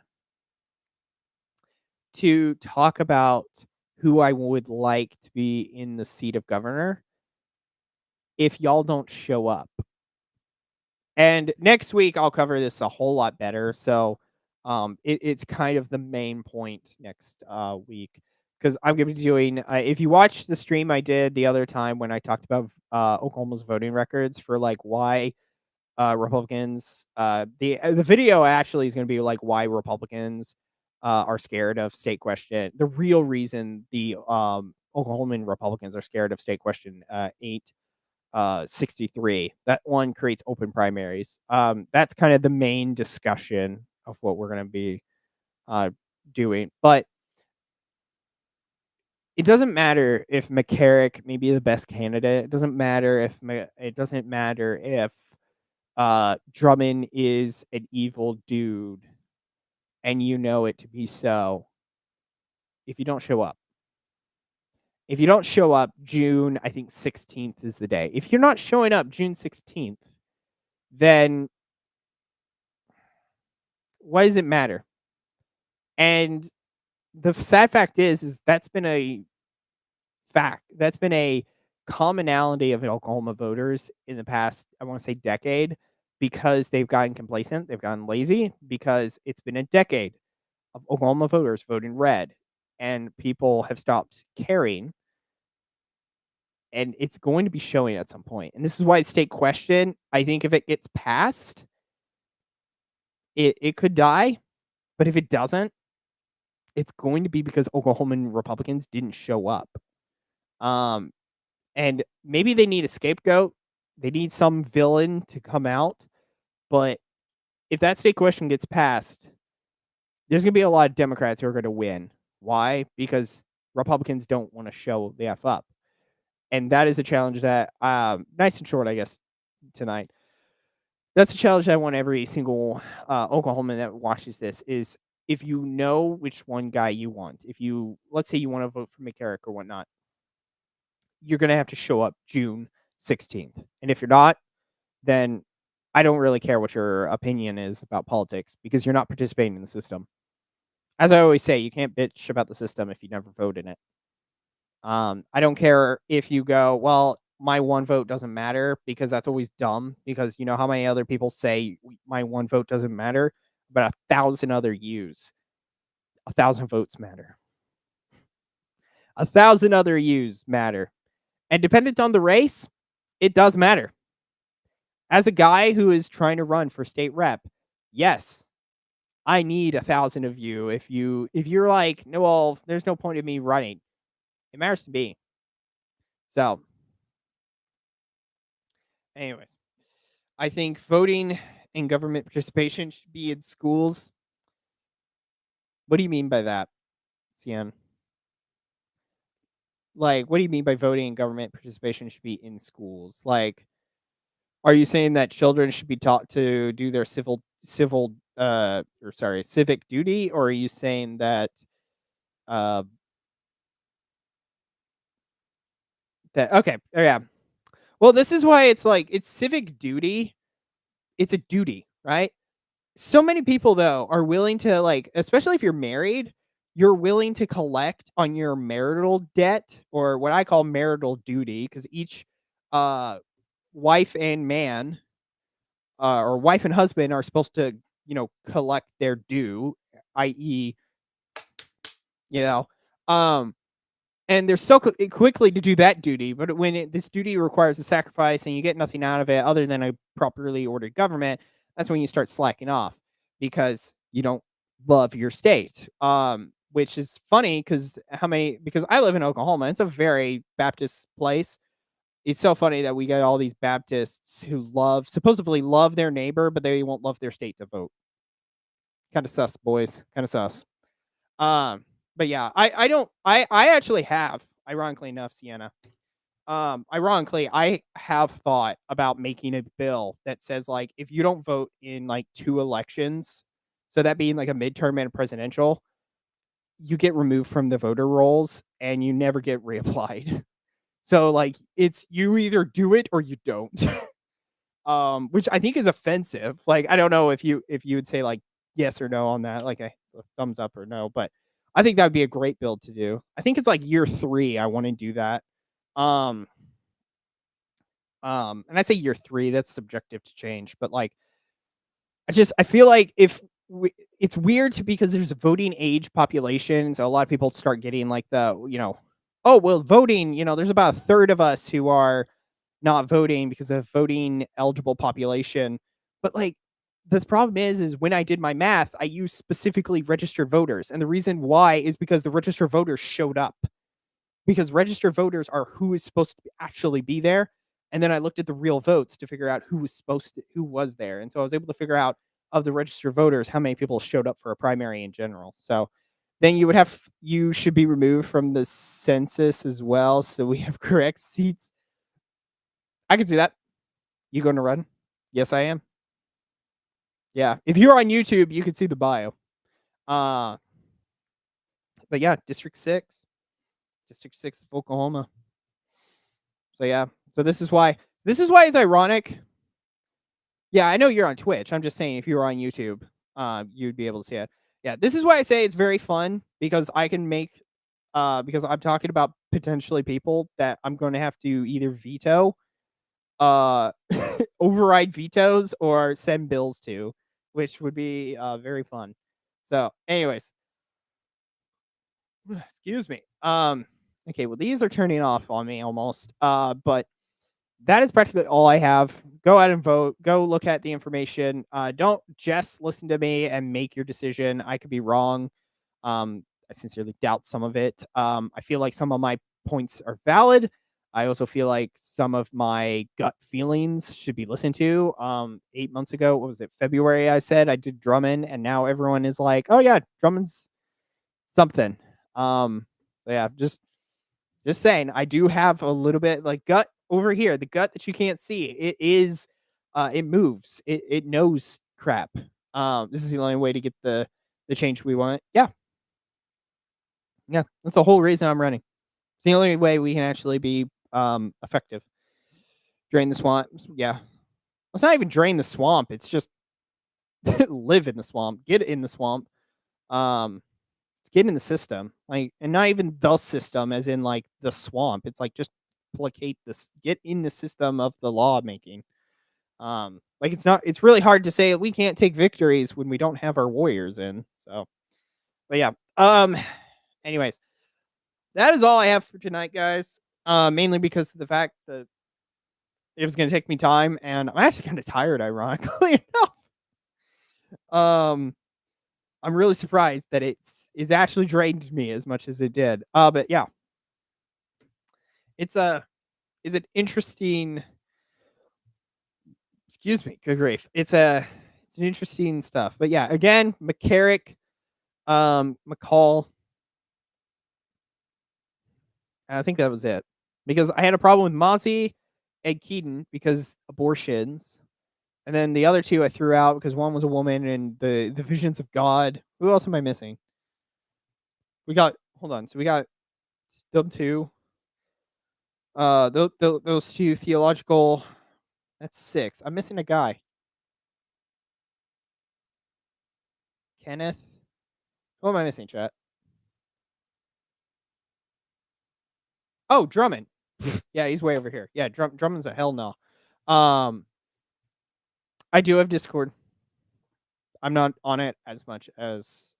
A: to talk about who I would like to be in the seat of governor if y'all don't show up. And next week, I'll cover this a whole lot better. So it's kind of the main point next week. Because I'm going to be doing, if you watch the stream I did the other time when I talked about Oklahoma's voting records for like why Republicans, the video actually is going to be like why Republicans are scared of state question. The real reason the Oklahoman Republicans are scared of state question 863. That one creates open primaries. That's kind of the main discussion of what we're going to be doing. But it doesn't matter if McCarrick may be the best candidate. It doesn't matter if Drummond is an evil dude, and you know it to be so. If you don't show up, June, I think 16th is the day. If you're not showing up June 16th, then why does it matter? And the sad fact is that's been a fact. That's been a commonality of Oklahoma voters in the past, I want to say decade, because they've gotten complacent, they've gotten lazy, because it's been a decade of Oklahoma voters voting red, and people have stopped caring. And it's going to be showing at some point. And this is why it's state question. I think if it gets passed, it could die. But if it doesn't, it's going to be because Oklahoman Republicans didn't show up. And maybe they need a scapegoat. They need some villain to come out. But if that state question gets passed, there's going to be a lot of Democrats who are going to win. Why? Because Republicans don't want to show the F up. And that is a challenge that, nice and short, I guess, tonight. That's a challenge that I want every single Oklahoman that watches this is if you know which one guy you want, let's say you want to vote for McCarrick or whatnot, you're going to have to show up June 16th. And if you're not, then I don't really care what your opinion is about politics because you're not participating in the system. As I always say, you can't bitch about the system if you never vote in it. I don't care if you go, well, my one vote doesn't matter, because that's always dumb, because you know how many other people say my one vote doesn't matter, but 1,000 other yous. 1,000 votes matter. 1,000 other yous matter. And dependent on the race, it does matter. As a guy who is trying to run for state rep, yes, I need 1,000 of you. If you're like, no, well, there's no point in me running. It matters to me. So, anyways, I think voting and government participation should be in schools. What do you mean by that, CN? Like, what do you mean by voting and government participation should be in schools? Like, are you saying that children should be taught to do their civic duty, or are you saying that okay, oh, yeah. Well, this is why it's like it's civic duty. It's a duty, right? So many people though are willing to, like, especially if you're married, you're willing to collect on your marital debt, or what I call marital duty, because each wife and man, or wife and husband, are supposed to, collect their due, i.e., you know, um, and they're so quickly to do that duty. But when this duty requires a sacrifice and you get nothing out of it other than a properly ordered government, that's when you start slacking off because you don't love your state. Which is funny because I live in Oklahoma. It's a very Baptist place. It's so funny that we get all these Baptists who supposedly love their neighbor, but they won't love their state to vote. Kind of sus, boys. Kind of sus. But yeah, I actually have, ironically enough, Sienna. Ironically, I have thought about making a bill that says, like, if you don't vote in like 2 elections, so that being like a midterm and a presidential, you get removed from the voter rolls and you never get reapplied. So like it's you either do it or you don't. Which I think is offensive. Like, I don't know if you would say like yes or no on that, like a thumbs up or no, but I think that would be a great bill to do. I think it's like year 3 I want to do that. And I say year 3, that's subjective to change, but like I feel like it's weird because there's a voting age population, so a lot of people start getting like oh, well, voting, there's about a third of us who are not voting because of voting eligible population. But like the problem is when I did my math, I used specifically registered voters. And the reason why is because the registered voters showed up. Because registered voters are who is supposed to actually be there. And then I looked at the real votes to figure out who was there. And so I was able to figure out, of the registered voters, how many people showed up for a primary in general. So then you should be removed from the census as well, so we have correct seats. I can see that. You going to run? Yes, I am. Yeah, if you're on YouTube, you can see the bio. But yeah, District 6 of Oklahoma. So yeah, so this is why it's ironic. Yeah, I know you're on Twitch. I'm just saying if you were on YouTube, you'd be able to see it. Yeah, this is why I say it's very fun, because I can make because I'm talking about potentially people that I'm going to have to either veto, override vetoes, or send bills to, which would be very fun. So, anyways, excuse me. Okay, well, these are turning off on me almost. But that is practically all I have. Go out and vote. Go look at the information. Don't just listen to me and make your decision. I could be wrong. I sincerely doubt some of it. I feel like some of my points are valid. I also feel like some of my gut feelings should be listened to. 8 months ago, what was it, February, I said I did Drummond, and now everyone is like, oh yeah, Drummond's something. Yeah, just saying, I do have a little bit like gut over here, the gut that you can't see. It is, it moves. It knows crap. This is the only way to get the change we want. Yeah. Yeah, that's the whole reason I'm running. It's the only way we can actually be effective. Drain the swamp. Yeah. It's not even drain the swamp. It's just live in the swamp, get in the swamp. Get in the system, like, and not even the system as in like the swamp. It's like just placate this, get in the system of the lawmaking. Like it's really hard to say we can't take victories when we don't have our warriors in. So, but yeah. Anyways, that is all I have for tonight, guys. Mainly because of the fact that it was going to take me time, and I'm actually kind of tired, ironically enough. I'm really surprised that it's actually drained me as much as it did. But yeah, it's an interesting. Excuse me. Good grief. It's an interesting stuff. But yeah, again, Merrick, McCall. I think that was it, because I had a problem with Mazzei and Keating because abortions. And then the other two I threw out because one was a woman and the visions of God. Who else am I missing? Hold on. So we got them two. Those two theological. That's 6. I'm missing a guy. Kenneth. Who am I missing, chat? Oh, Drummond. Yeah, he's way over here. Yeah, Drummond's a hell no. I do have Discord. I'm not on it as much as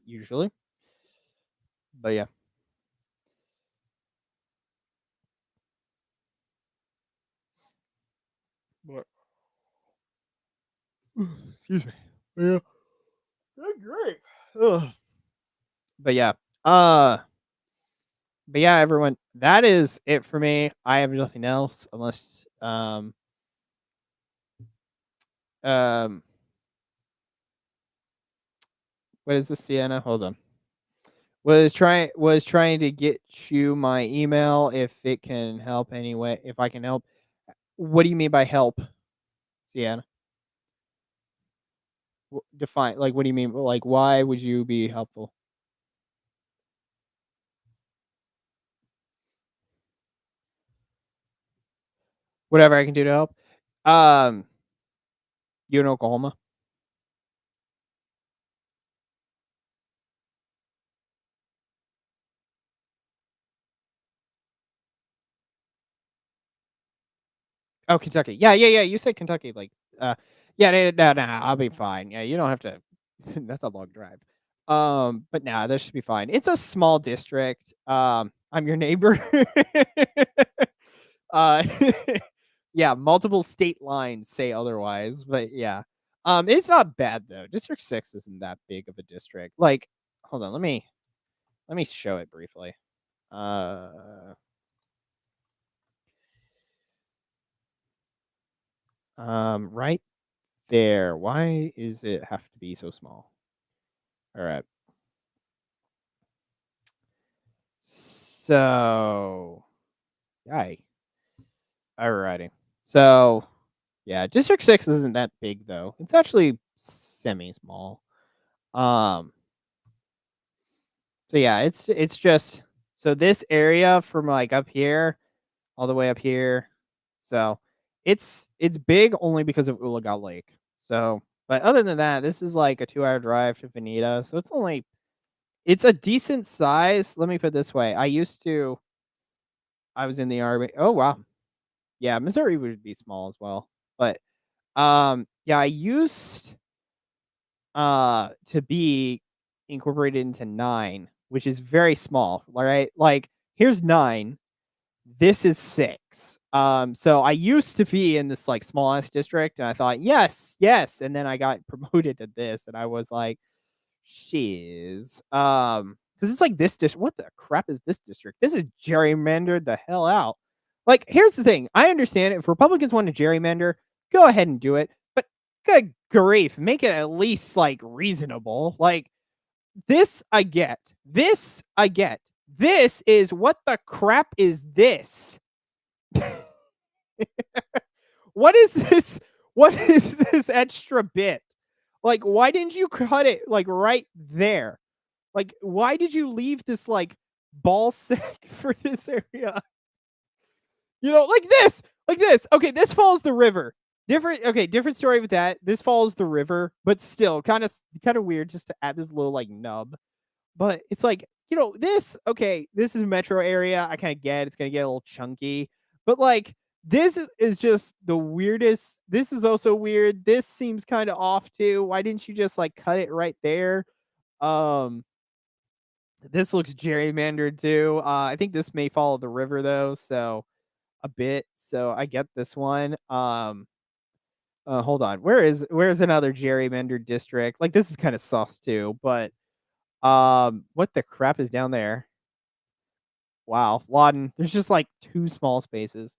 A: usually. But yeah. What? Excuse me. Yeah. Good great. Ugh. But yeah. But yeah, everyone, that is it for me. I have nothing else unless what is this, Sienna? Hold on. Was trying to get you my email if it can help anyway. If I can help. What do you mean by help, Sienna? Define, like, what do you mean? Like, why would you be helpful? Whatever I can do to help. You in Oklahoma? Oh, Kentucky. Yeah. You said Kentucky, like, yeah, no, I'll be fine. Yeah, you don't have to. That's a long drive. But nah, this should be fine. It's a small district. I'm your neighbor. uh, yeah, multiple state lines say otherwise, but yeah. It's not bad though. District 6 isn't that big of a district. Like, hold on, let me show it briefly. Right there. Why is it have to be so small? All right. So, yay. Alrighty. So, yeah, District 6 isn't that big though. It's actually semi-small. So yeah, it's just, so this area from like up here all the way up here. So, it's big only because of Ulaga Lake. So, but other than that, this is like a 2-hour drive to Veneta. So it's a decent size. Let me put it this way. I was in the Army. Oh, wow. Yeah, Missouri would be small as well. But, yeah, I used to be incorporated into 9, which is very small, right? Like, here's 9. This is 6. So I used to be in this like small-ass district, and I thought, yes. And then I got promoted to this, and I was like, shiz. Because it's like this district. What the crap is this district? This is gerrymandered the hell out. Like, here's the thing. I understand it. If Republicans want to gerrymander, go ahead and do it. But good grief, make it at least like reasonable. Like, this I get. This I get. This is, what the crap is this? What is this? What is this extra bit? Like, why didn't you cut it like right there? Like, why did you leave this like ball sack for this area? You know, like this. Okay, this follows the river. different story with that. This follows the river, but still kind of weird just to add this little like nub. But it's like, this is a metro area. I kind of get it's gonna get a little chunky, but like this is just the weirdest. This is also weird. This seems kind of off too. Why didn't you just like cut it right there? Um, this looks gerrymandered too. I think this may follow the river though, so a bit. So I get this one. Hold on. Where's another gerrymandered district? Like this is kind of sus too, but what the crap is down there? Wow, Loudon. There's just like 2 small spaces.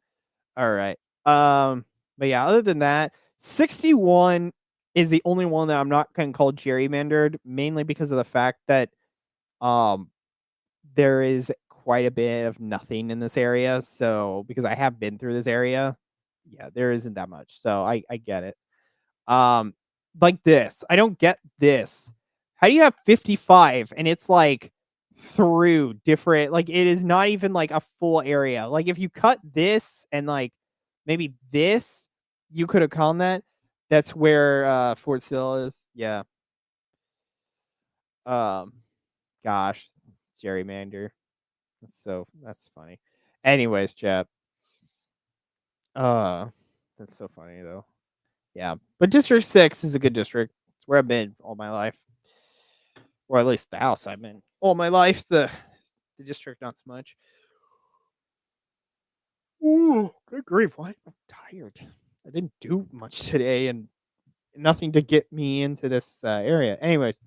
A: All right. But yeah, other than that, 61 is the only one that I'm not going to call gerrymandered, mainly because of the fact that um there is quite a bit of nothing in this area. So because I have been through this area, yeah, there isn't that much. So I get it. Um, like this. I don't get this. How do you have 55 and it's like through different like it is not even like a full area. Like if you cut this and like maybe this, you could have called that. That's where Fort Sill is. Yeah. Um gosh, gerrymander. That's funny. Anyways, chat. Uh that's so funny though. Yeah. But District 6 is a good district. It's where I've been all my life. Or at least the house I'm in all my life. The district not so much. Ooh, good grief. Why am I tired? I didn't do much today and nothing to get me into this area. Anyways,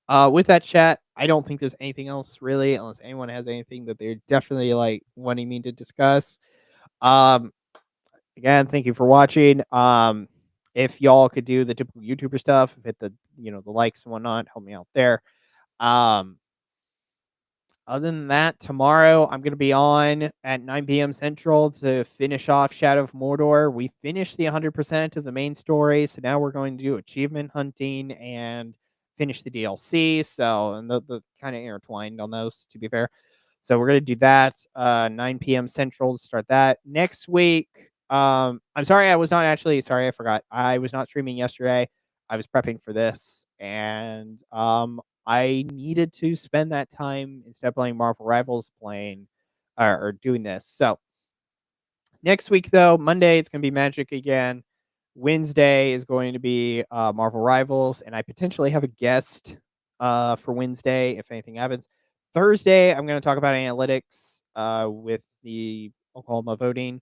A: with that chat, I don't think there's anything else really, unless anyone has anything that they're definitely like wanting me to discuss. Um, again, thank you for watching. If y'all could do the typical YouTuber stuff, hit the the likes and whatnot, help me out there. Other than that, tomorrow I'm going to be on at 9 p.m. Central to finish off Shadow of Mordor. We finished the 100% of the main story, so now we're going to do achievement hunting and finish the DLC. So, and the kind of intertwined on those, to be fair. So we're going to do that 9 p.m. Central to start that. Next week, I'm sorry, I forgot. I was not streaming yesterday. I was prepping for this, and I needed to spend that time instead of playing Marvel Rivals, playing or doing this. So next week, though, Monday it's going to be Magic again. Wednesday is going to be Marvel Rivals, and I potentially have a guest for Wednesday if anything happens. Thursday, I'm going to talk about analytics with the Oklahoma voting,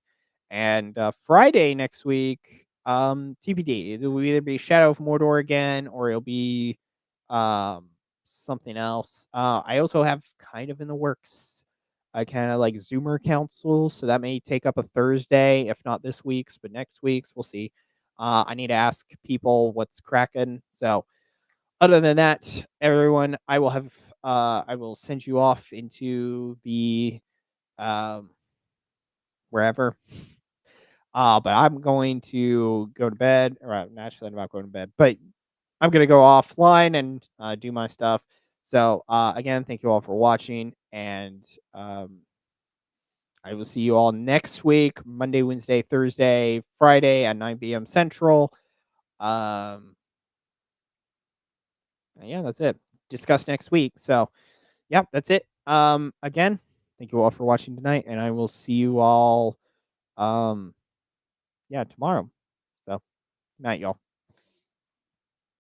A: and Friday next week, TBD. It will either be Shadow of Mordor again, or it'll be something else. I also have kind of in the works. I kind of like Zoomer Council, so that may take up a Thursday, if not this week's, but next week's. We'll see. I need to ask people what's cracking. So, other than that, everyone, I will send you off into the wherever. But I'm going to go to bed. Or naturally, I'm not going to bed, but I'm going to go offline and do my stuff. So, again, thank you all for watching, and I will see you all next week, Monday, Wednesday, Thursday, Friday at 9 p.m. Central. And yeah, that's it. Discuss next week. So, yeah, that's it. Again, thank you all for watching tonight, and I will see you all, tomorrow. So, night, y'all.